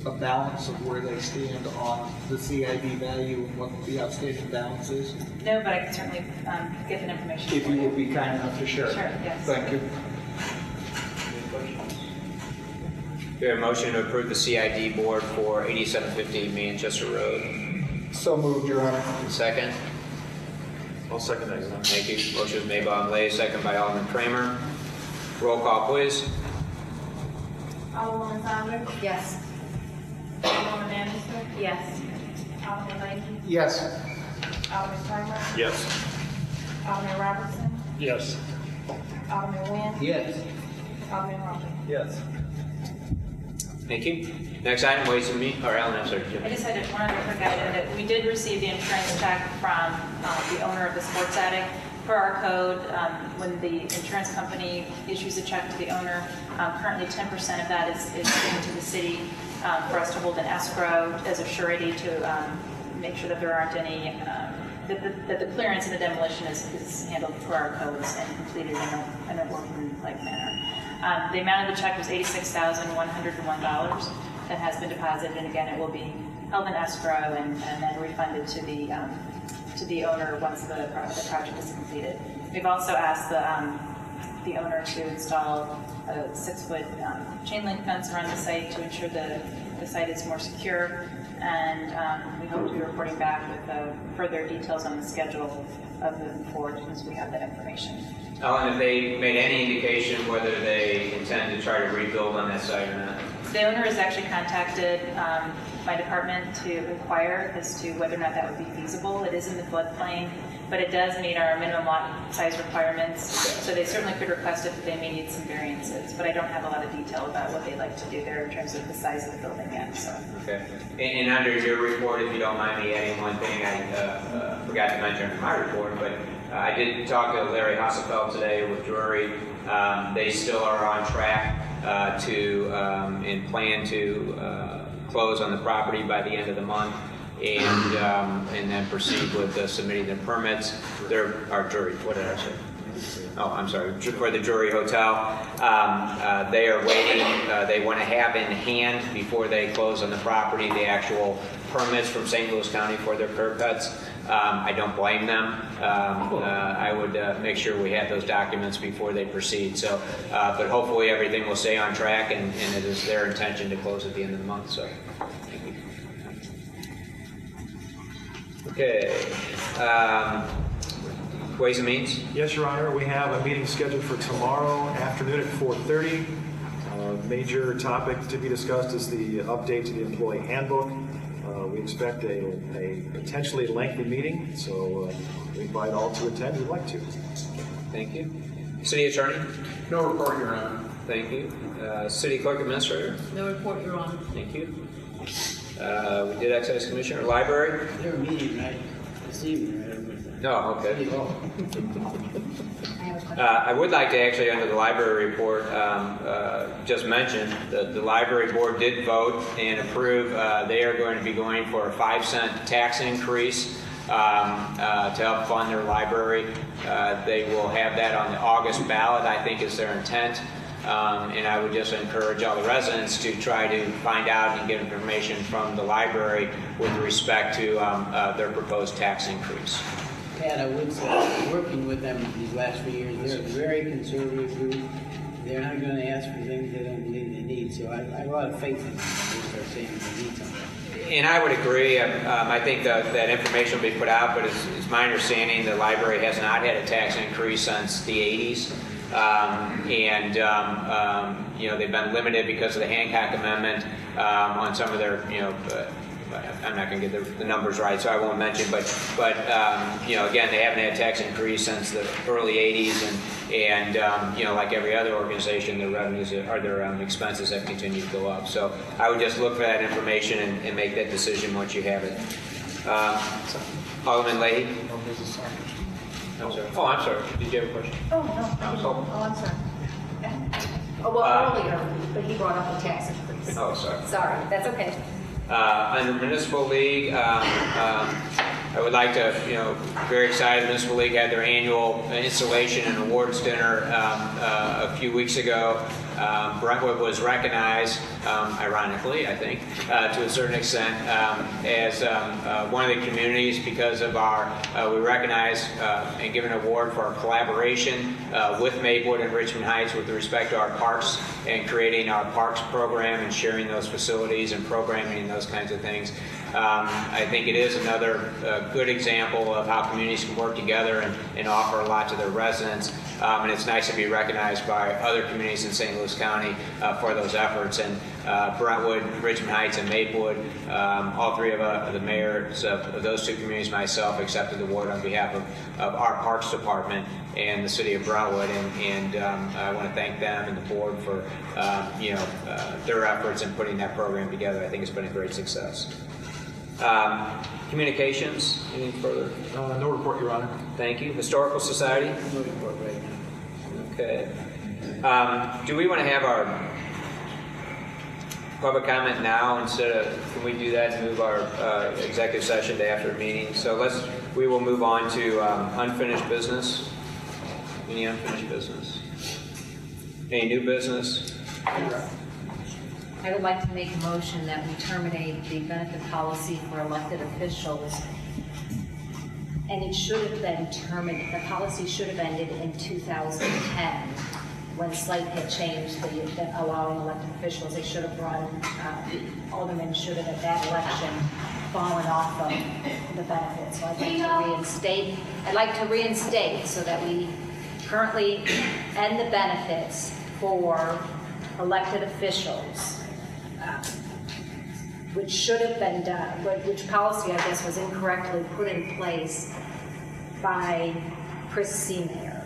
a balance of where they stand on the CID value and what the outstanding balance is? No, but I can certainly get that information. If you would be kind enough to share. Sure, yes. Thank you. We have a motion to approve the CID board for 8750 Manchester Road. So moved, Your Honor. Second. I'll second that, Your Honor. Thank you. Motion is made by Alderman Lay, second by Alderman Kramer. Roll call, please. Alderman Saunders? Yes. Alderman Anderson? Yes. Alderman Lady? Yes. Alderman Kramer? Yes. Alderman Robertson? Yes. Alderman Nguyen? Yes. Alderman Robertson? Yes. Thank you. Next item, Ways and Means, or Ellen, I'm sorry. I just had one other quick item that we did receive the insurance check from the owner of the sports attic. Per our code, when the insurance company issues a check to the owner, currently 10% of that is given to the city for us to hold an escrow as a surety to make sure that there aren't any, that the clearance and the demolition is handled per our codes and completed in a workman-like manner. The amount of the check was $86,101 that has been deposited, and again, it will be held in escrow and then refunded to the owner once the project is completed. We've also asked the owner to install a 6-foot chain link fence around the site to ensure the site is more secure, and we hope to be reporting back with further details on the schedule of moving forward once we have that information. Ellen, have they made any indication whether they intend to try to rebuild on that site or not? The owner has actually contacted my department to inquire as to whether or not that would be feasible. It is in the floodplain, but it does meet our minimum lot size requirements, so they certainly could request it, but they may need some variances. But I don't have a lot of detail about what they'd like to do there in terms of the size of the building yet. So. Okay. And under your report, if you don't mind me adding one thing, I forgot to mention in my report, but I did talk to Larry Hassefeld today with Drury. They still are on track and plan to close on the property by the end of the month, and then proceed with submitting the permits. Our Drury, what did I say? I'm sorry, for the Drury Hotel. They are waiting. They want to have in hand before they close on the property the actual permits from St. Louis County for their curb cuts. I don't blame them. I would make sure we have those documents before they proceed. So, but hopefully everything will stay on track, and it is their intention to close at the end of the month. So, thank you. Okay. Ways and Means? Yes, Your Honor. We have a meeting scheduled for tomorrow afternoon at 4:30. Major topic to be discussed is the update to the employee handbook. We expect a potentially lengthy meeting, so we invite all to attend who'd like to. Thank you. City Attorney? No report, Your Honor. Thank you. City Clerk Administrator? No report, Your Honor. Thank you. We did Excise Commissioner. Library? They're meeting, right? This evening, right? No, okay. I would like to actually, under the library report, just mention that the library board did vote and approve. They are going to be going for a 5-cent tax increase to help fund their library. They will have that on the August ballot, I think is their intent. And I would just encourage all the residents to try to find out and get information from the library with respect to their proposed tax increase. Pat, I would say, working with them these last few years, they're a very conservative group. They're not going to ask for things they don't believe they need. So I have a lot of faith in them. They start saying they need something. And I would agree. I think that information will be put out, but it's my understanding the library has not had a tax increase since the 80s. You know, they've been limited because of the Hancock Amendment on some of their, you know, I'm not going to get the numbers right, so I won't mention. But you know, again, they haven't had a tax increase since the early '80s, and you know, like every other organization, their revenues or their expenses have continued to go up. So I would just look for that information and make that decision once you have it. Alderman Leahy. I'm sorry. Oh, I'm sorry. Did you have a question? Oh, no. I'm sorry. Oh, well, earlier, but he brought up the tax increase. Oh, sorry. Sorry, that's okay. Under Municipal League, I would like to, you know, very excited. Municipal League had their annual installation and awards dinner a few weeks ago. Brentwood was recognized, ironically, I think, to a certain extent, as one of the communities because of our, we recognize and give an award for our collaboration with Maplewood and Richmond Heights with respect to our parks and creating our parks program and sharing those facilities and programming and those kinds of things. I think it is another good example of how communities can work together and offer a lot to their residents. And it's nice to be recognized by other communities in St. Louis County for those efforts. And Brentwood, Richmond Heights, and Maplewood, all three of the mayors of those two communities, myself, accepted the award on behalf of our Parks Department and the city of Brentwood. And I want to thank them and the board for you know, their efforts in putting that program together. I think it's been a great success. Communications, anything further? No report, Your Honor. Thank you. Historical Society? No report right now. Okay. Do we want to have our public comment now instead of, can we do that and move our executive session to after the meeting? So we will move on to unfinished business. Any unfinished business? Any new business? I would like to make a motion that we terminate the benefit policy for elected officials. And it should have been terminated, the policy should have ended in 2010 when Slate had changed allowing elected officials. They should have brought, the alderman should have at that election fallen off of the benefits. So I'd like to reinstate so that we currently end the benefits for elected officials. Which should have been done, which policy, I guess, was incorrectly put in place by Chris Seemayer.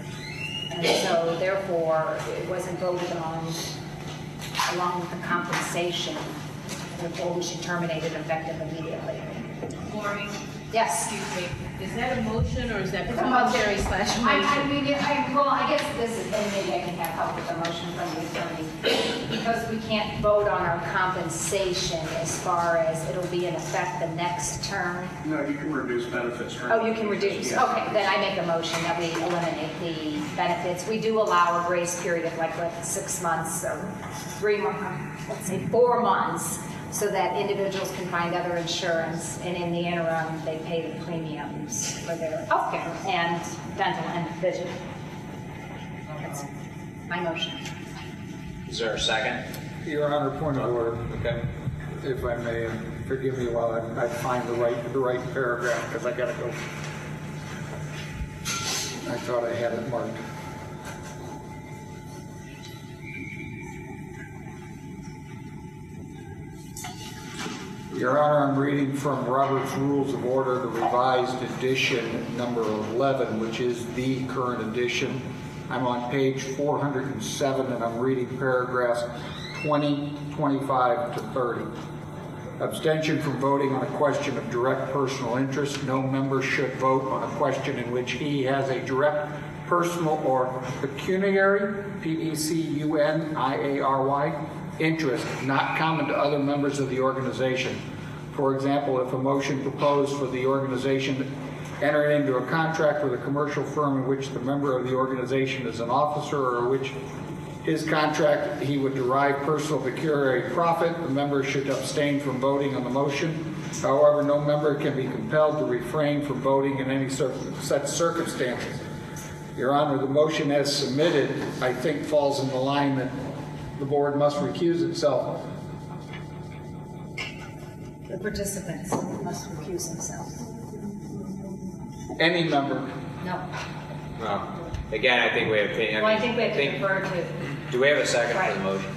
And so, therefore, it wasn't voted on along with the compensation. Therefore, we should terminate it effective immediately. Maureen? Yes. Excuse me, is that a motion or is that It's a commentary motion. slash I motion? mean, well, I guess this is, and maybe I can have help with the motion from the attorney. Because we can't vote on our compensation as far as it'll be in effect the next term. No, you can reduce benefits. Oh, you can reduce, okay, then I make a motion that we eliminate the benefits. We do allow a grace period of like 6 months or 3 months, let's say 4 months, so that individuals can find other insurance, and in the interim, they pay the premiums for their healthcare and dental and vision. That's my motion. Is there a second? Your Honor, point of order. Okay. If I may, and forgive me while I find the right paragraph, because I gotta go. I thought I had it marked. Your Honor, I'm reading from Robert's Rules of Order, the revised edition number 11, which is the current edition. I'm on page 407, and I'm reading paragraphs 20, 25 to 30. Abstention from voting on a question of direct personal interest. No member should vote on a question in which he has a direct personal or pecuniary, P-E-C-U-N-I-A-R-Y, interest not common to other members of the organization. For example, if a motion proposed for the organization to enter into a contract with a commercial firm in which the member of the organization is an officer, or which his contract he would derive personal pecuniary profit, the member should abstain from voting on the motion. However, no member can be compelled to refrain from voting in any such circumstances. Your Honor, the motion as submitted, I think, falls in the line that the board must recuse itself. The participants must recuse themselves. Any member. No. Well, again, I think we have. Well, I think we have to defer to. Do we have a second Right. for the motion?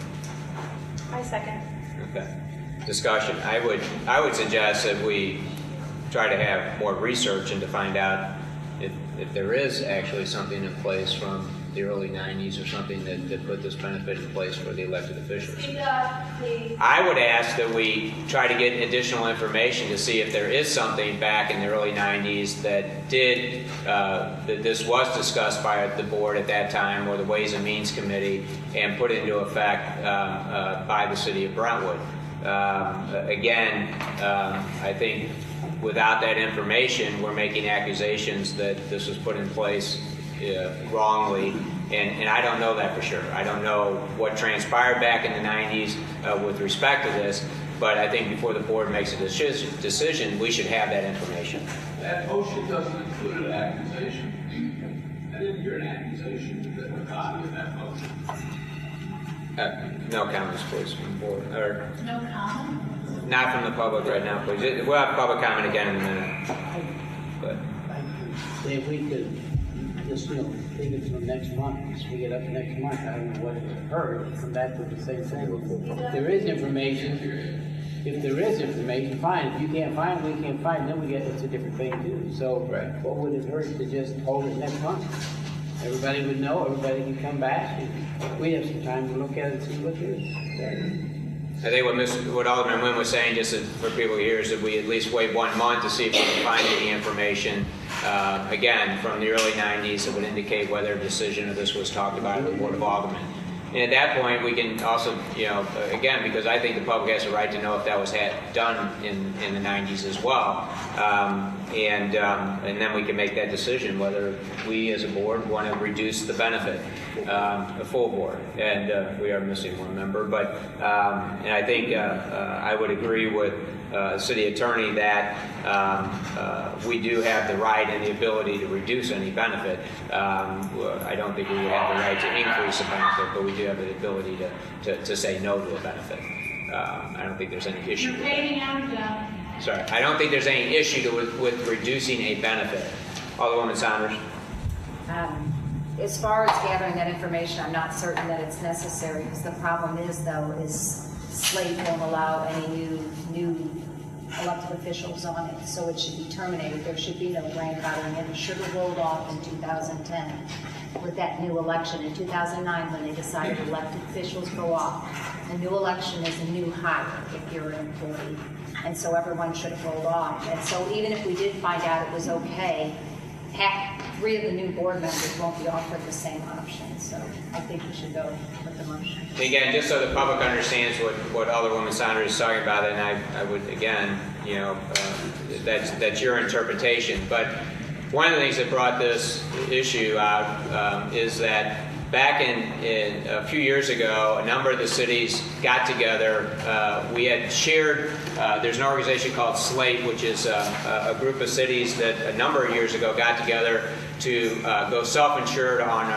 I second. Okay. Discussion. I would suggest that we try to have more research and to find out if there is actually something in place from the early 90s or something that put this benefit in place for the elected officials. I would ask that we try to get additional information to see if there is something back in the early 90s that that this was discussed by the board at that time, or the Ways and Means Committee, and put into effect by the city of Brentwood. Again, I think without that information, we're making accusations that this was put in place wrongly, and I don't know that for sure. I don't know what transpired back in the 90s with respect to this, but I think before the board makes a decision, we should have that information. That motion doesn't include an accusation. I didn't hear an accusation that a copy of that motion. No comments, please, from the board. Or No comment? not from the public right now, please. We'll have public comment again in a minute. But If we could just, leave it till next month, as we get up next month, I don't know what it heard, come back with the same thing. If there is information, fine. If you can't find it, we can't find it, then we get, it's a different thing too. So what would it hurt to just hold it next month? Everybody would know, everybody can come back, and we have some time to look at it and see what there is. I think what Alderman Wynn was saying, just for people here, is that we at least wait 1 month to see if we can find any information, again, from the early 90s that would indicate whether a decision of this was talked about at the Board of Aldermen. And at that point, we can also, again, because I think the public has a right to know if that was done in the 90s as well. And then we can make that decision whether we as a board want to reduce the benefit, the full board. And we are missing one member. But, and I think I would agree with the city attorney that we do have the right and the ability to reduce any benefit. I don't think we would have the right to increase a benefit, but we do have the ability to say no to a benefit. I don't think there's any issue with that. Sorry, I don't think there's any issue with reducing a benefit. Alderwoman Saunders. As far as gathering that information, I'm not certain that it's necessary, because the problem is, though, is Slate won't allow any new elected officials on it, so it should be terminated. There should be no grandfathering, and it should have rolled off in 2010 with that new election. In 2009, when they decided elected officials go off, a new election is a new hire if you're an employee, and so everyone should have rolled off. And so even if we did find out it was okay, 3 of the new board members won't be offered the same option. So I think we should go with the motion. Again, just so the public understands what Alderwoman Saunders is talking about, and I would, again, that's your interpretation. But one of the things that brought this issue out is that back in a few years ago, a number of the cities got together. We had shared, there's an organization called SLATE, which is a group of cities that a number of years ago got together to go self-insured on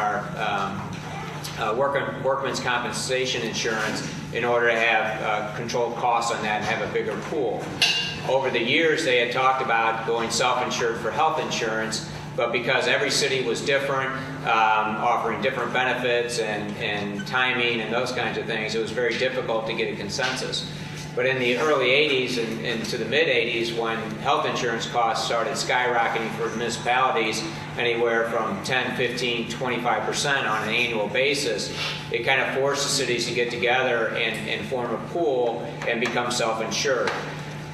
our workman's compensation insurance in order to have controlled costs on that and have a bigger pool. Over the years, they had talked about going self-insured for health insurance, but because every city was different, offering different benefits and timing and those kinds of things, it was very difficult to get a consensus. But in the early 80s and into the mid 80s, when health insurance costs started skyrocketing for municipalities anywhere from 10, 15, 25% on an annual basis, it kind of forced the cities to get together and form a pool and become self-insured.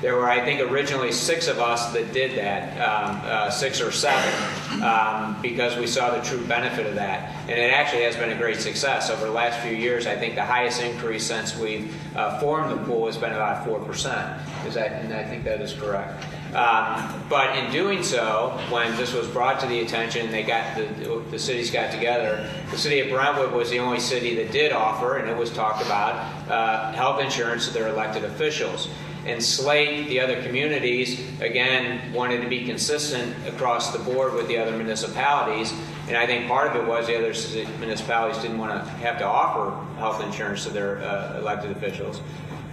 There were, I think, originally 6 of us that did that, 6 or 7, because we saw the true benefit of that. And it actually has been a great success. Over the last few years, I think the highest increase since we've formed the pool has been about 4%. And I think that is correct. But in doing so, when this was brought to the attention, they got the cities got together. The city of Brentwood was the only city that did offer, and it was talked about, health insurance to their elected officials. And SLATE, the other communities, again, wanted to be consistent across the board with the other municipalities. And I think part of it was the other municipalities didn't want to have to offer health insurance to their elected officials.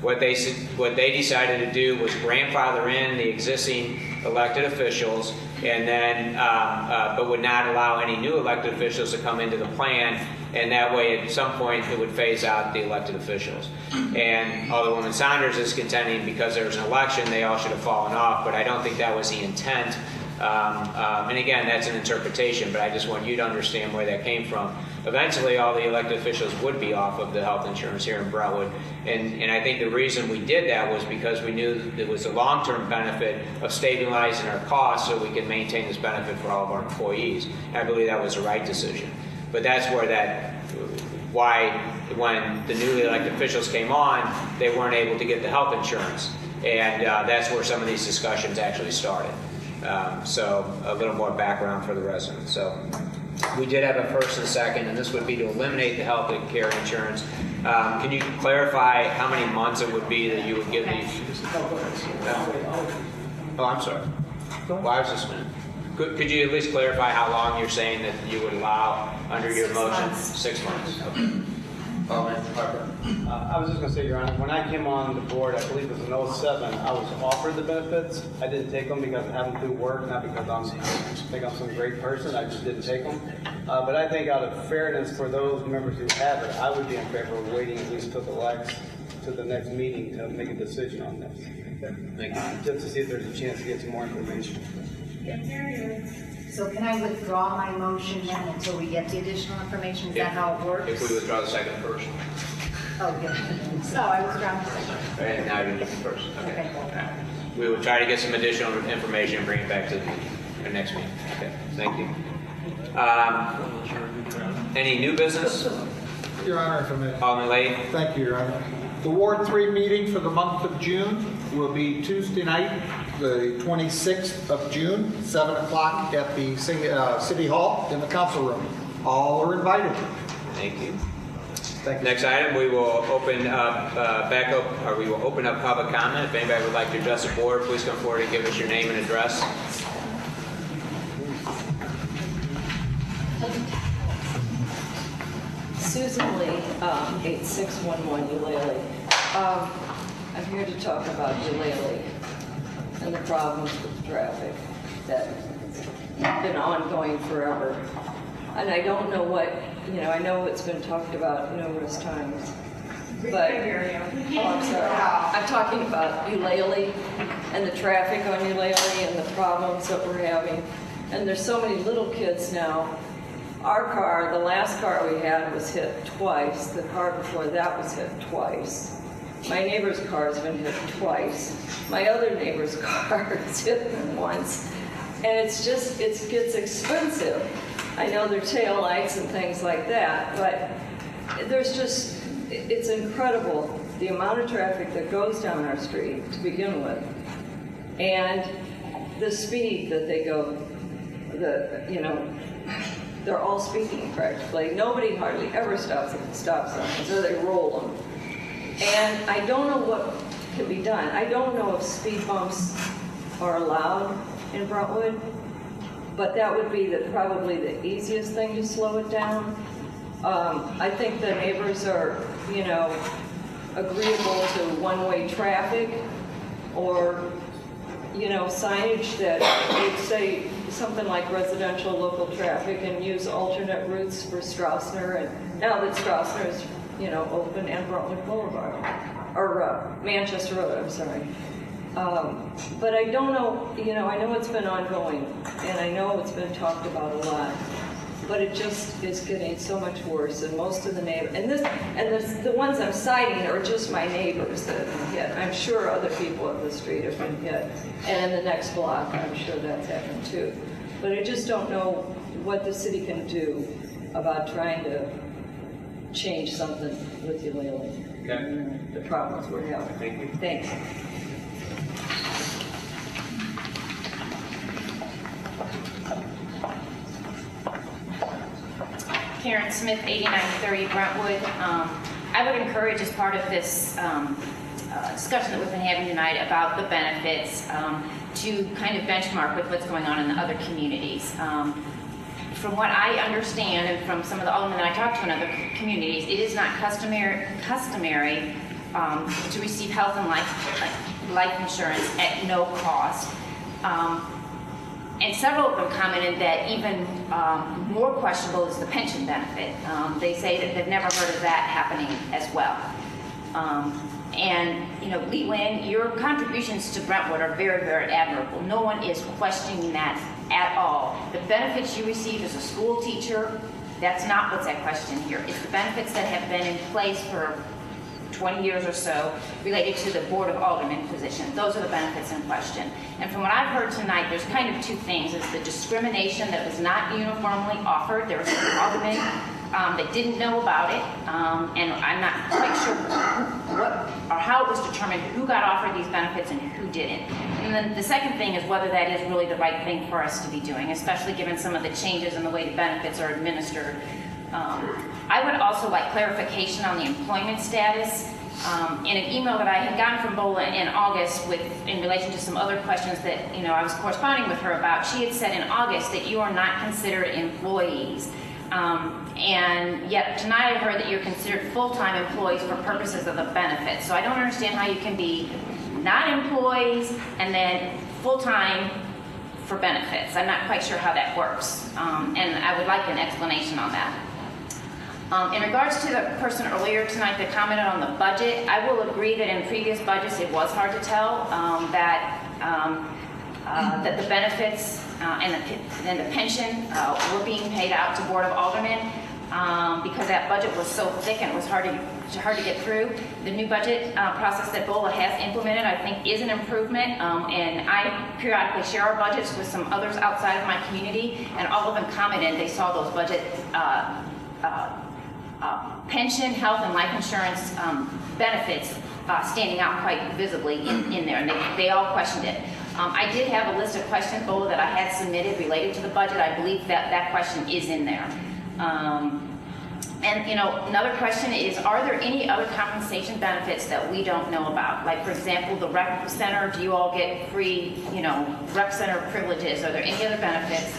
What they decided to do was grandfather in the existing elected officials, and then but would not allow any new elected officials to come into the plan. And that way, at some point, it would phase out the elected officials. And Alderwoman Saunders is contending because there was an election, they all should have fallen off. But I don't think that was the intent. And again, that's an interpretation, but I just want you to understand where that came from. Eventually, all the elected officials would be off of the health insurance here in Brentwood. And I think the reason we did that was because we knew there was a long-term benefit of stabilizing our costs so we could maintain this benefit for all of our employees. And I believe that was the right decision. But that's where why when the newly elected officials came on, they weren't able to get the health insurance. And that's where some of these discussions actually started. So a little more background for the residents. So we did have a first and a second, and this would be to eliminate the health care insurance. Can you clarify how many months it would be that you would give these? Oh, I'm sorry. Why was this minute? Could you at least clarify how long you're saying that you would allow under your motion? 6 months. Okay. I was just going to say, Your Honor, when I came on the board, I believe it was in 07, I was offered the benefits. I didn't take them because I have them through work, not because I think I'm some great person. I just didn't take them. But I think out of fairness for those members who have it, I would be in favor of waiting at least till the next meeting to make a decision on this. Thank you. Just to see if there's a chance to get some more information. So can I withdraw my motion then until we get the additional information? Is that how it works? If we withdraw the second first. Oh, good. So I withdraw my second. And now you're doing the first. Okay. Okay. We will try to get some additional information and bring it back to the next meeting. Okay. Thank you. Any new business? Your Honor, if I may. Alderman Leahy. Thank you, Your Honor. The Ward 3 meeting for the month of June will be Tuesday night, the 26th of June, 7 o'clock at the City Hall in the council room. All are invited. Thank you. Thank you. Next item, we will open up we will open up public comment. If anybody would like to address the board, please come forward and give us your name and address. Susan Lee, 8611 Eulalie. I'm here to talk about Eulalie and the problems with traffic that have been ongoing forever. And I don't know what, I know it's been talked about numerous times. but, oh, I'm sorry. I'm talking about Eulalie and the traffic on Eulalie and the problems that we're having. And there's so many little kids now. Our car, the last car we had was hit twice. The car before that was hit twice. My neighbor's car has been hit twice. My other neighbor's car is hit once. And it's just, it gets expensive. I know there are tail lights and things like that, but there's just, it's incredible the amount of traffic that goes down our street to begin with. And the speed that they go, they're all speeding practically. Nobody hardly ever stops at the stop signs, or they roll them. And I don't know what can be done. I don't know if speed bumps are allowed in Brentwood, but that would be probably the easiest thing to slow it down. I think the neighbors are, agreeable to one-way traffic, or, signage that would say something like residential local traffic and use alternate routes for Strassner, and now that Strassner is, open, and Brentwood Boulevard, or Manchester Road, I'm sorry. But I don't know, I know it's been ongoing, and I know it's been talked about a lot, but it just is getting so much worse, and most of the neighbors, and the ones I'm citing are just my neighbors that have been hit. I'm sure other people up the street have been hit, and in the next block, I'm sure that's happened too. But I just don't know what the city can do about trying to change something with Eulalie. Okay. The problems we're having. Thank you. Thanks. Karen Smith, 8930 Brentwood. I would encourage, as part of this discussion that we've been having tonight about the benefits, to kind of benchmark with what's going on in the other communities. From what I understand, and from some of the aldermen that I talked to in other communities, it is not customary to receive health and life insurance at no cost. And several of them commented that even more questionable is the pension benefit. They say that they've never heard of that happening as well. And, Lee Wynn, your contributions to Brentwood are very, very admirable. No one is questioning that at all. The benefits you receive as a school teacher, that's not what's at question here. It's the benefits that have been in place for 20 years or so related to the Board of Alderman position. Those are the benefits in question. And from what I've heard tonight, there's kind of two things. It's the discrimination that was not uniformly offered. There were some aldermen that didn't know about it, and I'm not quite sure what or how it was determined who got offered these benefits and who didn't. And then the second thing is whether that is really the right thing for us to be doing, especially given some of the changes in the way the benefits are administered. I would also like clarification on the employment status. In an email that I had gotten from Bola in August in relation to some other questions that I was corresponding with her about, she had said in August that you are not considered employees. And yet tonight I heard that you're considered full-time employees for purposes of the benefits. So I don't understand how you can be not employees and then full-time for benefits. I'm not quite sure how that works. And I would like an explanation on that. In regards to the person earlier tonight that commented on the budget, I will agree that in previous budgets it was hard to tell that the benefits and the pension were being paid out to Board of Aldermen because that budget was so thick and it was hard to get through. The new budget process that BOLA has implemented, I think, is an improvement, and I periodically share our budgets with some others outside of my community, and all of them commented they saw those budget pension, health, and life insurance benefits standing out quite visibly in there, and they all questioned it. I did have a list of questions, BOLA, that I had submitted related to the budget. I believe that question is in there. And another question is, are there any other compensation benefits that we don't know about? Like, for example, the rec center, do you all get free, rec center privileges? Are there any other benefits?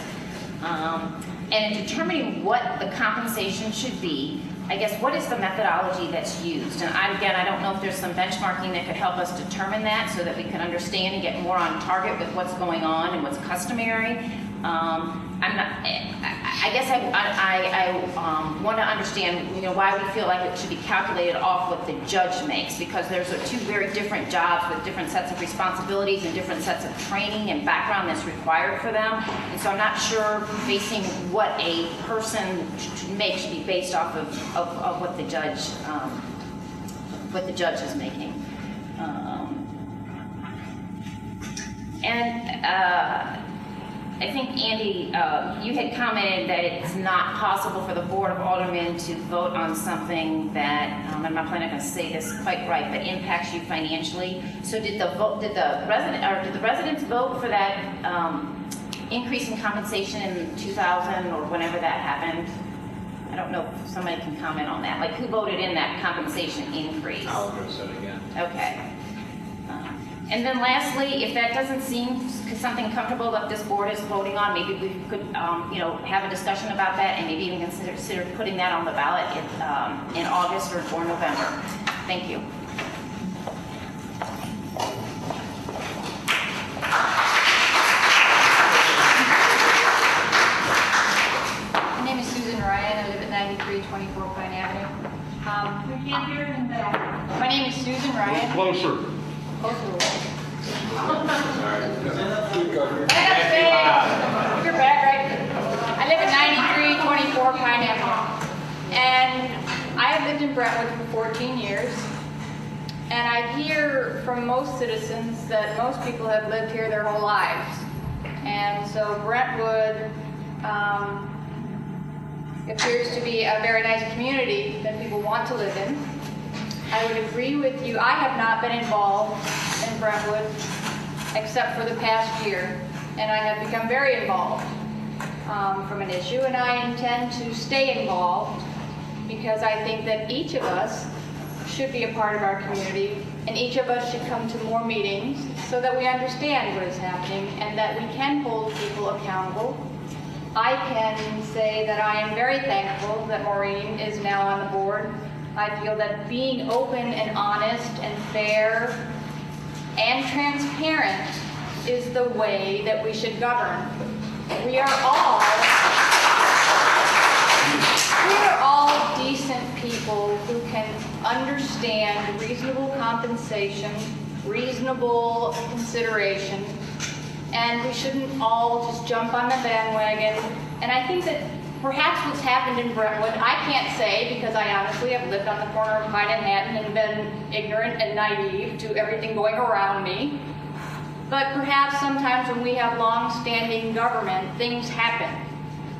And in determining what the compensation should be, I guess, what is the methodology that's used? And again, I don't know if there's some benchmarking that could help us determine that so that we can understand and get more on target with what's going on and what's customary. I I guess I want to understand, why we feel like it should be calculated off what the judge makes, because there's two very different jobs with different sets of responsibilities and different sets of training and background that's required for them. And so I'm not sure basing what a person should make should be based off of what the judge is making. I think, Andy, you had commented that it's not possible for the Board of Aldermen to vote on something that, I'm not going to say this quite right, but impacts you financially. So did the residents vote for that increase in compensation in 2000 or whenever that happened? I don't know if somebody can comment on that. Like, who voted in that compensation increase? I'll address that again. Okay. And then lastly, if that doesn't seem something comfortable that this board is voting on, maybe we could, have a discussion about that and maybe even consider putting that on the ballot in August or November. Thank you. My name is Susan Ryan. I live at 9324 Pine Avenue. We can't hear him now. My name is Susan Ryan. Closer. Keep your back right. I live at 9324 Pine Avenue, and I have lived in Brentwood for 14 years. And I hear from most citizens that most people have lived here their whole lives, and so Brentwood appears to be a very nice community that people want to live in. I would agree with you. I have not been involved in Brentwood except for the past year, and I have become very involved from an issue, and I intend to stay involved because I think that each of us should be a part of our community, and each of us should come to more meetings so that we understand what is happening and that we can hold people accountable. I can say that I am very thankful that Maureen is now on the board. I feel that being open and honest and fair and transparent is the way that we should govern. We are all decent people who can understand reasonable compensation, reasonable consideration, and we shouldn't all just jump on the bandwagon. And I think that perhaps what's happened in Brentwood, I can't say because I honestly have lived on the corner of Pine and Hatton and been ignorant and naive to everything going around me. But perhaps sometimes when we have long-standing government, things happen.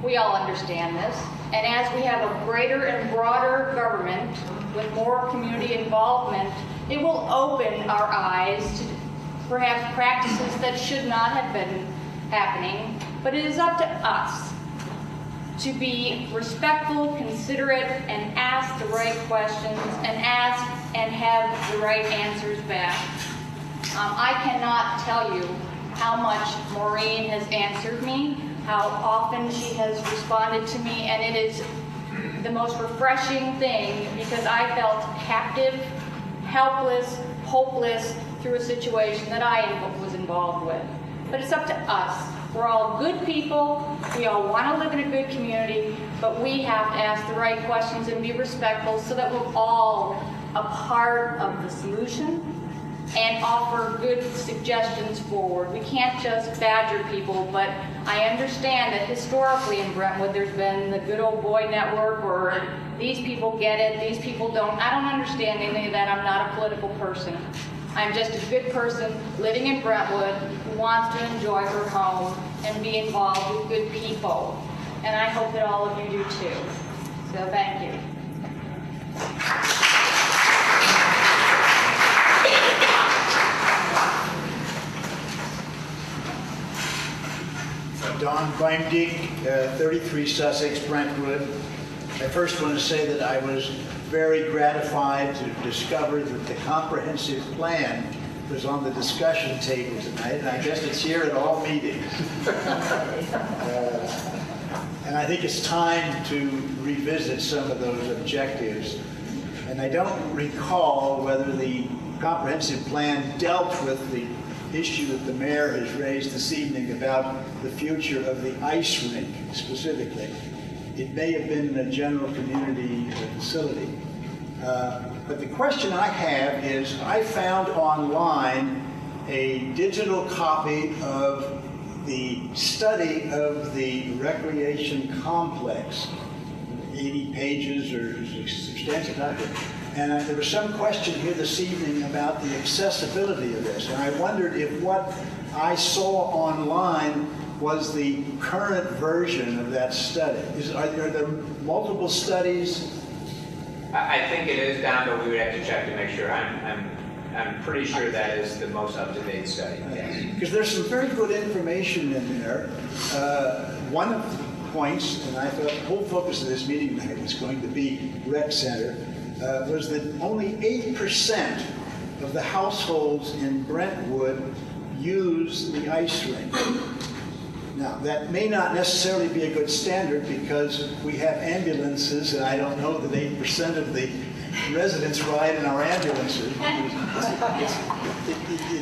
We all understand this. And as we have a greater and broader government with more community involvement, it will open our eyes to perhaps practices that should not have been happening. But it is up to us to be respectful, considerate, and ask the right questions, and ask and have the right answers back. I cannot tell you how much Maureen has answered me, how often she has responded to me, and it is the most refreshing thing because I felt captive, helpless, hopeless through a situation that I was involved with. But it's up to us. We're all good people, we all want to live in a good community, but we have to ask the right questions and be respectful so that we're all a part of the solution and offer good suggestions forward. We can't just badger people, but I understand that historically in Brentwood there's been the good old boy network or these people get it, these people don't. I don't understand any of that. I'm not a political person. I'm just a good person living in Brentwood who wants to enjoy her home and be involved with good people. And I hope that all of you do too. So thank you. Don Beimdick, 33 Sussex, Brentwood. I first want to say that I was very gratified to discover that the comprehensive plan was on the discussion table tonight, and I guess it's here at all meetings. And I think it's time to revisit some of those objectives. And I don't recall whether the comprehensive plan dealt with the issue that the mayor has raised this evening about the future of the ice rink specifically. It may have been a general community facility. But the question I have is, I found online a digital copy of the study of the recreation complex, 80 pages or substantial document. And there was some question here this evening about the accessibility of this. And I wondered if what I saw online was the current version of that study. Are there multiple studies? I think it is, Don, but we would have to check to make sure. I'm pretty sure that is the most up-to-date study. Yes. Because there's some very good information in there. One of the points, and I thought the whole focus of this meeting tonight was going to be rec center, was that only 8% of the households in Brentwood use the ice rink. Now, that may not necessarily be a good standard because we have ambulances, and I don't know that 8% of the residents ride in our ambulances.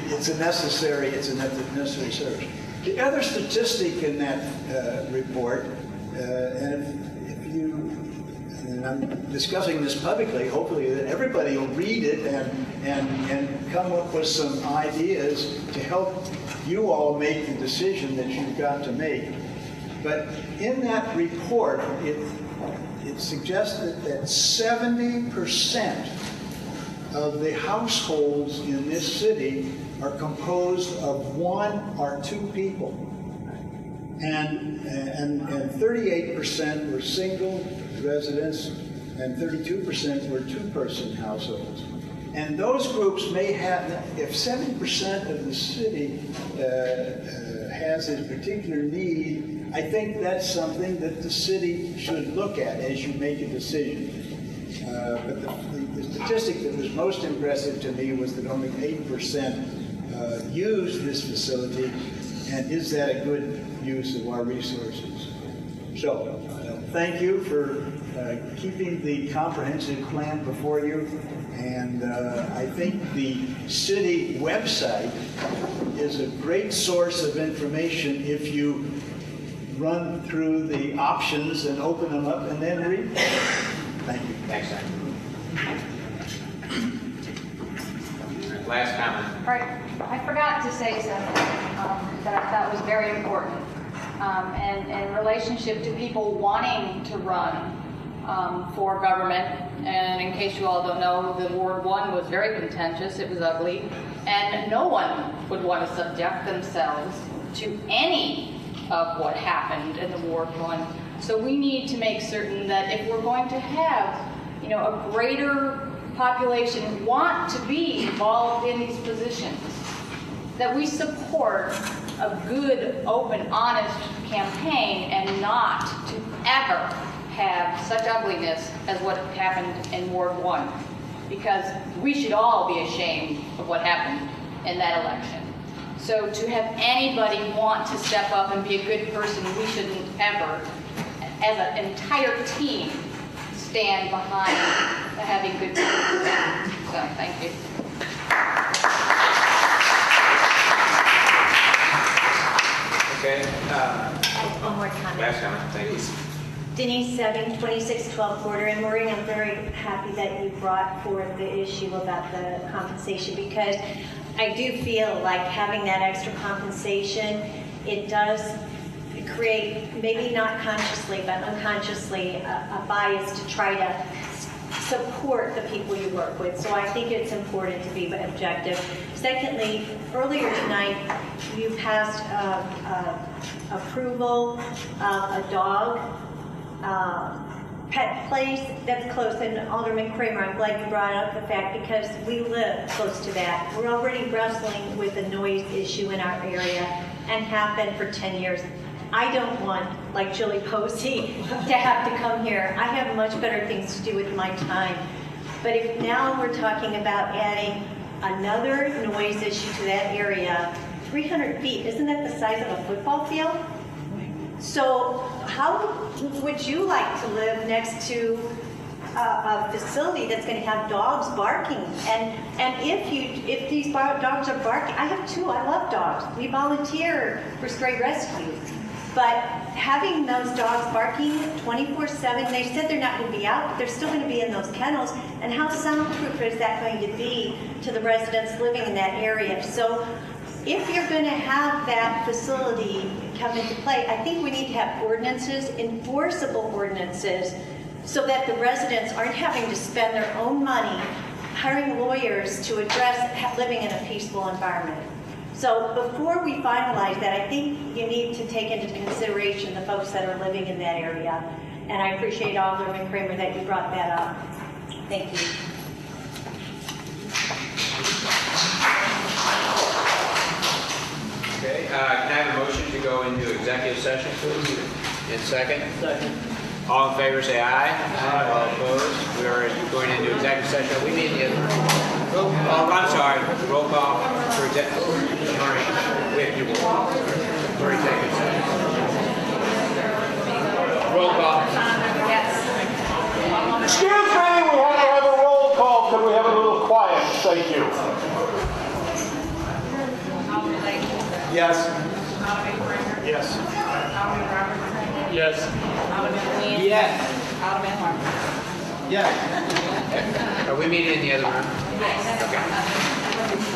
It's a necessary service. The other statistic in that report, and I'm discussing this publicly, hopefully that everybody will read it and come up with some ideas to help you all make the decision that you've got to make. But in that report, it suggested that 70% of the households in this city are composed of one or two people. And 38% were single residents, and 32% were two-person households. And those groups may have, if 70% of the city has a particular need, I think that's something that the city should look at as you make a decision. But the statistic that was most impressive to me was that only 8% use this facility, and is that a good use of our resources? So, thank you for keeping the comprehensive plan before you, and I think the city website is a great source of information if you run through the options and open them up and then read them. Thank you. Thanks, Don. Last comment. Right. I forgot to say something that I thought was very important. And in relationship to people wanting to run for government, and in case you all don't know, the Ward 1 was very contentious, it was ugly, and no one would want to subject themselves to any of what happened in the Ward 1. So we need to make certain that if we're going to have, a greater population want to be involved in these positions, that we support a good, open, honest campaign and not to ever have such ugliness as what happened in Ward 1. Because we should all be ashamed of what happened in that election. So to have anybody want to step up and be a good person, we shouldn't ever, as an entire team, stand behind having good people. So, thank you. Okay. One more comment. Last comment. Thank you. Denise Sebbing, 2612 Border. And Maureen, I'm very happy that you brought forth the issue about the compensation, because I do feel like having that extra compensation, it does create, maybe not consciously, but unconsciously, a bias to try to support the people you work with. So I think it's important to be objective. Secondly, earlier tonight, you passed approval of a dog pet place that's close. And Alderman Kramer, I'm glad you brought up the fact, because we live close to that. We're already wrestling with a noise issue in our area and have been for 10 years. I don't want, like Julie Posey, to have to come here. I have much better things to do with my time. But if now we're talking about adding another noise issue to that area, 300 feet, isn't that the size of a football field? So how would you like to live next to a facility that's going to have dogs barking. And if these dogs are barking, I have two. I love dogs. We volunteer for stray rescue. But having those dogs barking 24/7, they said they're not going to be out, but they're still going to be in those kennels. And how soundproof is that going to be to the residents living in that area? So if you're going to have that facility come into play, I think we need to have ordinances, enforceable ordinances, so that the residents aren't having to spend their own money hiring lawyers to address living in a peaceful environment. So before we finalize that, I think you need to take into consideration the folks that are living in that area. And I appreciate Alderman Kramer that you brought that up. Thank you. Okay, can I have a motion to go into executive session, please? In second? Second. All in favor, say aye. Aye. All opposed? We are going into executive session. We need the oh, I'm sorry. Roll call for executive. We have to roll call for executive session. Roll call. Yes. Excuse me, we have to have a roll call. Could we have a little quiet? Thank you. Yes. Yes. Yes. Yes. Alderman Harper. Yes. Are we meeting in the other room? Yes. Okay.